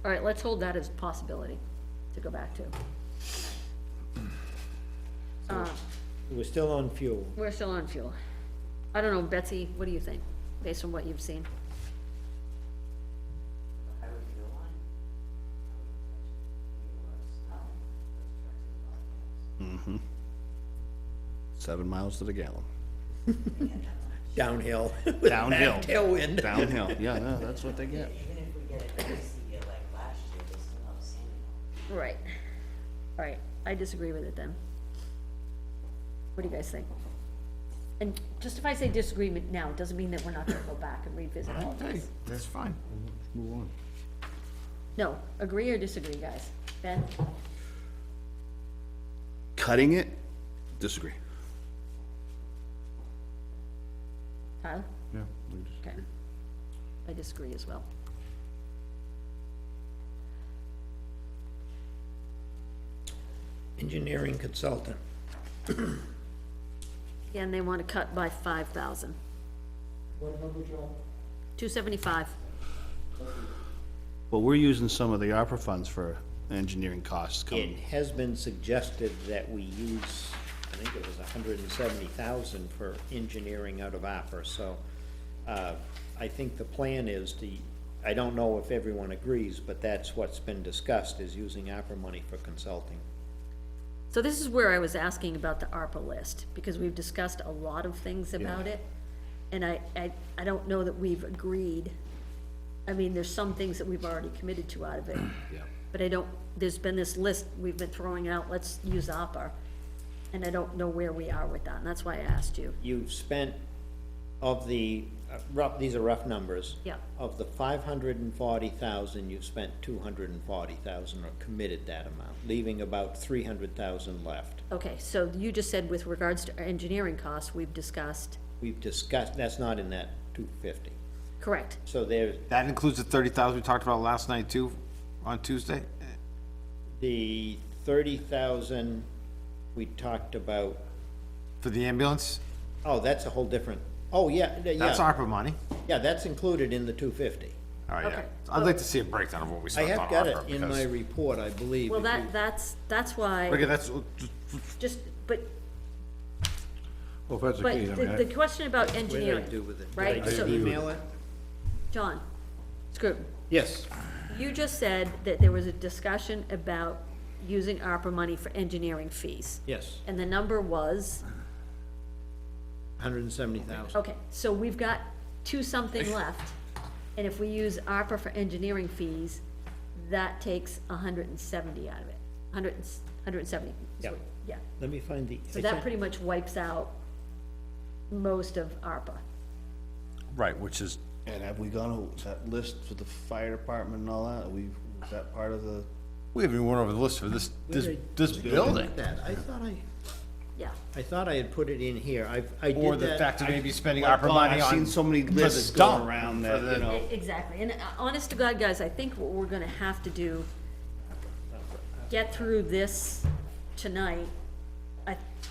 All right, let's hold that as a possibility to go back to. We're still on fuel. We're still on fuel. I don't know, Betsy, what do you think, based on what you've seen? I would feel one. I would touch it. 7 miles to the gallon. Downhill. Downhill. Tailwind. Downhill, yeah, no, that's what they get. Even if we get it this year like last year, they still have sand. Right. All right, I disagree with it then. What do you guys think? And just if I say disagreement now, it doesn't mean that we're not gonna go back and revisit all of Hey, this. that's fine. Move on. No, agree or disagree, guys? Ben? Cutting it, disagree. Tyler? Yeah. Okay. I disagree as well. Engineering consultant. And they want to cut by 5,000. What number, John? 275. Well, we're using some of the ARPA funds for engineering costs It coming. has been suggested that we use, I think it was 170,000 for engineering out of APR, so, I think the plan is I don't know if everyone agrees, but that's what's been discussed, is using APR money for consulting. So this is where I was asking about the ARPA list, because we've discussed a lot of things about it. And I don't know that we've agreed. I mean, there's some things that we've already committed to out of it. Yeah. But I don't, there's been this list we've been throwing out, let's use ARPA. And I don't know where we are with that, and that's why I asked you. You've spent, of the, these are rough numbers. Yeah. Of the 540,000, you've spent 240,000, or committed that amount, leaving about 300,000 left. Okay, so you just said with regards to our engineering costs, we've discussed, We've discussed, that's not in that 250. correct, So there's, That includes the 30,000 we talked about last night too, on Tuesday? the 30,000 we talked about, For the ambulance? oh, that's a whole different, oh, yeah, That's yeah, ARPA money. yeah, that's included in the 250. All right, yeah. Okay. I'd like to see a breakdown of what we I spent on have got it ARPA, in my because. report, I believe. well, if you- that's why, Okay, that's, just, but, Well, if that's the but case, I mean, the question about What did I engineering, do with it? Did right? I just So- email it? John, Scruton, Yes. you just said that there was a discussion about using ARPA money for engineering fees. Yes, And the number was, 170,000. okay, so we've got two something left. And if we use ARPA for engineering fees, that takes 170 out of it. 170 is Yep. Yeah, Let me find the. so that pretty much wipes out most of ARPA. Right, which is, And have we gone over that list for the fire department and all that? Is that part of the? we haven't even went over the list for this building. That, Yeah, I thought I had put it in here, I did that. Or the fact of maybe spending Like, ARPA money I've on. seen so many for the lists dump, going around for that, the- you know. exactly, and honest to God, guys, I think what we're gonna have to do, get through this tonight.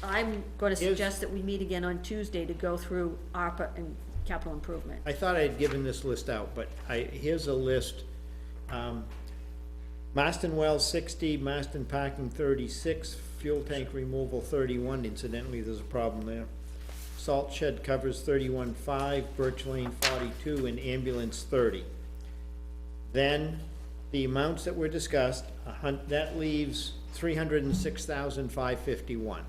I'm gonna suggest that we meet again on Tuesday to go through ARPA and capital improvement. I thought I had given this list out, but here's a list. Marston Wells 60, Marston Parking 36, fuel tank removal 31, incidentally, there's a problem there. Salt shed covers 31.5, Birch Lane 42, and ambulance 30. Then, the amounts that were discussed, that leaves 306,551.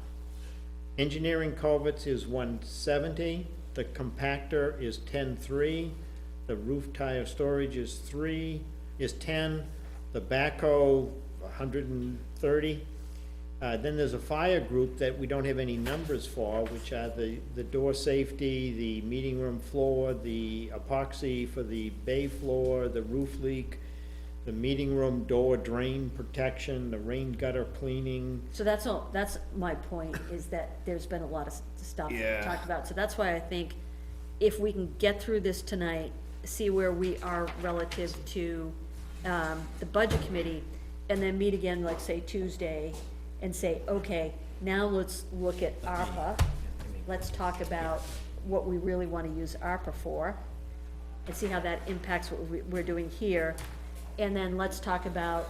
Engineering culverts is 170, the compactor is 10.3, the roof tire storage is 10, the backhoe 130. Then there's a fire group that we don't have any numbers for, which are the door safety, the meeting room floor, the epoxy for the bay floor, the roof leak, the meeting room door drain protection, the rain gutter cleaning. So that's all, that's my point, is that there's been a lot of stuff Yeah. talked about, so that's why I think if we can get through this tonight, see where we are relative to, the budget committee, and then meet again, like, say, Tuesday, and say, okay, now let's look at ARPA, let's talk about what we really wanna use ARPA for, and see how that impacts what we're doing here, and then let's talk about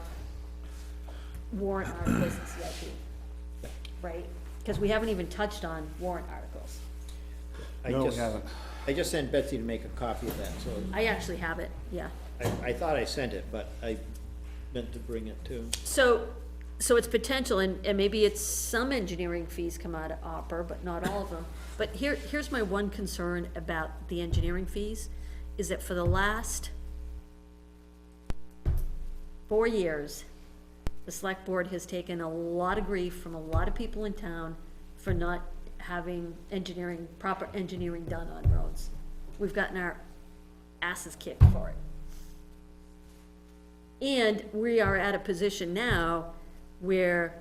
warrant articles and CIP, right? Because we haven't even touched on warrant articles. No, we haven't. I just sent Betsy to make a copy of that, so I actually have it, yeah. I thought I sent it, but I meant to bring it too. So it's potential, and maybe it's some engineering fees come out of ARPA, but not all of them. But here's my one concern about the engineering fees, is that for the last 4 years, the select board has taken a lot of grief from a lot of people in town for not having proper engineering done on roads. We've gotten our asses kicked for it. And we are at a position now where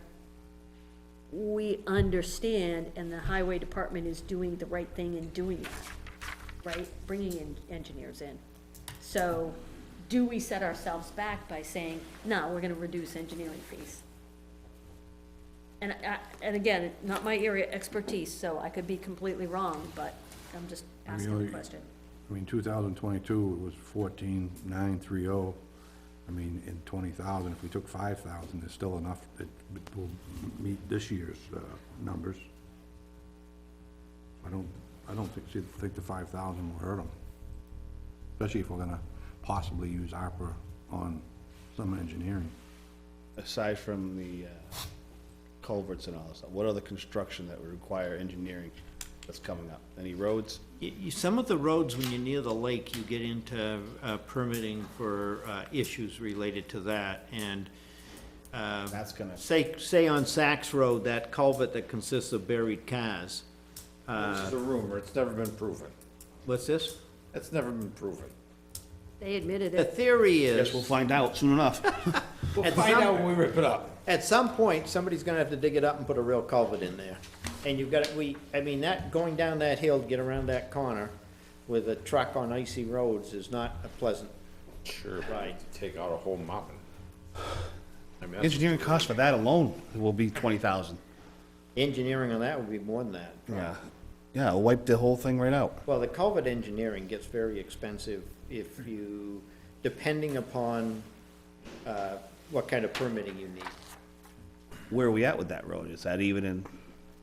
we understand, and the highway department is doing the right thing in doing that, right? Bringing in engineers in. So, do we set ourselves back by saying, no, we're gonna reduce engineering fees? And again, not my area of expertise, so I could be completely wrong, but I'm just asking the question. I mean, 2022, it was 14,930. I mean, in 20,000, if we took 5,000, there's still enough that will meet this year's numbers. I don't think the 5,000 will hurt them, especially if we're gonna possibly use ARPA on some engineering. Aside from the culverts and all that stuff, what other construction that would require engineering that's coming up? Any roads? Some of the roads, when you're near the lake, you get into permitting for issues related to that, and That's gonna, say on Saks Road, that culvert that consists of buried cars. This is a rumor, it's never been proven. What's this? It's never been proven. They admitted The it. theory guess we'll is, find out soon enough. We'll At find some- out when we rip it up. at some point, somebody's gonna have to dig it up and put a real culvert in there. And you've got, going down that hill to get around that corner with a truck on icy roads is not a pleasant. Sure, right. Take out a whole mountain. I mean, that's- Engineering cost for that alone will be 20,000. Engineering on that would be more than that. Yeah. Yeah, it'll wipe the whole thing right out. Well, the culvert engineering gets very expensive if you, depending upon what kind of permitting you need. Where are we at with that road? Is that even an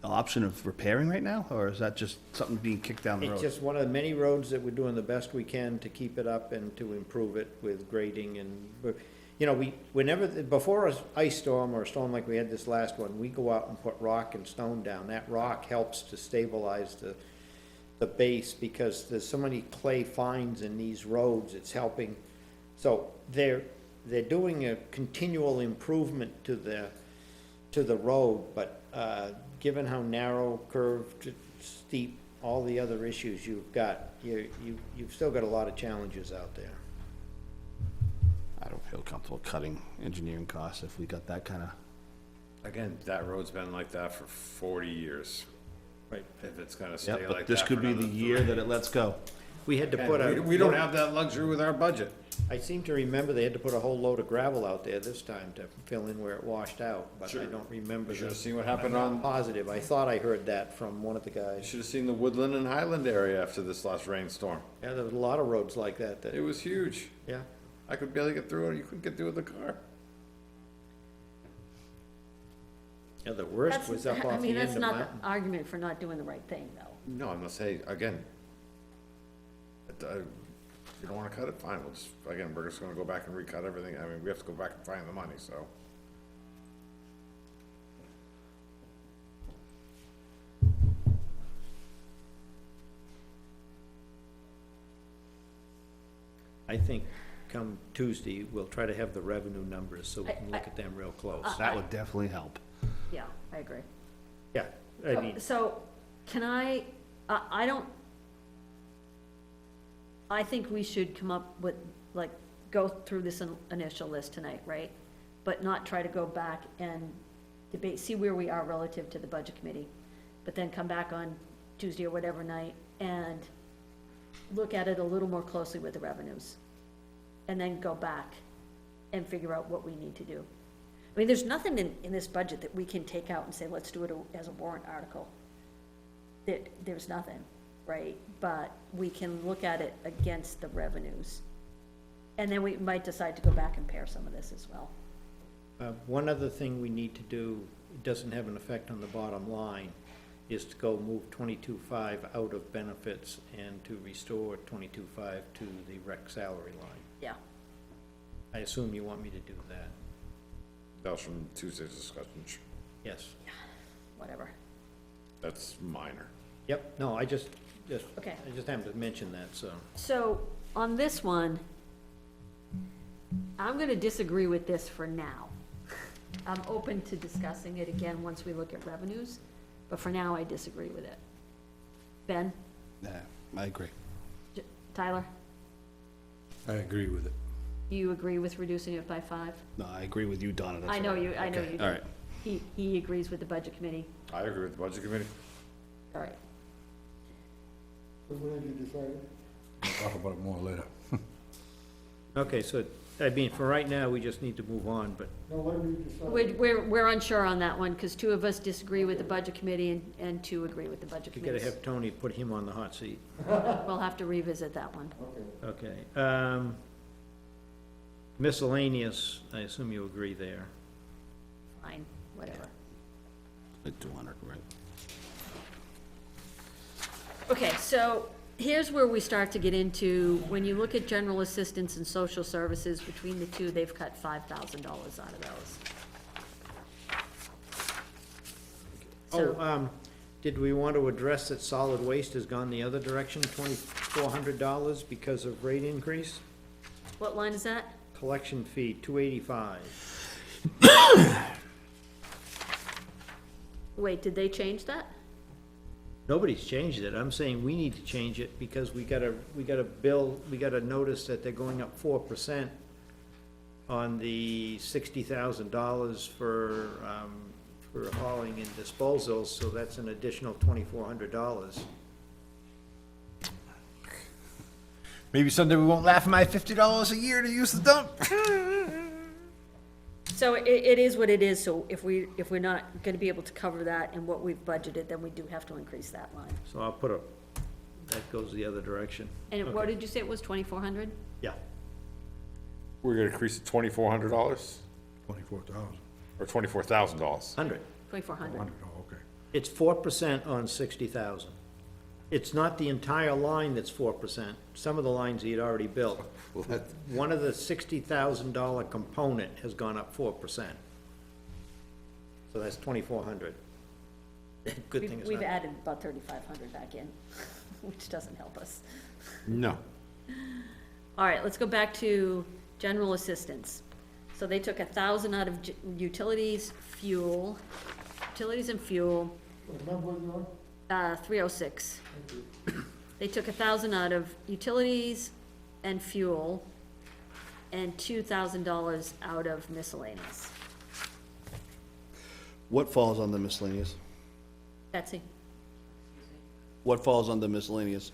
option of repairing right now, or is that just something being kicked down the It's road? just one of the many roads that we're doing the best we can to keep it up and to improve it with grading and, you know, we never, before an ice storm or a storm like we had this last one, we go out and put rock and stone down. That rock helps to stabilize the base because there's so many clay fines in these roads, it's helping. So they're doing a continual improvement to the road, but given how narrow, curved, steep, all the other issues you've got, you've still got a lot of challenges out there. I don't feel comfortable cutting engineering costs if we got that kind of, Again, that road's been like that for 40 years. Right. If it's gonna stay yeah, like but that. this could for be the another year 3 that it lets go. We had to put years. a. We don't have that luxury with our budget. I seem to remember they had to put a whole load of gravel out there this time to fill in where it washed out, but I Sure. don't remember You should have the. seen what happened I'm on, positive, I thought I heard that from one of the you guys. should have seen the Woodland and Highland area after this last rainstorm. Yeah, there was a lot of roads like that, It was huge. yeah. I could barely get through it, you couldn't get through with the car. Yeah, the worst That's, was up I off the mean, end that's of not Mountain. the argument for not doing the right thing, though. No, I'm gonna say, again, you don't wanna cut it, fine, we'll just, again, we're just gonna go back and recut everything, I mean, we have to go back and find the money, so. I think come Tuesday, we'll try to have the revenue numbers, so we can look at them real close. That would definitely help. Yeah, I agree. Yeah, I mean, So, can I don't, I think we should come up with, like, go through this initial list tonight, right? But not try to go back and debate, see where we are relative to the budget committee, but then come back on Tuesday or whatever night and look at it a little more closely with the revenues. And then go back and figure out what we need to do. I mean, there's nothing in this budget that we can take out and say, let's do it as a warrant article. There's nothing, right? But we can look at it against the revenues. And then we might decide to go back and pair some of this as well. one other thing we need to do, it doesn't have an effect on the bottom line, is to go move 22.5 out of benefits and to restore 22.5 to the rec salary line. Yeah. I assume you want me to do that? That was from Tuesday's discussion, Yes. Whatever. that's minor. Yep, no, I just Okay. I just happened to mention that, so. So, on this one, I'm gonna disagree with this for now. I'm open to discussing it again once we look at revenues, but for now, I disagree with it. Ben? Yeah, I agree. Tyler? I agree with it. Do you agree with reducing it by 5? No, I agree with you, Donna. that's I know all right. you, I know Okay, you do. all right. He agrees with the budget committee. I agree with the budget committee. All right. So what have you decided? We'll talk about it more later. Okay, so, I mean, for right now, we just need to move on, but No, what have you decided? We're unsure on that one, because 2 of us disagree with the budget committee and 2 agree with the budget you committee. gotta have Tony put him on the hot seat. We'll have to revisit that one. Okay. Okay, miscellaneous, I assume you agree there. Fine, whatever. Like 200, right? Okay, so here's where we start to get into, when you look at general assistance and social services, between the 2, they've cut $5,000 out of those. So, Did we want to address that solid waste has gone the other direction, $2,400 because of rate increase? what line is that? Collection fee, $285. Wait, did they change that? Nobody's changed it. I'm saying we need to change it because we got a notice that they're going up 4% on the $60,000 for hauling and disposals, so that's an additional $2,400. Maybe someday we won't laugh at my $50 a year to use the dump. So it is what it is, so if we're not gonna be able to cover that in what we've budgeted, then we do have to increase that line. So I'll that goes the other direction. And what did you say it was, 2,400? Yeah. We're gonna increase it $2,400 24,000. or $24,000. 100. 2,400. Oh, okay. It's 4% on 60,000. It's not the entire line that's 4%. Some of the lines he'd already built. Well, that, One of the $60,000 component has gone up 4%. So that's 2,400. Good thing it's We've not. added about 3,500 back in, which doesn't help us. no. All right, let's go back to general assistance. So they took 1,000 out of utilities, fuel, utilities and fuel, Remember what you are? 306. Thank you. They took 1,000 out of utilities and fuel, and $2,000 out of miscellaneous. What falls on the miscellaneous? Betsy? What falls on the miscellaneous?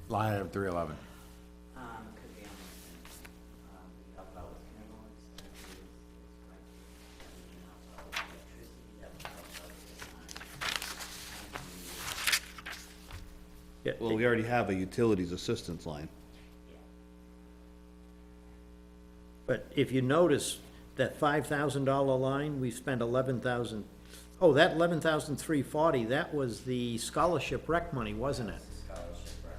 Line item 311. Could be on the, we talked about with funeral expenses, it's going to be everything else, all electricity that was helped out this time. Well, we already have a utilities assistance line. But if you notice, that $5,000 line, we spent 11,000. Oh, that 11,340, that was the scholarship rec money, wasn't it? Scholarship rec.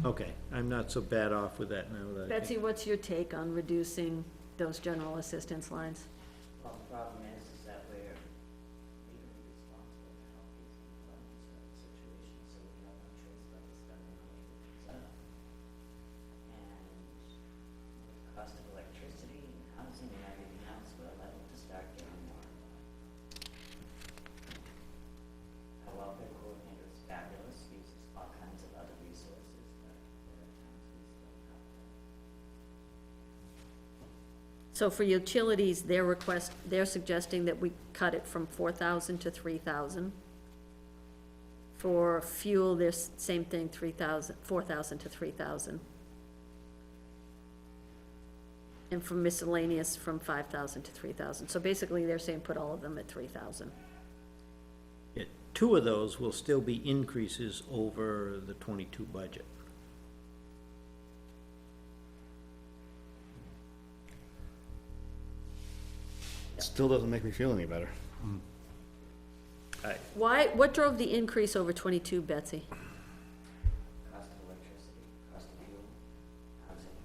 Okay, I'm not so bad off with that now that I think. Betsy, what's your take on reducing those general assistance lines? Well, the problem is that we're legally responsible to help these people out in certain situations, so we have no choice but to spend the money that comes out. And with the cost of electricity and housing and everything else, we're liable to start getting more. Our welfare coordinator is fabulous, uses all kinds of other resources, but there are times we still have to. So for utilities, they're suggesting that we cut it from 4,000 to 3,000. For fuel, there's same thing, 4,000 to 3,000. And for miscellaneous, from 5,000 to 3,000. So basically, they're saying put all of them at 3,000. Yeah, two of those will still be increases over the '22 budget. Still doesn't make me feel any better. What drove the increase over 22, Betsy? Cost of electricity, cost of fuel, housing.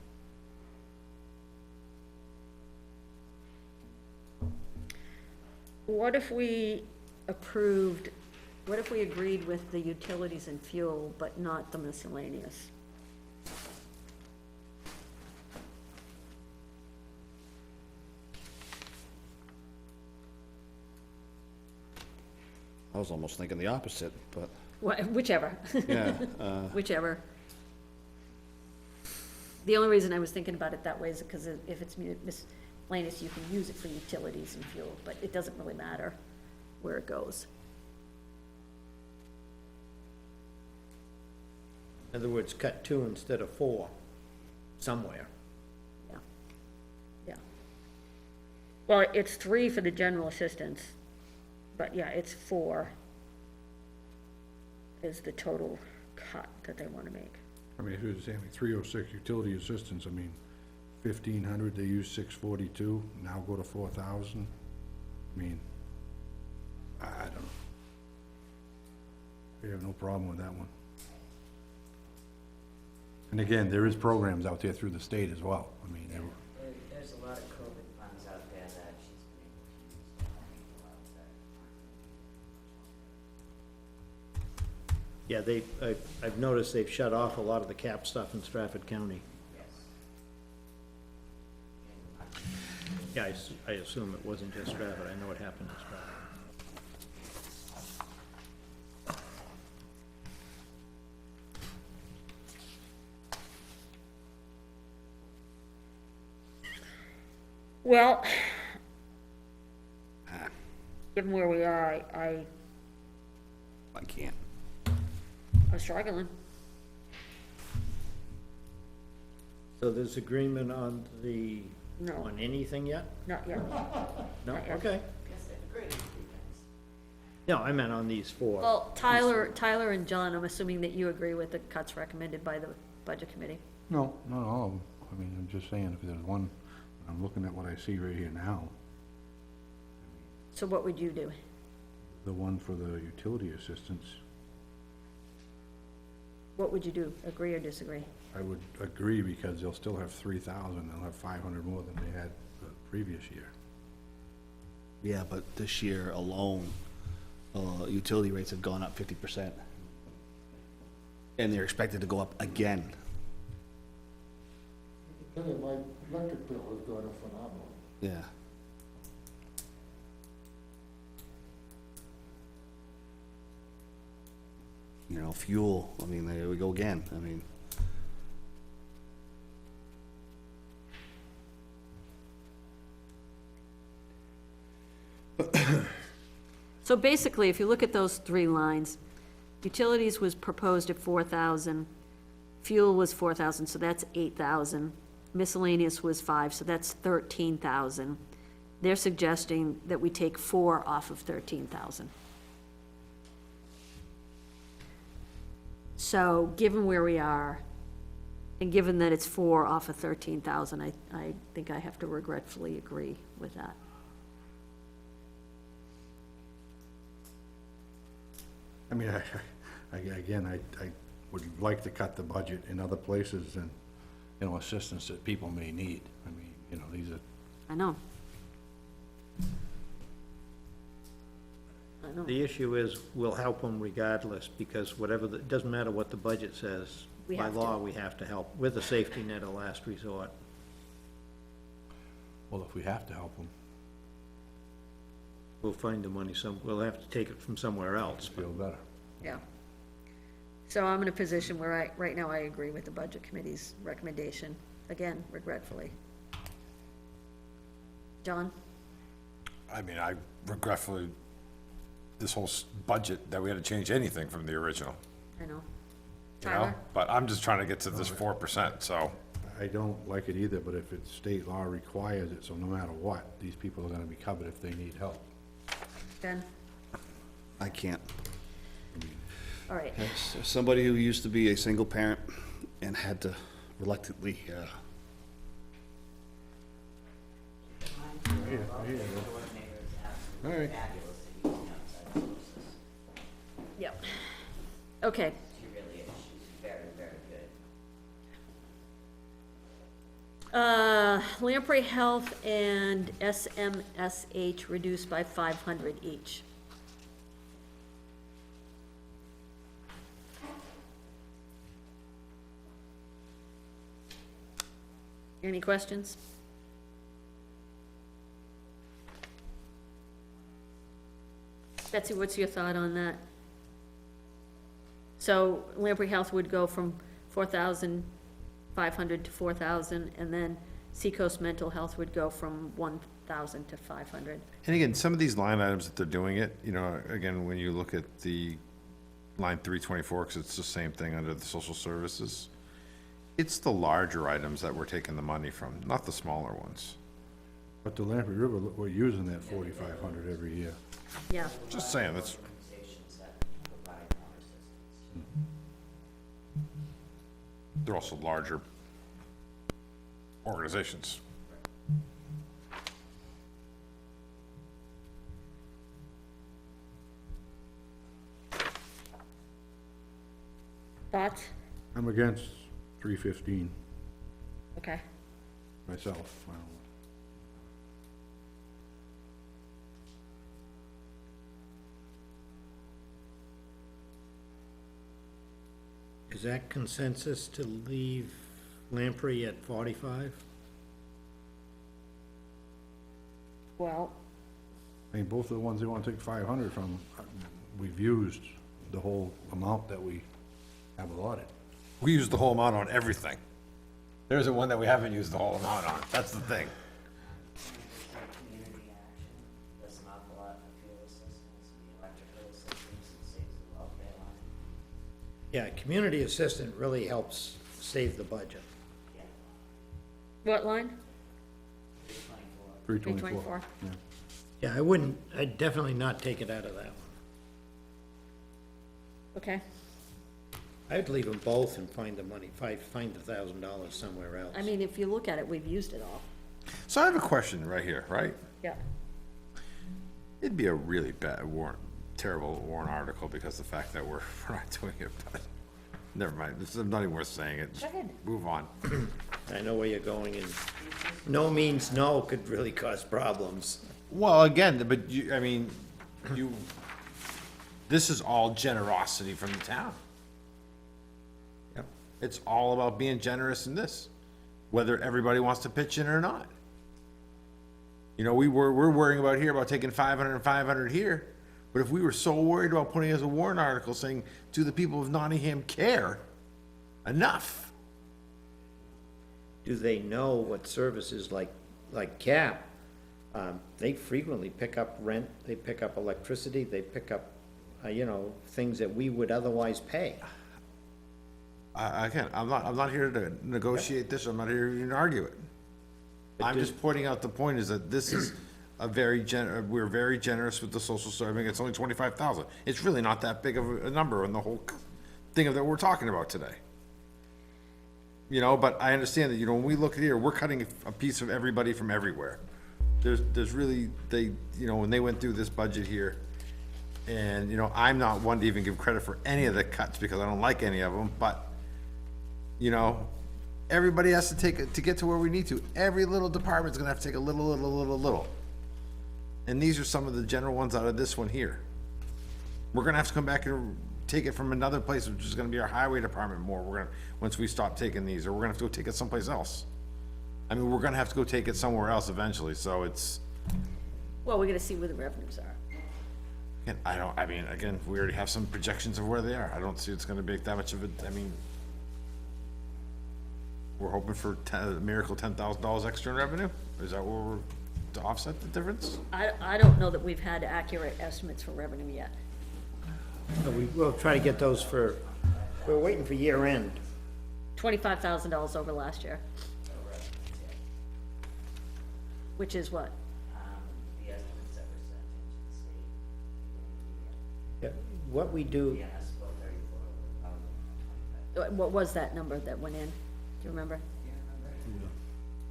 What if we agreed with the utilities and fuel, but not the miscellaneous? I was almost thinking the opposite, but, Whichever, yeah, whichever. The only reason I was thinking about it that way is because if it's miscellaneous, you can use it for utilities and fuel, but it doesn't really matter where it goes. In other words, cut 2 instead of 4, somewhere. Yeah, yeah. Well, it's 3 for the general assistance, but yeah, it's 4 is the total cut that they wanna make. I mean, if it was saying 306 utility assistance, I mean, 1,500, they use 642, now go to 4,000. I mean, I don't know. We have no problem with that one. And again, there is programs out there through the state as well. I mean, There's a lot of COVID funds out there that she's been able to use to help people out that aren't. Yeah, I've noticed they've shut off a lot of the cap stuff in Stratford County. Yes. Yeah, I assume it wasn't just Stratford, I know it happened in Stratford. Well, given where we are, I can't. I'm struggling. So there's agreement on No. on anything yet? Not yet. No, Not yet. okay. Yes, they've agreed to do things. No, I meant on these 4. Well, Tyler and John, I'm assuming that you agree with the cuts recommended by the budget committee. no, not all of them. I mean, I'm just saying, if there's one, I'm looking at what I see right here now, So what would you do? the one for the utility assistance, What would you do? Agree or disagree? I would agree, because they'll still have 3,000, they'll have 500 more than they had the previous year. Yeah, but this year alone, utility rates have gone up 50%. And they're expected to go up again. I tell you, my electric bill is going up phenomenal. Yeah. You know, fuel, I mean, there we go again, I mean. So basically, if you look at those three lines, utilities was proposed at 4,000, fuel was 4,000, so that's 8,000. Miscellaneous was 5, so that's 13,000. They're suggesting that we take 4 off of 13,000. So, given where we are, and given that it's 4 off of 13,000, I think I have to regretfully agree with that. I mean, again, I would like to cut the budget in other places and, you know, assistance that people may need. I mean, you know, these are, I know. I know. The issue is, we'll help them regardless, because whatever, it doesn't matter what the budget says. We By have to. law, we have to help, with a safety net of last resort. well, if we have to help them, We'll find the money we'll have to take it from somewhere else. feel better. Yeah. So I'm in a position where right now I agree with the budget committee's recommendation, again, regretfully. John? I mean, I regretfully, this whole budget, that we had to change anything from the original, I know. you know? Tyler? But I'm just trying to get to this 4%, so. I don't like it either, but if it's state law requires it, so no matter what, these people are gonna be covered if they need help. Ben? I can't. All right. As somebody who used to be a single parent and had to reluctantly, Coordinator is All absolutely right. fabulous at using outside sources. Yep. Okay. She really is, she's very, very good. Lamprey Health and SMSH reduced by 500 each. Any questions? Betsy, what's your thought on that? So Lamprey Health would go from 4,500 to 4,000, and then Seacoast Mental Health would go from 1,000 to 500. And again, some of these line items that they're doing it, you know, again, when you look at the line 324, because it's the same thing under the social services, it's the larger items that we're taking the money from, not the smaller ones. But the Lamprey River, we're using that 4,500 every year. Yeah, Just saying, that's, Organizations that provide more assistance. they're also larger organizations. thoughts? I'm against 315 Okay. myself. I don't- Is that consensus to leave Lamprey at 45? Well, I mean, both of the ones they want to take 500 from, we've used the whole amount that we have allotted. We use the whole amount on everything. There isn't one that we haven't used the whole amount on, that's the thing. Like community action does an awful lot for fuel assistance and the electrical assistance, it saves the welfare line. Yeah, community assistant really helps save the budget. Yeah, what line? 324. 324. 324. Yeah. Yeah, I'd definitely not take it out of that one. Okay. I'd leave them both and find the money, find $1,000 somewhere else. I mean, if you look at it, we've used it all. So I have a question right here, right? Yeah. It'd be a really bad warrant, terrible warrant article because the fact that we're not doing it, but never mind, this is not even worth saying it, just Go ahead. move on. I know where you're going, and no means no could really cause problems. Well, again, but you, I mean, you, this is all generosity from the town. Yep. It's all about being generous in this, whether everybody wants to pitch in or not. You know, we're worrying about here about taking 500 and 500 here. But if we were so worried about putting as a warrant article saying, do the people of Nottingham care enough? Do they know what services like CAP? They frequently pick up rent, they pick up electricity, they pick up, things that we would otherwise pay. Again, I'm not here to negotiate this, I'm not here to even argue it. I'm just pointing out the point is that this is we're very generous with the social serving, it's only 25,000. It's really not that big of a number in the whole thing that we're talking about today. But I understand that, when we look at here, we're cutting a piece of everybody from everywhere. There's really, when they went through this budget here, and, I'm not one to even give credit for any of the cuts because I don't like any of them, but, everybody has to take it to get to where we need to. Every little department's gonna have to take a little. And these are some of the general ones out of this one here. We're gonna have to come back and take it from another place, which is gonna be our highway department more, once we stop taking these, or we're gonna have to go take it someplace else. I mean, we're gonna have to go take it somewhere else eventually, so it's, Well, we're gonna see where the revenues are. and again, we already have some projections of where they are, I don't see it's gonna be that much of it, we're hoping for a miracle $10,000 extra in revenue, is that what we're, to offset the difference? I don't know that we've had accurate estimates for revenue yet. So we'll try to get those we're waiting for year end. $25,000 over last year. Which is what? The estimates that were sent into the state. Yeah, what we do, Yeah, that's about 34,000. What was that number that went in? Do you remember?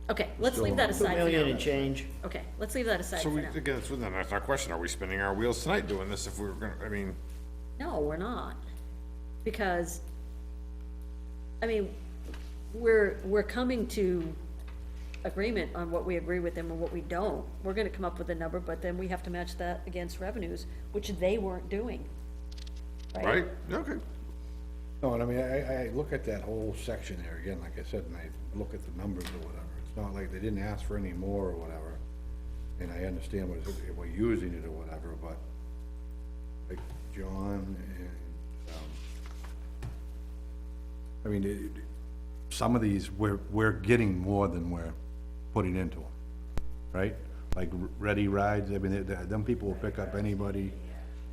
Okay, let's leave that 2 aside for million now. and change. Okay, let's leave that aside So for we, now. again, that's our question, are we spinning our wheels tonight doing this if we were gonna, No, we're not. Because, we're coming to agreement on what we agree with them and what we don't. We're gonna come up with a number, but then we have to match that against revenues, which they weren't doing. right? Okay. No, and I look at that whole section there again, like I said, and I look at the numbers or whatever. It's not like they didn't ask for any more or whatever. And I understand if we're using it or whatever, but like John and, some of these, we're getting more than we're putting into them, right? Like Ready Rides, them people will pick up anybody.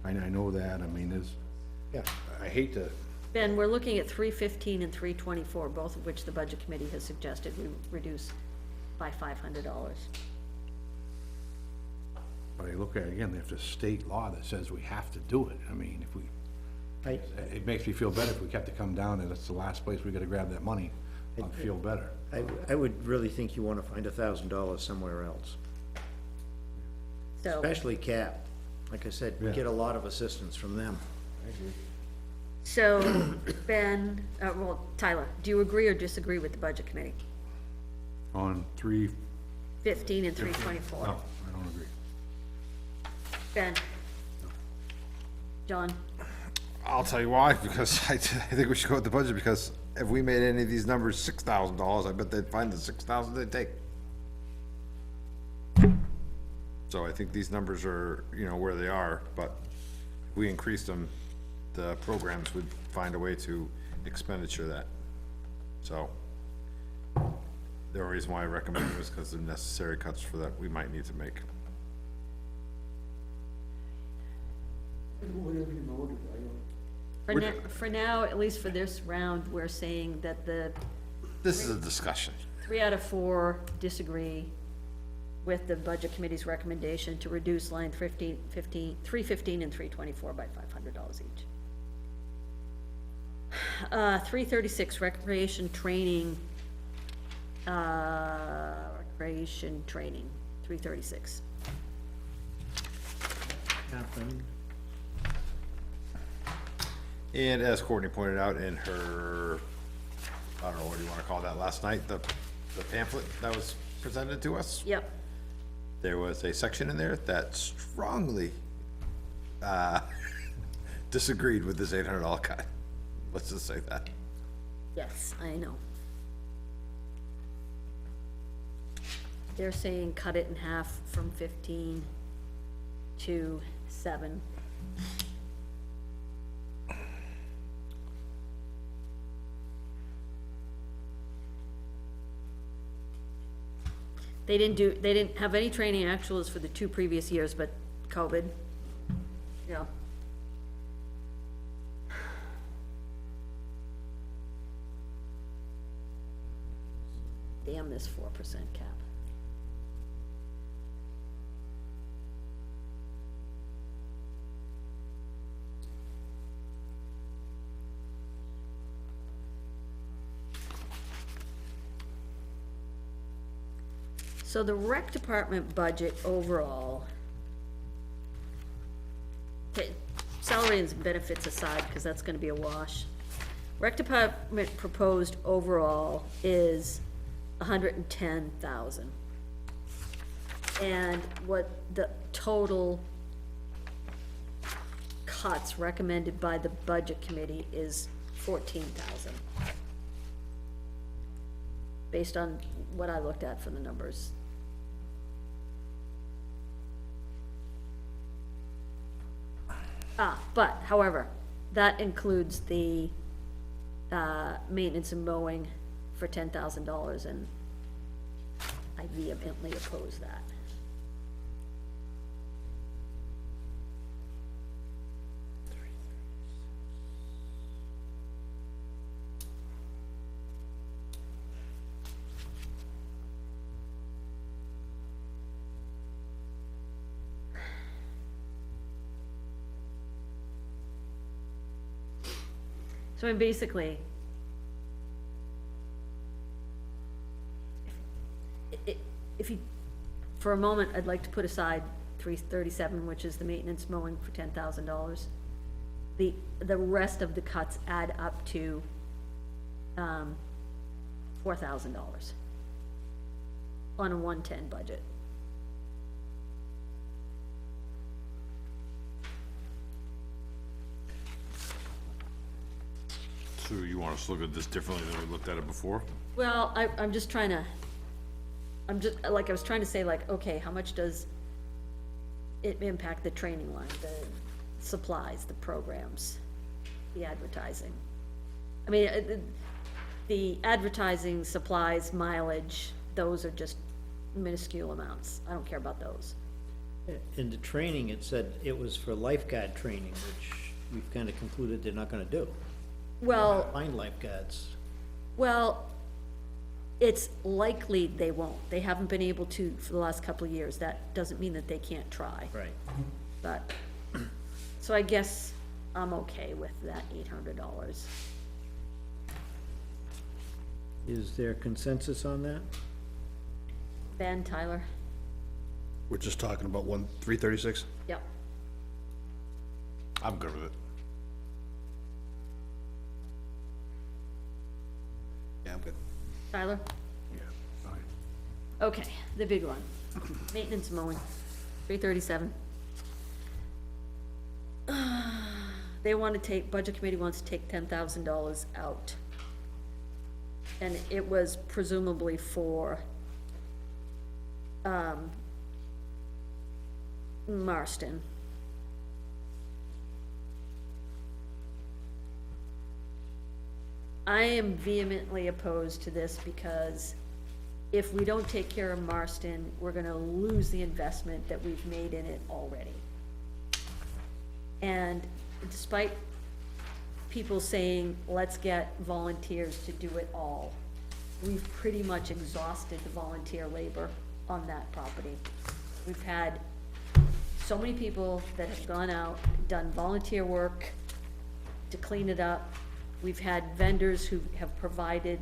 I know that, Yeah. I hate to, Ben, we're looking at 315 and 324, both of which the budget committee has suggested we reduce by $500. but I look at it again, there's a state law that says we have to do it. If we, I, it makes me feel better if we kept to come down and it's the last place we gotta grab that money. I'd feel better. I would really think you wanna find $1,000 somewhere else, So, especially CAP. Like I said, we Yeah. get a lot of assistance from them. so Ben, Tyler, do you agree or disagree with the budget committee? On 3, 15 and 324. no, I don't agree. Ben? John? I'll tell you why, because I think we should go with the budget, because if we made any of these numbers $6,000, I bet they'd find the 6,000 they'd take. So I think these numbers are, where they are, but if we increased them, the programs would find a way to expenditure that. So, the only reason why I recommend it was because of necessary cuts for that we might need to make. Whatever you voted, For now, at least for this round, we're saying that the This is a discussion. 3 out of 4 disagree with the budget committee's recommendation to reduce line 315 and 324 by $500 each. 336 recreation training, 336. Happened. And as Courtney pointed out in her, I don't know, what do you wanna call that, last night, the pamphlet that was presented to us? Yep, There was a section in there that strongly, disagreed with this $800 cut. Let's just say that. yes, I know. They're saying cut it in half from 15 to 7. They didn't have any training actuals for the 2 previous years, but COVID, yeah. Damn this 4% cap. So the rec department budget overall, salaries and benefits aside, because that's gonna be a wash. Rec department proposed overall is 110,000. And what the total cuts recommended by the budget committee is 14,000. Based on what I looked at for the numbers. But however, that includes the, maintenance and mowing for $10,000, and I vehemently oppose that. So I mean, basically, if you, for a moment, I'd like to put aside 337, which is the maintenance mowing for $10,000. The rest of the cuts add up to, $4,000 on a 110 budget. So you want us to look at this differently than we looked at it before? Well, I'm just trying to, like, I was trying to say, like, okay, how much does it impact the training line, the supplies, the programs, the advertising? I mean, the advertising, supplies, mileage, those are just minuscule amounts. I don't care about those. In the training, it said it was for lifeguard training, which we've kind of concluded they're not gonna do. Well, Find lifeguards. well, it's likely they won't. They haven't been able to for the last couple of years. That doesn't mean that they can't try. Right. But, so I guess I'm okay with that $800. Is there consensus on that? Ben, Tyler? We're just talking about 336? Yep. I'm good with it. Yeah, I'm good. Tyler? Yeah, fine. Okay, the big one. Maintenance mowing, 337. They want to take, budget committee wants to take $10,000 out. And it was presumably for, Marston. I am vehemently opposed to this because if we don't take care of Marston, we're gonna lose the investment that we've made in it already. And despite people saying, let's get volunteers to do it all, we've pretty much exhausted the volunteer labor on that property. We've had so many people that have gone out, done volunteer work to clean it up. We've had vendors who have provided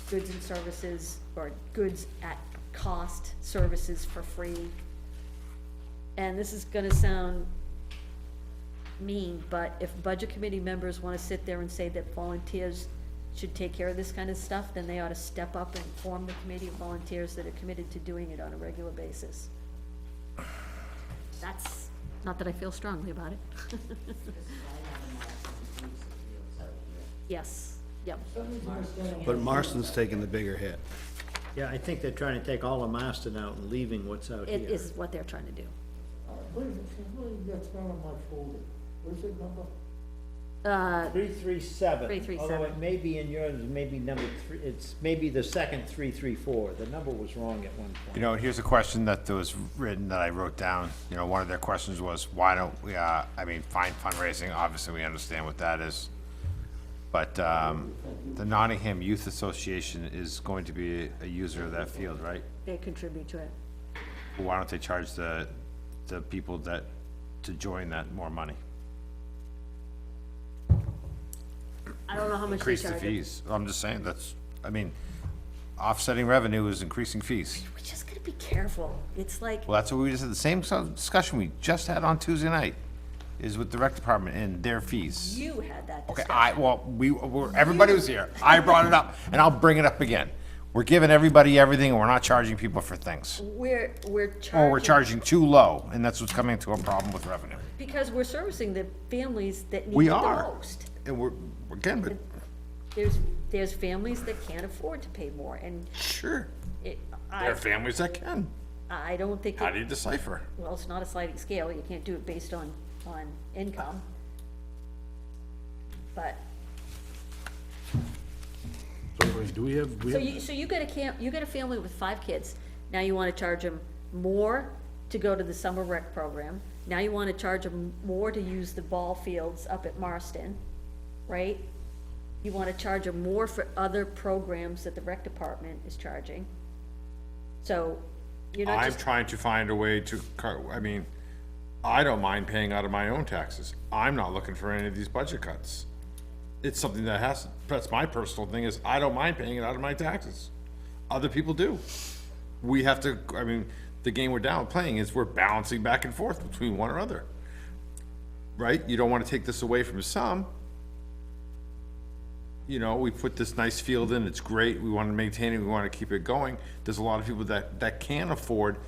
goods and services, or goods at cost, services for free. And this is gonna sound mean, but if budget committee members wanna sit there and say that volunteers should take care of this kind of stuff, then they ought to step up and form the committee of volunteers that are committed to doing it on a regular basis. That's, not that I feel strongly about it. This is why I have a Marston Police Fields out here. Yes, yep. But Marston's taking the bigger hit. Yeah, I think they're trying to take all of Marston out and leaving what's out here. It is what they're trying to do. What is it, that's not on my folder, what is it number? 337. 337. Although it may be in yours, maybe number three, it's maybe the second 334. The number was wrong at one point. You know, here's a question that was written that I wrote down. You know, one of their questions was, why don't we, I mean, fine fundraising, obviously we understand what that is. But, the Nottingham Youth Association is going to be a user of that field, right? They contribute to it. Why don't they charge the people that, to join that more money? I don't know how much they Increase the charge. fees. I'm just saying, that's, I mean, offsetting revenue is increasing fees. We're just gonna be careful. It's like, Well, that's what we just had, the same discussion we just had on Tuesday night, is with the rec department and their fees. you had that Okay, discussion. everybody was here. I brought it up, and I'll bring it up again. We're giving everybody everything, and we're not charging people for things. We're charging. Or we're charging too low, and that's what's coming to a problem with revenue. Because we're servicing the families that need We it the are. most. And we're, again, but, There's families that can't afford to pay more, and sure, it, there are families that can. I don't think, How do you decipher? well, it's not a sliding scale, you can't do it based on income. But, So, do we have, so you get you get a family with 5 kids, now you wanna charge them more to go to the summer rec program, now you wanna charge them more to use the ball fields up at Marston, right? You wanna charge them more for other programs that the rec department is charging. So, you're not I'm just, trying to find a way to, I mean, I don't mind paying out of my own taxes. I'm not looking for any of these budget cuts. It's something that has, that's my personal thing, is I don't mind paying it out of my taxes. Other people do. We have to, I mean, the game we're down playing is we're balancing back and forth between one or other. Right? You don't wanna take this away from some. You know, we put this nice field in, it's great, we wanna maintain it, we wanna keep it going. There's a lot of people that can't afford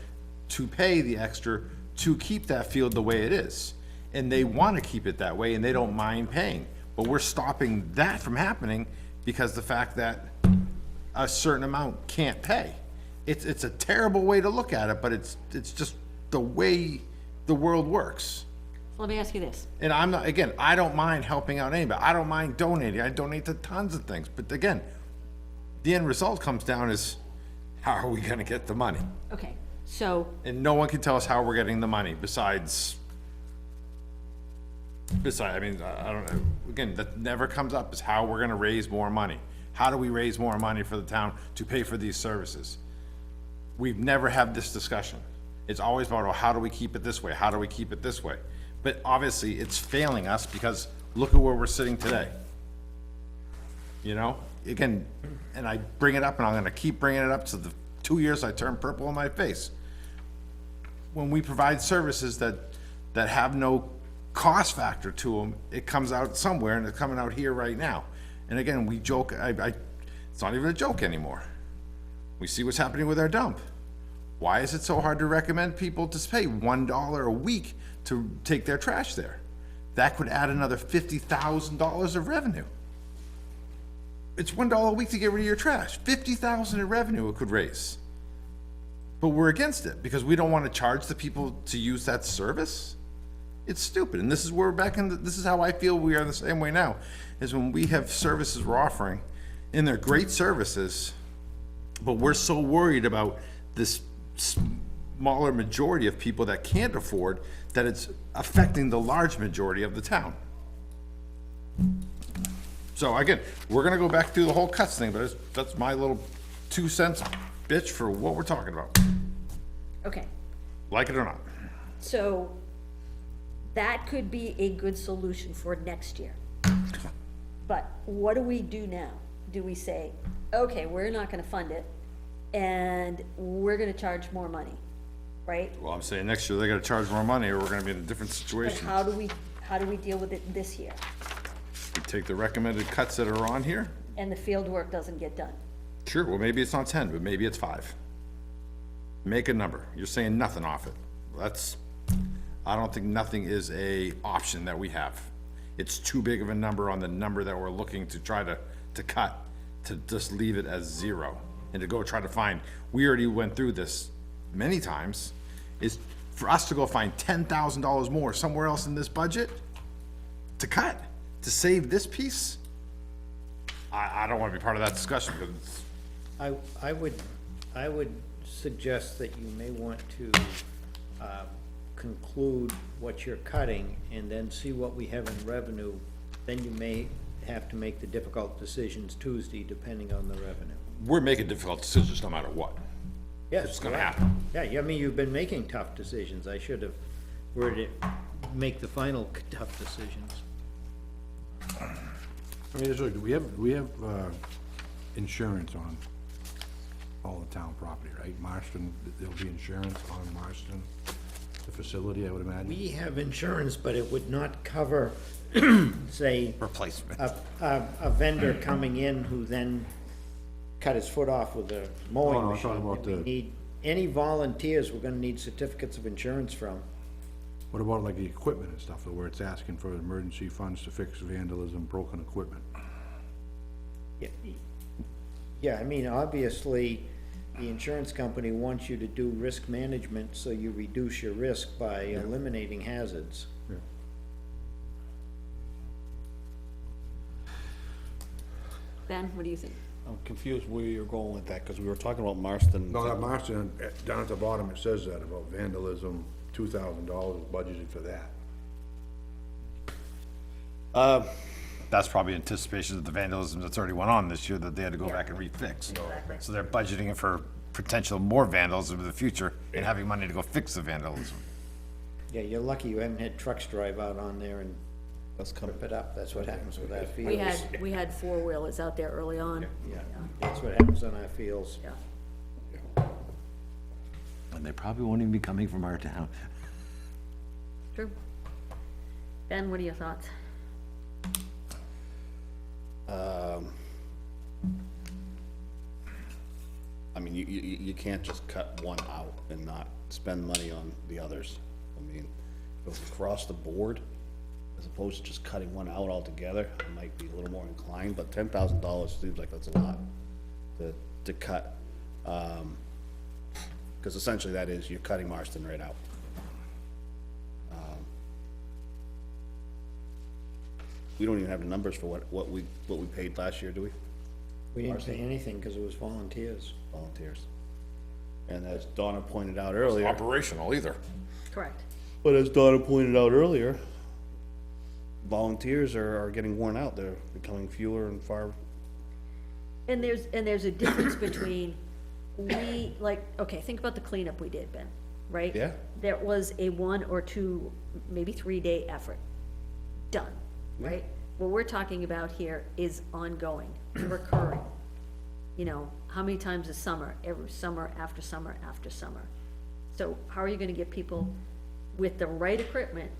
to pay the extra to keep that field the way it is. And they wanna keep it that way, and they don't mind paying. But we're stopping that from happening because the fact that a certain amount can't pay. It's a terrible way to look at it, but it's just the way the world works. let me ask you this, And I'm not, again, I don't mind helping out anybody. I don't mind donating. I donate to tons of things. But again, the end result comes down is, how are we gonna get the money? okay, so, And no one can tell us how we're getting the money besides, I mean, I don't know. Again, that never comes up, is how we're gonna raise more money. How do we raise more money for the town to pay for these services? We've never had this discussion. It's always about, oh, how do we keep it this way? How do we keep it this way? But obviously, it's failing us because look at where we're sitting today. You know, again, and I bring it up and I'm gonna keep bringing it up to the 2 years I turn purple in my face. When we provide services that have no cost factor to them, it comes out somewhere, and it's coming out here right now. And again, we joke, it's not even a joke anymore. We see what's happening with our dump. Why is it so hard to recommend people to pay $1 a week to take their trash there? That could add another $50,000 of revenue. It's $1 a week to get rid of your trash. $50,000 in revenue it could raise. But we're against it because we don't want to charge the people to use that service. It's stupid. And this is where we're back in, this is how I feel we are the same way now, is when we have services we're offering, and they're great services, but we're so worried about this smaller majority of people that can't afford, that it's affecting the large majority of the town. So again, we're gonna go back through the whole cuts thing, but that's my little 2 cents bitch for what we're talking about, okay, like it or not. so that could be a good solution for next year. But what do we do now? Do we say, okay, we're not gonna fund it, and we're gonna charge more money, right? Well, I'm saying next year they gotta charge more money or we're gonna be in a different But situation. how do we deal with it this year? We take the recommended cuts that are on here. And the field work doesn't get done? Sure, well, maybe it's not 10, but maybe it's 5. Make a number. You're saying nothing off it. I don't think nothing is a option that we have. It's too big of a number on the number that we're looking to try to cut, to just leave it as 0. And to go try to find, we already went through this many times, is for us to go find $10,000 more somewhere else in this budget to cut. to save this piece, I don't wanna be part of that discussion, because I would suggest that you may want to, conclude what you're cutting and then see what we have in revenue. Then you may have to make the difficult decisions Tuesday, depending on the revenue. we're making difficult decisions no matter what. Yes. It's gonna correct. happen. Yeah, I mean, you've been making tough decisions. I should have worded it, make the final tough decisions. I mean, do we have, insurance on all the town property, right? Marston, there'll be insurance on Marston, the facility, I would imagine? We have insurance, but it would not cover, say, Replacement. a vendor coming in who then cut his foot off with a mowing No, no, I'm machine. talking about We the- need, any volunteers, we're gonna need certificates of insurance from. What about like the equipment and stuff, where it's asking for emergency funds to fix vandalism, broken equipment? Yeah, yeah, I mean, obviously, the insurance company wants you to do risk management, so you reduce your risk by eliminating hazards. Ben, what do you think? I'm confused where you're going with that, because we were talking about Marston. No, that Marston, down at the bottom, it says that about vandalism, $2,000 budgeted for that. That's probably anticipation of the vandalism that's already went on this year that they had to go Yeah. back and refix. Exactly. So they're budgeting it for potential more vandalism in the future and having money to go fix the vandalism. Yeah, you're lucky you haven't had trucks drive out on there and That's coming. rip it up. That's what happens with our fields. We had four-wheelers out there early on. Yeah, that's what happens on our fields. Yeah, And they probably won't even be coming from our town. true. Ben, what are your thoughts? I mean, you can't just cut one out and not spend money on the others. I mean, if it's across the board, as opposed to just cutting one out altogether, I might be a little more inclined, but $10,000 seems like that's a lot to cut. Cause essentially that is, you're cutting Marston right out. We don't even have the numbers for what we paid last year, do we? We didn't say anything because it was volunteers. Volunteers. And as Donna pointed out earlier. Operational either. Correct. But as Donna pointed out earlier, volunteers are getting worn out, they're becoming fewer and far. And there's a difference between, okay, think about the cleanup we did, Ben, right? Yeah. There was a 1 or 2, maybe 3-day effort, done, right? What we're talking about here is ongoing, recurring. You know, how many times a summer? Every summer, after summer, after summer. So how are you gonna get people with the right equipment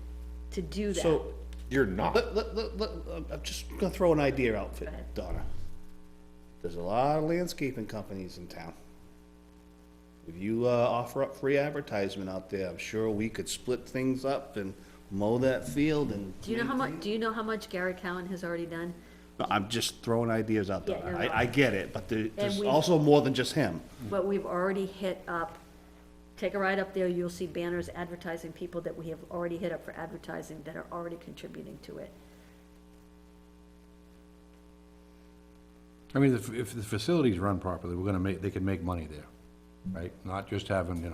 to do that? So, You're not. I'm just gonna throw an idea out for Go ahead. Donna. There's a lot of landscaping companies in town. If you, offer up free advertisement out there, I'm sure we could split things up and mow that field and. Do you know how much Gary Cowan has already done? No, I'm just throwing ideas out there. Yeah, no, no. I get it, but there's we- also more than just him. But we've already hit up, take a ride up there, you'll see banners advertising people that we have already hit up for advertising that are already contributing to it. I mean, if the facilities run properly, they can make money there, right? Not just having,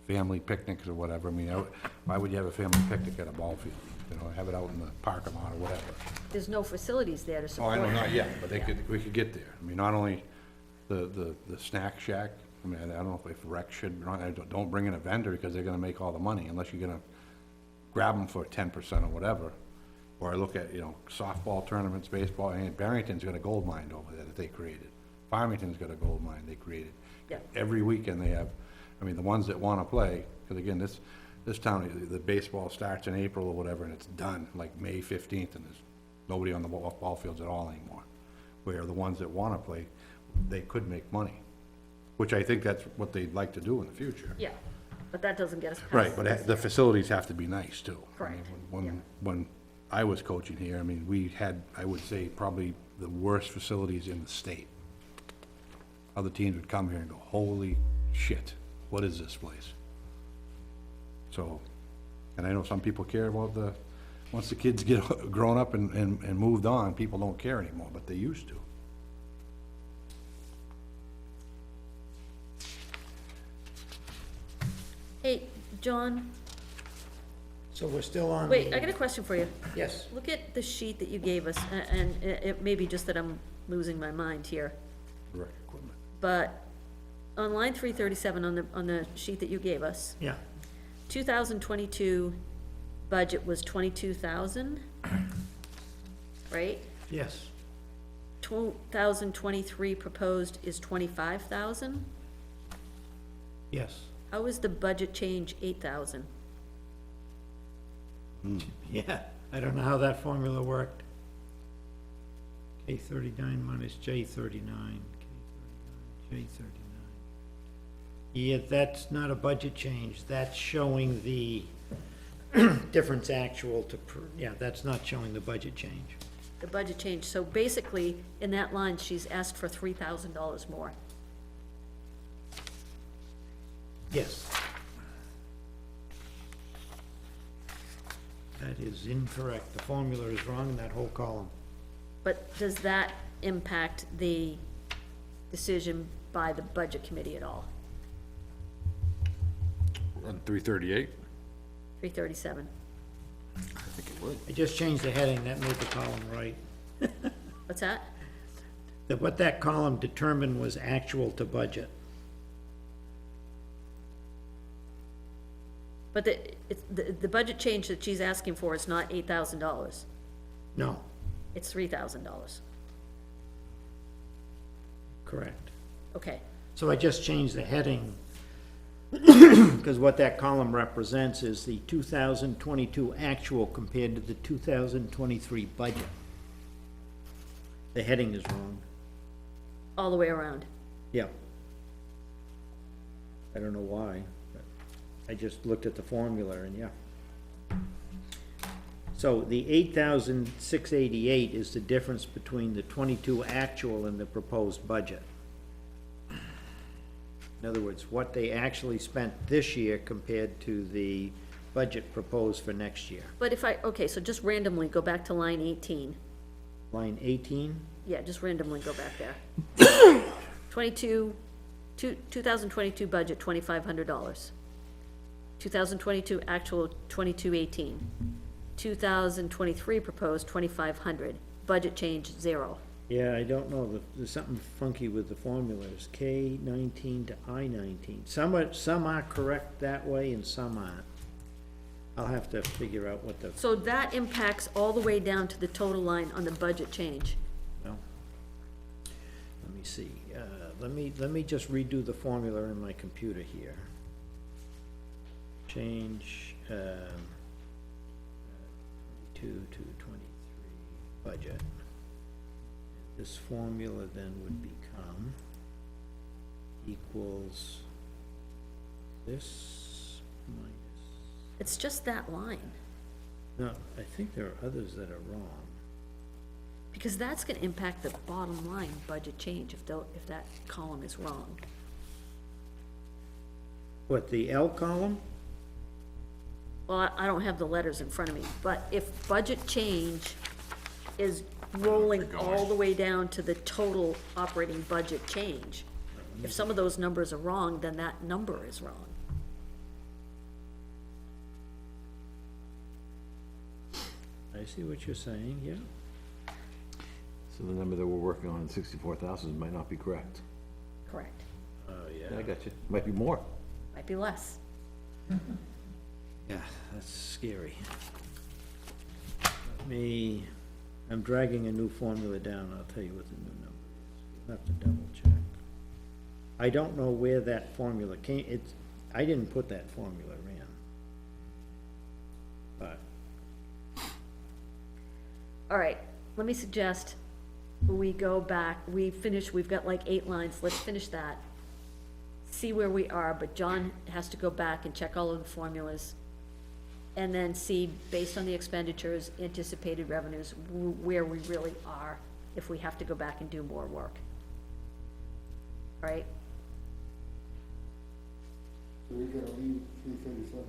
family picnics or whatever. I mean, why would you have a family picnic at a ball field? Have it out in the parking lot or whatever. There's no facilities there to Oh, support. I know, it. not yet, but we could get there. I mean, not only the snack shack, I mean, I don't know if rec should, don't bring in a vendor because they're gonna make all the money unless you're gonna grab them for 10% or whatever. Or I look at, softball tournaments, baseball, and Barrington's got a gold mine over there that they created. Farmington's got a gold mine they created. Yeah. Every weekend they have, the ones that wanna play, because again, this town, the baseball starts in April or whatever, and it's done, like May 15th, and there's nobody on the ball fields at all anymore. Where the ones that wanna play, they could make money, which I think that's what they'd like to do in the future. Yeah, but that doesn't get us past. Right, but the facilities have to be nice too. I mean, Correct, When I was coaching here, we had, I would say, probably the worst facilities in the state. Other teams would come here and go, holy shit, what is this place? So, and I know some people care about the once the kids get grown up and moved on, people don't care anymore, but they used to. Hey, John, So we're still on. wait, I got a question for you. Yes. Look at the sheet that you gave us, and it may be just that I'm losing my mind here. Rec equipment. But on line 337 on the sheet that you gave us, Yeah, 2022 budget was 22,000, right? yes. 2023 proposed is 25,000. Yes. How is the budget change 8,000? Yeah, I don't know how that formula worked. K 39 minus J 39, K 39, J 39. Yeah, that's not a budget change, that's showing the difference actual to, yeah, that's not showing the budget change. The budget change, so basically, in that line, she's asked for $3,000 more. Yes. That is incorrect, the formula is wrong in that whole column. But does that impact the decision by the budget committee at all? On 338? 337. I think it would. I just changed the heading, that made the column right. What's that? That what that column determined was actual to budget. But the budget change that she's asking for is not $8,000, No, it's $3,000. correct. Okay, So I just changed the heading, because what that column represents is the 2022 actual compared to the 2023 budget. The heading is wrong. all the way around. Yeah. I don't know why, but I just looked at the formula and yeah. So the 8,688 is the difference between the 22 actual and the proposed budget. In other words, what they actually spent this year compared to the budget proposed for next year. But if okay, so just randomly go back to line 18. Line 18, Yeah, just randomly go back there. 2022 budget, $2,500. 2022 actual, 2218. 2023 proposed, 2,500. Budget change, 0. yeah, I don't know, there's something funky with the formulas, K 19 to I 19. Some are correct that way and some aren't. I'll have to figure out what the, So that impacts all the way down to the total line on the budget change. well, let me see, let me just redo the formula in my computer here. Change, 22 to 23 budget. This formula then would become equals this minus, It's just that line, no, I think there are others that are wrong. because that's gonna impact the bottom line budget change if that column is wrong. What, the L column? Well, I don't have the letters in front of me, but if budget change is rolling all the way down to the total operating budget change, if some of those numbers are wrong, then that number is wrong. I see what you're saying, yeah. So the number that we're working on, 64,000, might not be correct. Correct. Oh, Yeah, I got you. Might be more. Might be less. Yeah, that's scary. I'm dragging a new formula down, I'll tell you what the new number is. We'll have to double check. I don't know where that formula came, I didn't put that formula in. But, All right, let me suggest we go back, we've got like 8 lines, let's finish that. See where we are, but John has to go back and check all of the formulas. And then see, based on the expenditures, anticipated revenues, where we really are, if we have to go back and do more work. Right? So we're gonna leave 337?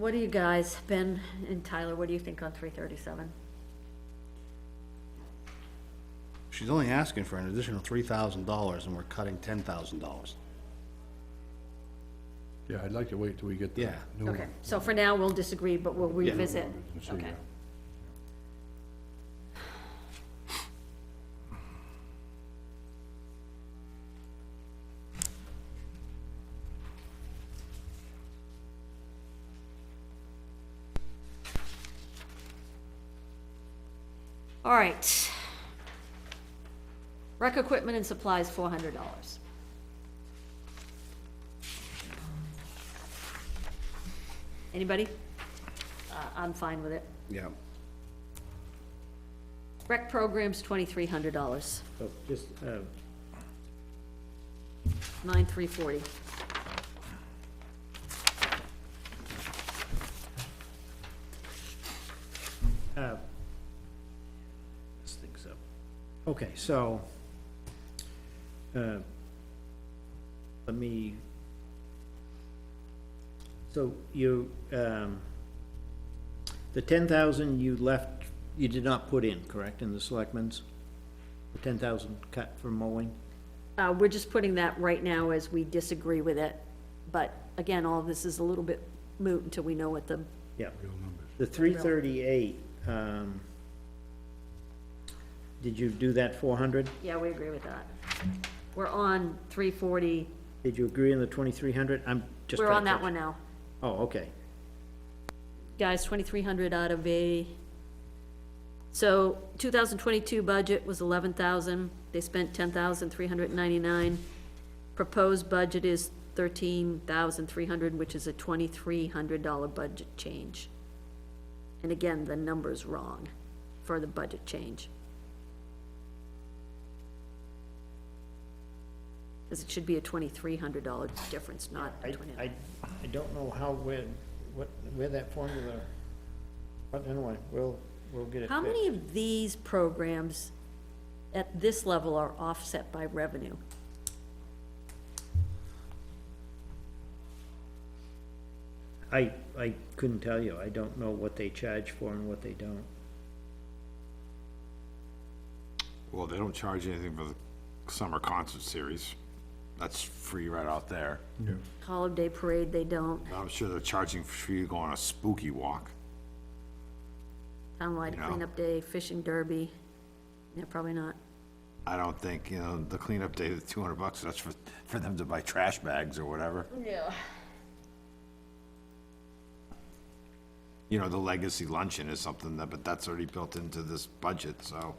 what do you guys, Ben and Tyler, what do you think on 337? She's only asking for an additional $3,000 and we're cutting $10,000. Yeah, I'd like to wait till we get the Yeah. new one. Okay, so for now, we'll disagree, but we'll revisit. And see, Okay. yeah. All right. Rec equipment and supplies, $400. Anybody? I'm fine with it. Yeah. Rec programs, $2,300, So just, 9,340. this thing's up. Okay, so, let me, so you, the 10,000 you left, you did not put in, correct, in the selectmen's? The 10,000 cut for mowing? We're just putting that right now as we disagree with it, but again, all of this is a little bit moot until we know what the, Yeah. Real numbers. The 338, did you do that 400? yeah, we agree with that. We're on 340, Did you agree on the 2,300? I'm just. we're trying on to that catch- one now. Oh, okay. Guys, 2,300 out of a, so 2022 budget was 11,000, they spent 10,399. Proposed budget is 13,300, which is a $2,300 budget change. And again, the number's wrong for the budget change. Because it should be a $2,300 difference, not I, 29. I don't know how, where that formula, but anyway, we'll get it How fixed. many of these programs at this level are offset by revenue? I couldn't tell you. I don't know what they charge for and what they don't. Well, they don't charge anything for the summer concert series. That's free right out there. Yeah. Holiday parade, they don't. I'm sure they're charging for you to go on a spooky walk. Townwide Yeah. cleanup day, fishing derby. Yeah, probably not. I don't think, the cleanup day, the $200, that's for them to buy trash bags or whatever. Yeah. The legacy luncheon is something but that's already built into this budget, so.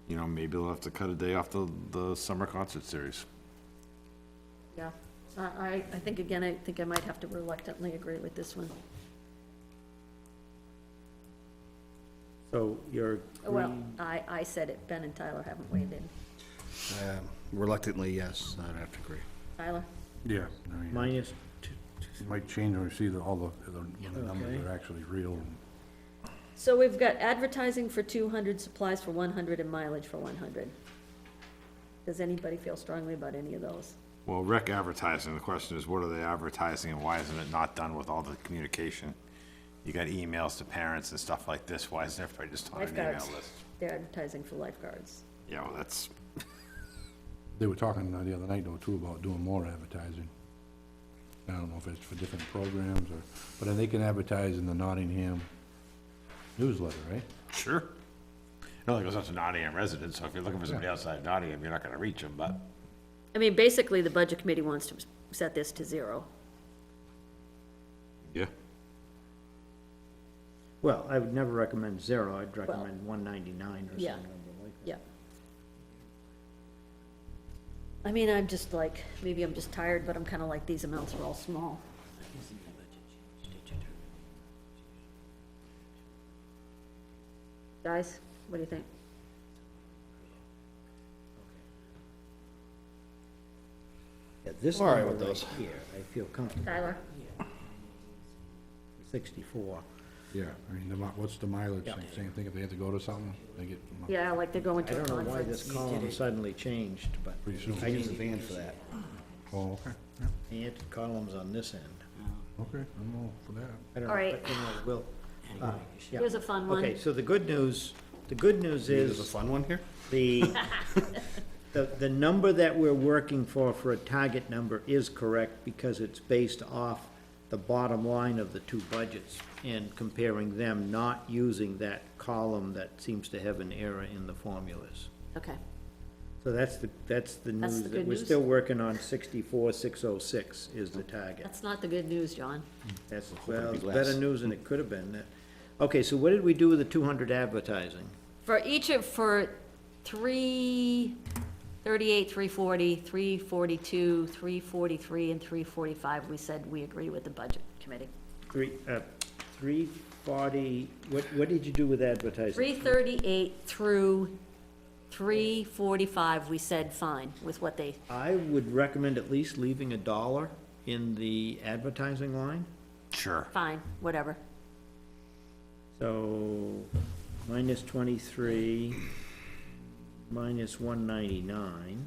Maybe they'll have to cut a day off the summer concert series. Yeah. I think, again, I think I might have to reluctantly agree with this one. So you're Well, agreeing, I said it, Ben and Tyler haven't weighed in. Reluctantly, yes, I'd have to agree. Tyler? Yeah, I mean, minus it might change when we see all the numbers Okay. are actually real. So we've got advertising for 200, supplies for 100, and mileage for 100. Does anybody feel strongly about any of those? Well, rec advertising, the question is, what are they advertising and why isn't it not done with all the communication? You got emails to parents and stuff like this, why isn't everybody just on an email Lifeguards. list? They're advertising for lifeguards. Yeah, well, that's, They were talking the other night though too about doing more advertising. I don't know if it's for different programs but then they can advertise in the Nottingham newsletter, right? sure. It only goes up to Nottingham residents, so if you're looking for somebody outside Nottingham, you're not gonna reach them, but. I mean, basically, the budget committee wants to set this to 0. Yeah. well, I would never recommend 0. I'd recommend 199 or Yeah. something like that. Yeah. I mean, I'm just like, maybe I'm just tired, but I'm kinda like, these amounts are all small. Guys, what do you think? Yeah, this All right number with right those. here, I feel comfortable. Tyler? 64. Yeah, I mean, what's the mileage Yeah. thing? Same thing, if they had to go to something, they get Yeah, like they're going I to a don't know why conference. this column suddenly changed, but pretty soon. I Use the didn't, van for that. Oh, okay, yeah, and columns on this end. okay, I'm all for that. I don't know, All right. but, you know, we'll, yeah. Here's a fun one. Okay, so the good news There's a is fun one here? the number that we're working for a target number is correct because it's based off the bottom line of the two budgets and comparing them, not using that column that seems to have an error in the formulas. Okay, So that's the news, the that good we're news? still working on 64,606 is the target. that's not the good news, John. That's, it'd well, be it's less. better news than it could have been. Okay, so what did we do with the 200 advertising? For 338, 340, 342, 343, and 345, we said we agree with the budget committee. 340, what did you do with advertising? 338 through 345, we said fine with what they, I would recommend at least leaving $1 in the advertising line. Sure. fine, whatever. So minus 23, minus 199,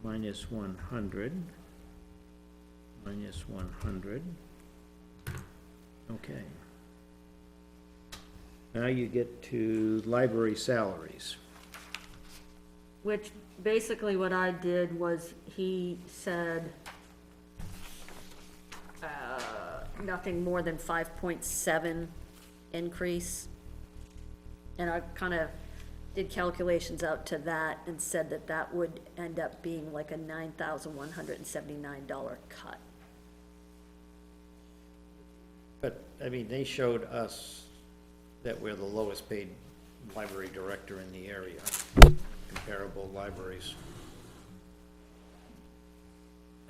minus 100, minus 100. Okay. Now you get to library salaries. Which, basically what I did was, he said, nothing more than 5.7 increase. And I kind of did calculations out to that and said that that would end up being like a $9,179 cut. But, I mean, they showed us that we're the lowest paid library director in the area, comparable libraries.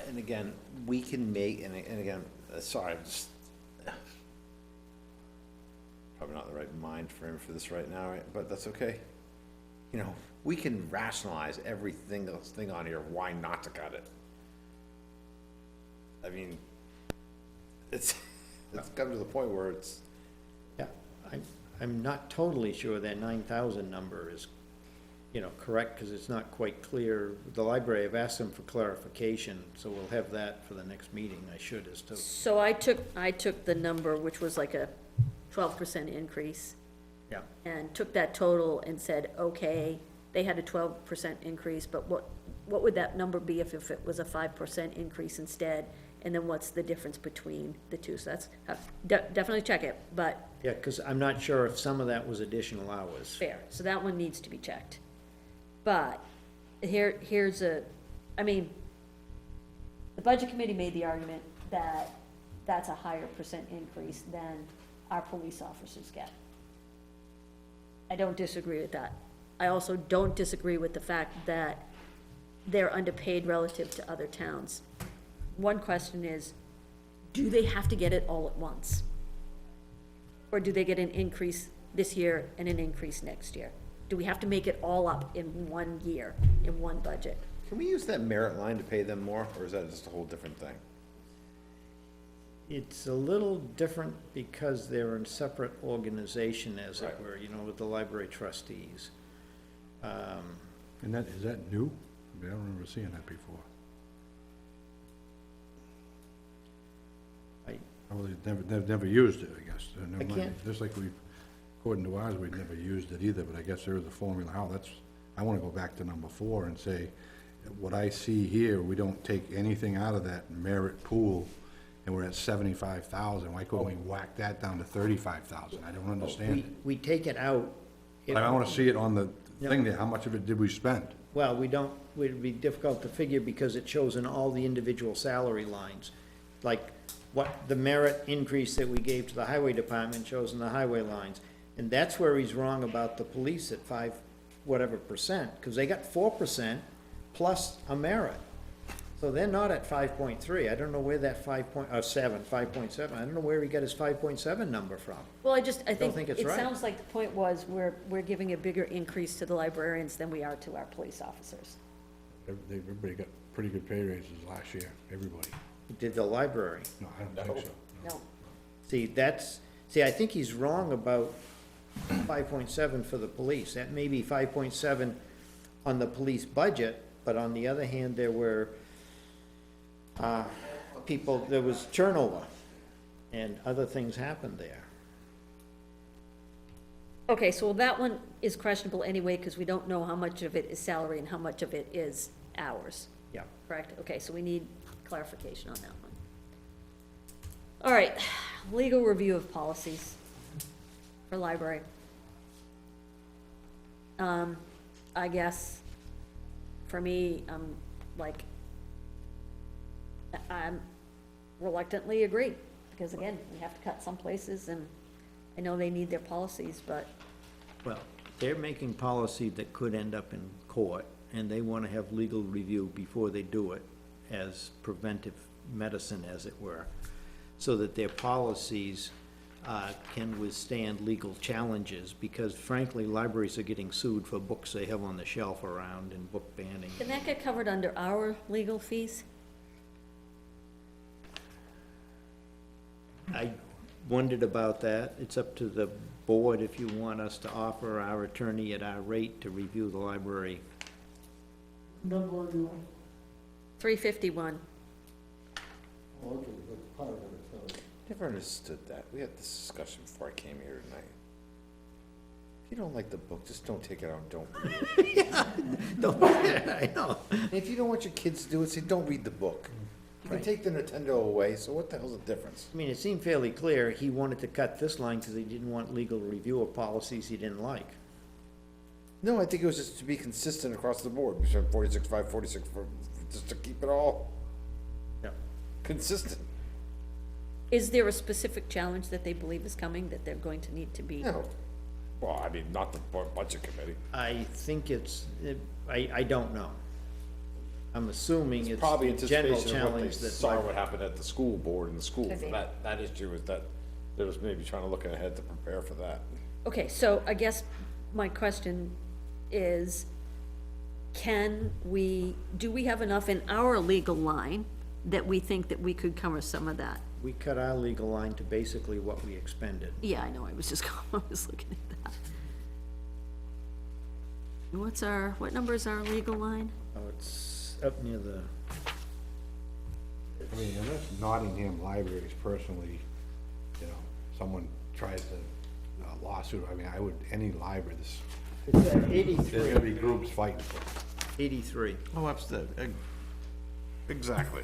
And again, we can make, and again, sorry, I'm just probably not the right mind frame for this right now, right? But that's okay. You know, we can rationalize everything that's thing on here, why not to cut it. I mean, it's come to the point where it's, Yeah, I'm not totally sure that 9,000 number is, you know, correct, because it's not quite clear. The library, I've asked them for clarification, so we'll have that for the next meeting, I should, as to, So I took the number, which was like a 12% increase, yeah. and took that total and said, okay, they had a 12% increase, but what would that number be if it was a 5% increase instead? And then what's the difference between the two? So that's, definitely check it, but Yeah, because I'm not sure if some of that was additional hours. fair, so that one needs to be checked. But I mean, the budget committee made the argument that that's a higher percent increase than our police officers get. I don't disagree with that. I also don't disagree with the fact that they're underpaid relative to other towns. One question is, do they have to get it all at once? Or do they get an increase this year and an increase next year? Do we have to make it all up in 1 year, in one budget? can we use that merit line to pay them more, or is that just a whole different thing? It's a little different because they're in separate organization, as it Right. were, you know, with the library trustees. And is that new? I mean, I don't remember seeing that before. Oh, they've never used it, I guess. Never mind. can't- Just like according to ours, we've never used it either, but I guess there is a formula how, I wanna go back to number 4 and say, what I see here, we don't take anything out of that merit pool, and we're at 75,000, why couldn't we whack that down to 35,000? I don't understand it. We take it out. But I wanna see it on the thing there, how much of it did we spend? Well, we don't, it'd be difficult to figure because it shows in all the individual salary lines. Like, what the merit increase that we gave to the highway department shows in the highway lines. And that's where he's wrong about the police at 5 whatever percent, because they got 4% plus a merit. So they're not at 5.3. I don't know where that 5.7, I don't know where he got his 5.7 number from. Well, I think think it's it right. sounds like the point was, we're giving a bigger increase to the librarians than we are to our police officers. Everybody got pretty good pay raises last year, everybody. He did the library. No, I don't think so. No, See, I think he's wrong about 5.7 for the police. That may be 5.7 on the police budget, but on the other hand, there were people, there was turnover, and other things happened there. Okay, so that one is questionable anyway, because we don't know how much of it is salary and how much of it is hours, Yeah. correct? Okay, so we need clarification on that one. All right, legal review of policies for library. I guess, for me, I'm reluctantly agree, because again, we have to cut some places, and I know they need their policies, but, Well, they're making policy that could end up in court, and they want to have legal review before they do it, as preventive medicine, as it were, so that their policies can withstand legal challenges, because frankly, libraries are getting sued for books they have on the shelf around and book banning. can that get covered under our legal fees? I wondered about that. It's up to the board if you want us to offer our attorney at our rate to review the library. Number are you on? 351. Oh, okay, that's part of it, so. Never understood that. We had this discussion before I came here tonight. If you don't like the book, just don't take it out and don't read it. I know. And if you don't want your kids to do it, say, don't read the book. You can Right. take the Nintendo away, so what the hell's the difference? I mean, it seemed fairly clear he wanted to cut this line because he didn't want legal review of policies he didn't like. No, I think it was just to be consistent across the board, between 46.5, 46, just to keep it all Yeah. consistent. Is there a specific challenge that they believe is coming, that they're going to need to be? No. Well, I mean, not the budget committee. I think I don't know. I'm assuming it's Probably the general anticipation of what they challenge that. saw what happened at the school board and the school. Could be. That issue was that, there was maybe trying to look ahead to prepare for that. Okay, so I guess my question is, do we have enough in our legal line that we think that we could cover some of that? We cut our legal line to basically what we expended. Yeah, I know, I was just, I was looking at that. And what number is our legal line? Oh, it's up near the, I mean, unless Nottingham Libraries personally, you know, someone tries to lawsuit, I mean, I would, any library, it's at there's gonna be groups fighting for it. 83. Oh, exactly.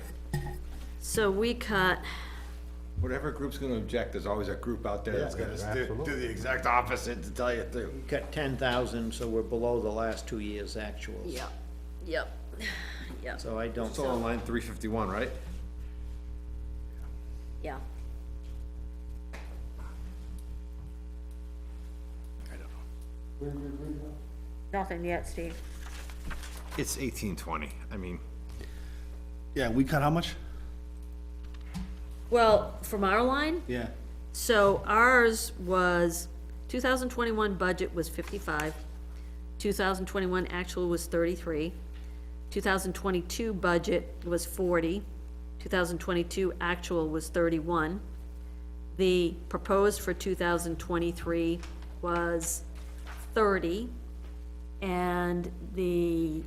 So we cut, Whatever group's gonna object, there's always a group out there that's Yeah, gonna absolutely. do the exact opposite to tell you to. We cut 10,000, so we're below the last 2 years' actuals. yep, yep, yep, So I don't, Still on line 351, right? yeah. Where did you agree now? Nothing yet, Steve. It's 1820, I mean. Yeah, we cut how much? Well, from our line, Yeah. so ours was, 2021 budget was 55, 2021 actual was 33, 2022 budget was 40, 2022 actual was 31. The proposed for 2023 was 30, and the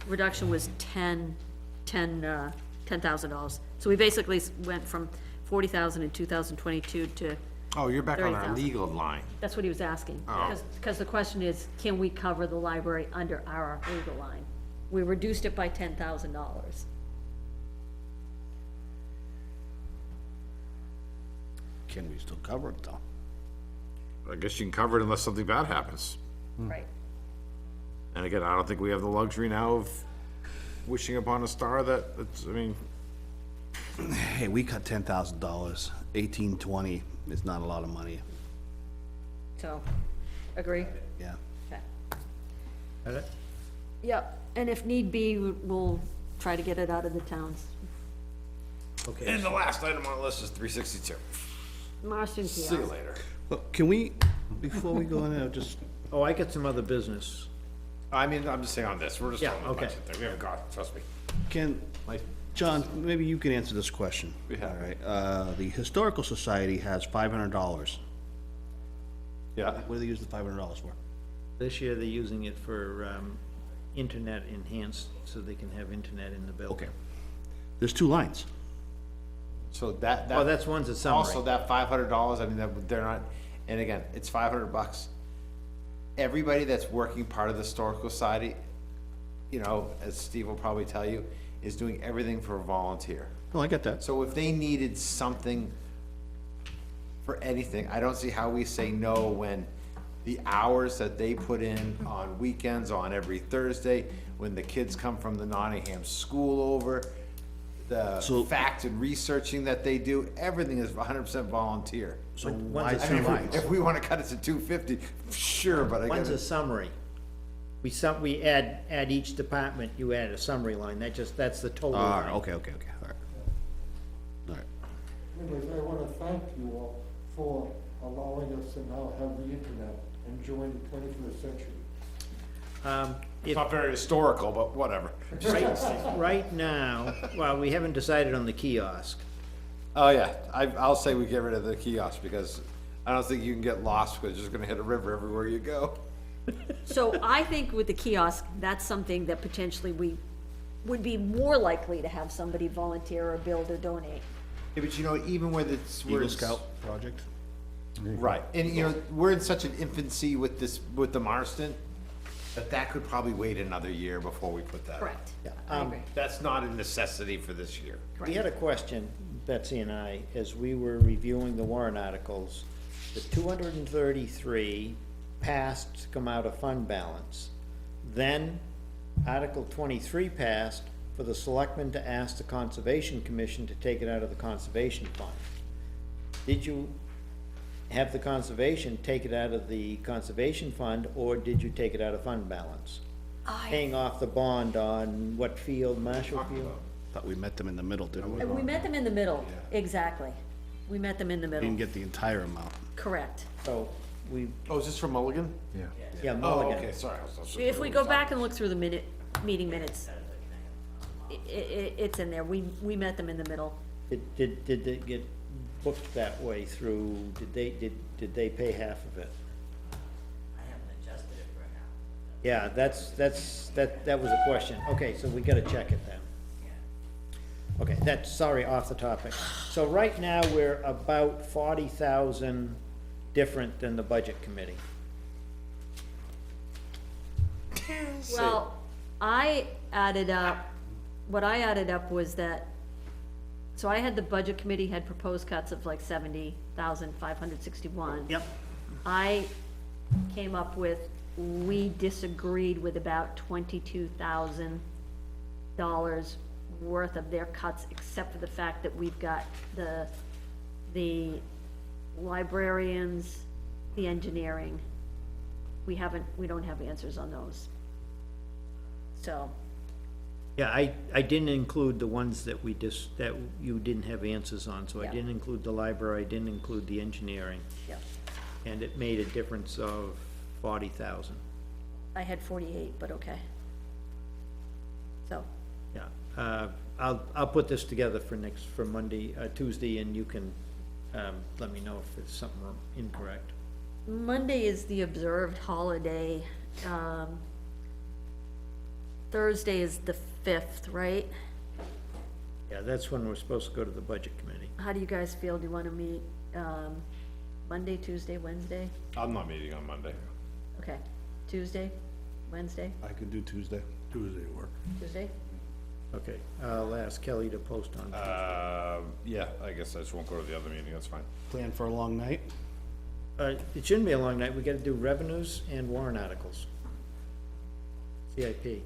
reduction was $10,000. So we basically went from 40,000 in 2022 to, Oh, you're back on our 30,000. legal line. that's what he was asking. Oh. Because the question is, can we cover the library under our legal line? We reduced it by $10,000. Can we still cover it though? I guess you can cover it unless something bad happens. Right. And again, I don't think we have the luxury now of wishing upon a star that, it's, I mean, Hey, we cut $10,000. 1820 is not a lot of money. So, agree? Yeah. Okay. Got it? Yep, and if need be, we'll try to get it out of the towns. Okay. and the last item on the list is 362. Marston See you kiosk. later. Well, can we, before we go in there, just, Oh, I got some other business. I mean, I'm just saying on this, we're just Yeah, on the okay. budget thing, we haven't got, trust me. John, maybe you can answer this question. Yeah. All right, the Historical Society has $500. Yeah. What do they use the $500 for? This year, they're using it for internet enhanced, so they can have internet in the building. Okay. There's two lines. So that. Oh, that's one's a summary. Also, that $500, I mean, they're not, and again, it's $500. Everybody that's working part of the Historical Society, you know, as Steve will probably tell you, is doing everything for a volunteer. Oh, I get that. So if they needed something for anything, I don't see how we say no when the hours that they put in on weekends, on every Thursday, when the kids come from the Nottingham school over, the So- fact and researching that they do, everything is 100% volunteer. So When's why it I mean, two summary? lines? if we wanna cut it to 250, sure, but I One's a gotta, summary. We add each department, you add a summary line, that's the total All line. right, okay, all right. All right. Anyways, I wanna thank you all for allowing us to now have the internet and join the 21st century. it's not very historical, but whatever. Right now, well, we haven't decided on the kiosk. Oh, yeah, I'll say we get rid of the kiosk, because I don't think you can get lost, because you're just gonna hit a river everywhere you go. So I think with the kiosk, that's something that potentially we would be more likely to have somebody volunteer or build or donate. Yeah, but you know, even where it's, where Eagle it's. Scout project? Right, and you know, we're in such an infancy with this, with the Marston, that could probably wait another year before we put that. up. Correct. I agree. That's not a necessity for this year. We had a question, Betsy and I, as we were reviewing the warrant articles. The 233 passed to come out of fund balance. Then Article 23 passed for the selectmen to ask the Conservation Commission to take it out of the Conservation Fund. Did you have the Conservation take it out of the Conservation Fund, or did you take it out of fund balance? Paying off the bond on what field, Marshall Field? Thought we met them in the middle, didn't we? And we met them in the middle, exactly. We met them in the Didn't middle, get the entire amount. correct. So, we, Oh, is this for Mulligan? yeah, Oh, Mulligan. okay, sorry. If we go back and look through the meeting minutes, it's in there. We met them in the middle. Did they get booked that way through, did they pay half of it? I haven't adjusted it for now. Yeah, that was a question. Okay, so we gotta check it then. Okay, sorry, off the topic. So right now, we're about 40,000 different than the budget committee. Well, what I added up was that, so I had the budget committee had proposed cuts of like 70,561. Yep. I came up with, we disagreed with about $22,000 worth of their cuts, except for the fact that we've got the librarians, the engineering. We don't have answers on those. So, Yeah, I didn't include the ones that that you didn't have answers on, so I Yeah. didn't include the library, I didn't include the engineering, yeah, and it made a difference of 40,000. I had 48, but okay. So, Yeah, I'll put this together for Monday, Tuesday, and you can, let me know if it's something incorrect. Monday is the observed holiday. Thursday is the 5th, right? Yeah, that's when we're supposed to go to the budget committee. How do you guys feel? Do you wanna meet, Monday, Tuesday, Wednesday? I'm not meeting on Monday. Okay, Tuesday, Wednesday, I could do Tuesday. Tuesday at work. Tuesday? Okay, I'll ask Kelly to post on. Yeah, I guess I just won't go to the other meeting, that's fine. Plan for a long night? It shouldn't be a long night, we gotta do revenues and warrant articles. CIP.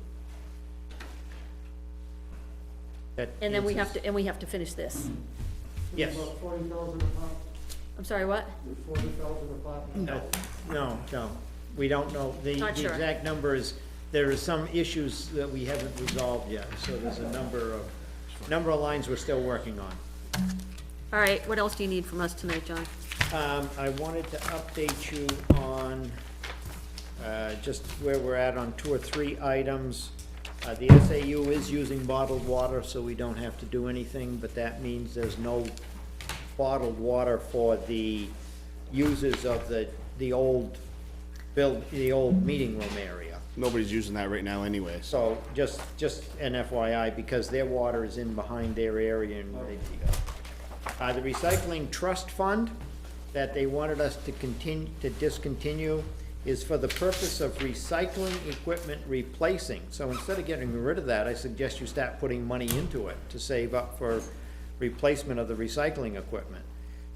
That And then we answers- have to finish this. Yes. About 40,000 a pop, I'm sorry, what? 40,000 a pop. No, we don't know, the Not sure. exact number is, there are some issues that we haven't resolved yet, so there's a number of lines we're still working on. All right, what else do you need from us tonight, John? I wanted to update you on, just where we're at on 2 or 3 items. The SAU is using bottled water, so we don't have to do anything, but that means there's no bottled water for the users of the old meeting room area. Nobody's using that right now anyway, so. So just an FYI, because their water is in behind their area and ready to go. The recycling trust fund that they wanted us to continue, to discontinue is for the purpose of recycling equipment replacing. So instead of getting rid of that, I suggest you start putting money into it to save up for replacement of the recycling equipment.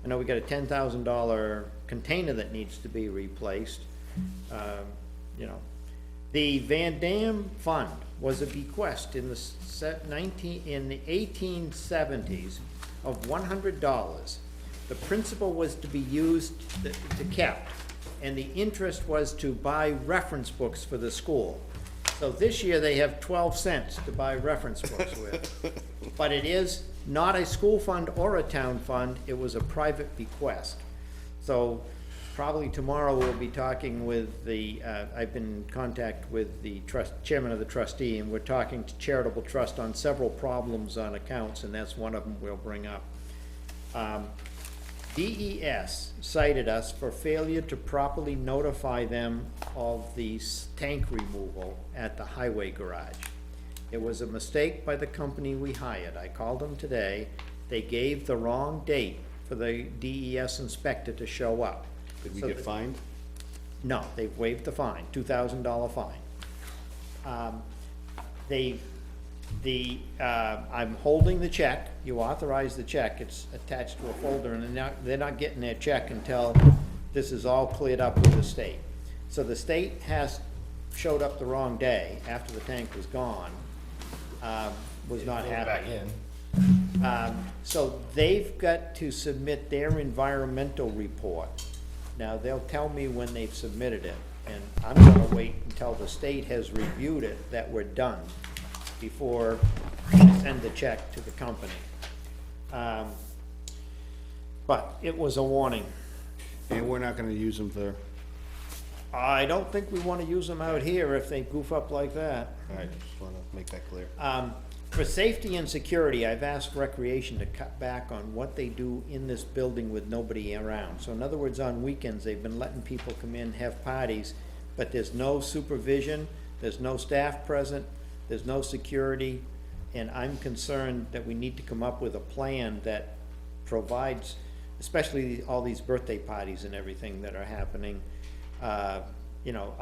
I know we got a $10,000 container that needs to be replaced, you know. The Van Dam Fund was a bequest in the in the 1870s of $100. The principal was to be used, to kept, and the interest was to buy reference books for the school. So this year, they have 12 cents to buy reference books with. But it is not a school fund or a town fund, it was a private bequest. So probably tomorrow we'll be talking with the, I've been in contact with the chairman of the trustee, and we're talking to Charitable Trust on several problems on accounts, and that's one of them we'll bring up. DES cited us for failure to properly notify them of the tank removal at the highway garage. It was a mistake by the company we hired. I called them today. They gave the wrong date for the DES inspector to show up. Did we So get the- fined? No, they've waived the fine, $2,000 fine. I'm holding the check, you authorize the check, it's attached to a folder, and they're not getting their check until this is all cleared up with the state. So the state showed up the wrong day, after the tank was gone, was not happy. So they've got to submit their environmental report. Now, they'll tell me when they've submitted it, and I'm gonna wait until the state has reviewed it, that we're done, before I send the check to the company. But it was a warning. And we're not gonna use them for, I don't think we wanna use them out here if they goof up like that. alright, just wanna make that clear. For safety and security, I've asked Recreation to cut back on what they do in this building with nobody around. So in other words, on weekends, they've been letting people come in, have parties, but there's no supervision, there's no staff present, there's no security, and I'm concerned that we need to come up with a plan that provides, especially all these birthday parties and everything that are happening. You know,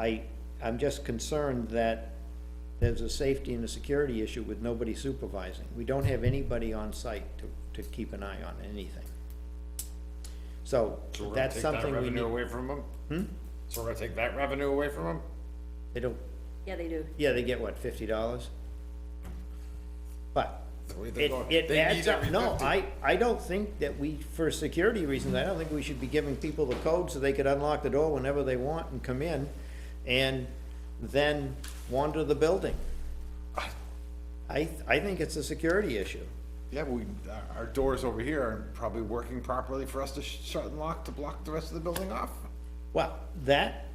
I'm just concerned that there's a safety and a security issue with nobody supervising. We don't have anybody on site to keep an eye on anything. So So we're gonna that's take that something we revenue need. away from them? So we're gonna take that revenue away from them? They don't, Yeah, they do. yeah, they get what, $50? But The way they're it, going, it they adds need up. every No, 50. I don't think that we, for security reasons, I don't think we should be giving people the code so they could unlock the door whenever they want and come in and then wander the building. I think it's a security issue. Yeah, but our doors over here aren't probably working properly for us to shut and lock to block the rest of the building off. Well, that,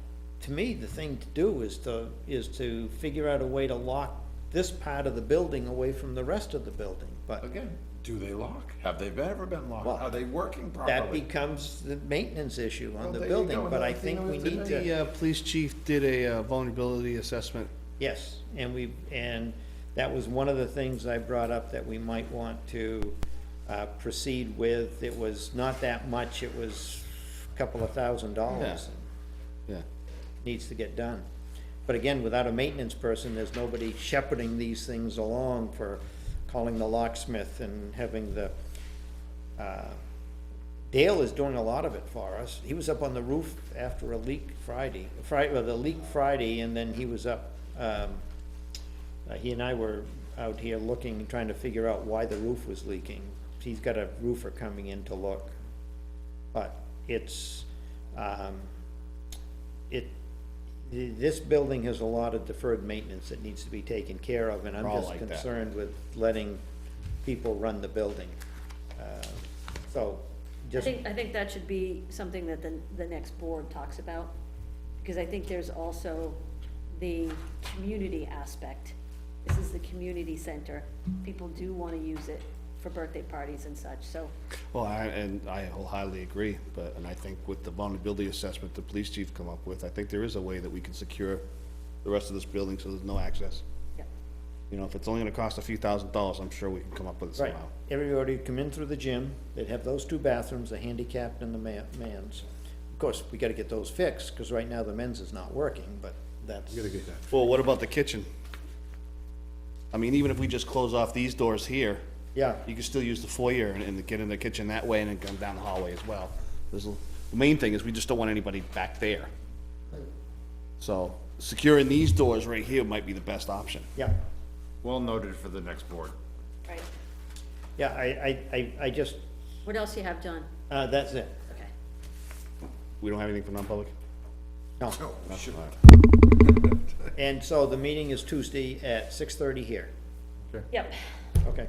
to me, the thing to do is to figure out a way to lock this part of the building away from the rest of the building, but Again, do they lock? Have they ever been locked? Well, Are they working that properly? becomes the maintenance issue Well, on the there you building, go, but I another thing think that we we need did. to, The police chief did a vulnerability assessment. yes, and that was one of the things I brought up that we might want to, proceed with. It was not that much, it was a couple of $1,000. Yeah. Needs to get done. But again, without a maintenance person, there's nobody shepherding these things along for calling the locksmith and having the, Dale is doing a lot of it for us. He was up on the roof after a leak the leak Friday, and then he was up, he and I were out here looking, trying to figure out why the roof was leaking. He's got a roofer coming in to look. But it's, this building has a lot of deferred maintenance that needs to be taken care of, and I'm We're all just like that. concerned with letting people run the building. So, just, I think that should be something that the next board talks about, because I think there's also the community aspect. This is the community center. People do wanna use it for birthday parties and such, so. Well, I wholeheartedly agree, and I think with the vulnerability assessment the police chief come up with, I think there is a way that we can secure the rest of this building, so there's no access. Yep. You know, if it's only gonna cost a few $1,000s, I'm sure we can come up with it Right, somehow. everybody would come in through the gym, they'd have those two bathrooms, the handicapped and the man's. Of course, we gotta get those fixed, cause right now the men's is not working, but that's. You gotta get that. Well, what about the kitchen? I mean, even if we just close off these doors here, Yeah, you can still use the foyer and get in the kitchen that way and then come down the hallway as well. The main thing is we just don't want anybody back there. So securing these doors right here might be the best option. yeah, Well noted for the next board. Right. yeah, I just, What else you have, John? that's it, Okay. We don't have anything for non-public? no. Alright. And so the meeting is Tuesday at 6:30 here. Yep. Okay.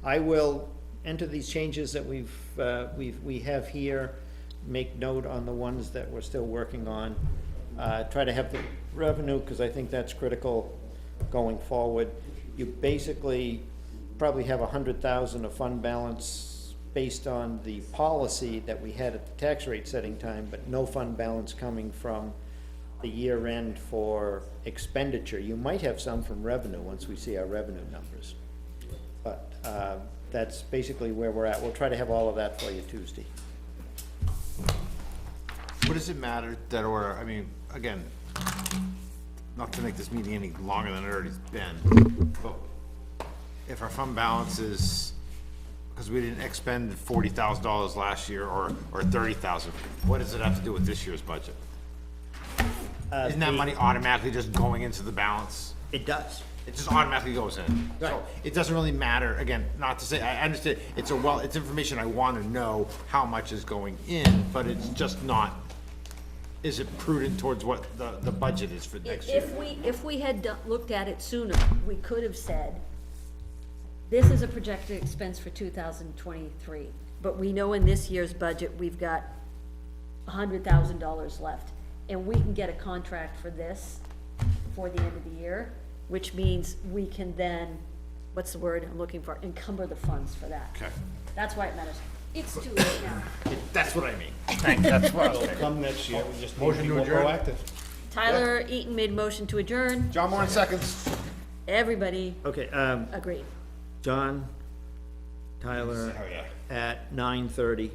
I will enter these changes that we have here, make note on the ones that we're still working on. Try to have the revenue, because I think that's critical going forward. You basically probably have 100,000 of fund balance based on the policy that we had at the tax rate setting time, but no fund balance coming from the year end for expenditure. You might have some from revenue once we see our revenue numbers. But, that's basically where we're at. We'll try to have all of that for you Tuesday. What does it matter that, or, I mean, again, not to make this meeting any longer than it already's been, but if our fund balance is, because we didn't expend $40,000 last year, or 30,000, what does it have to do with this year's budget? Isn't that money automatically just going into the balance? It does. It just automatically goes in. Right. So it doesn't really matter, again, not to say, I understand, it's information I wanna know how much is going in, but it's just not, is it prudent towards what the budget is for next year? If we had looked at it sooner, we could have said, this is a projected expense for 2023, but we know in this year's budget, we've got $100,000 left, and we can get a contract for this before the end of the year, which means we can then, what's the word I'm looking for, encumber the funds for that. Okay. That's why it matters. It's too late now. That's what I mean. That's what I was thinking. Come next year, we just need to Motion be to more adjourn. proactive. Tyler Eaton made motion to adjourn. John Moore in seconds. Everybody Okay, agreed. John, Tyler, Oh, yeah. at 9:30.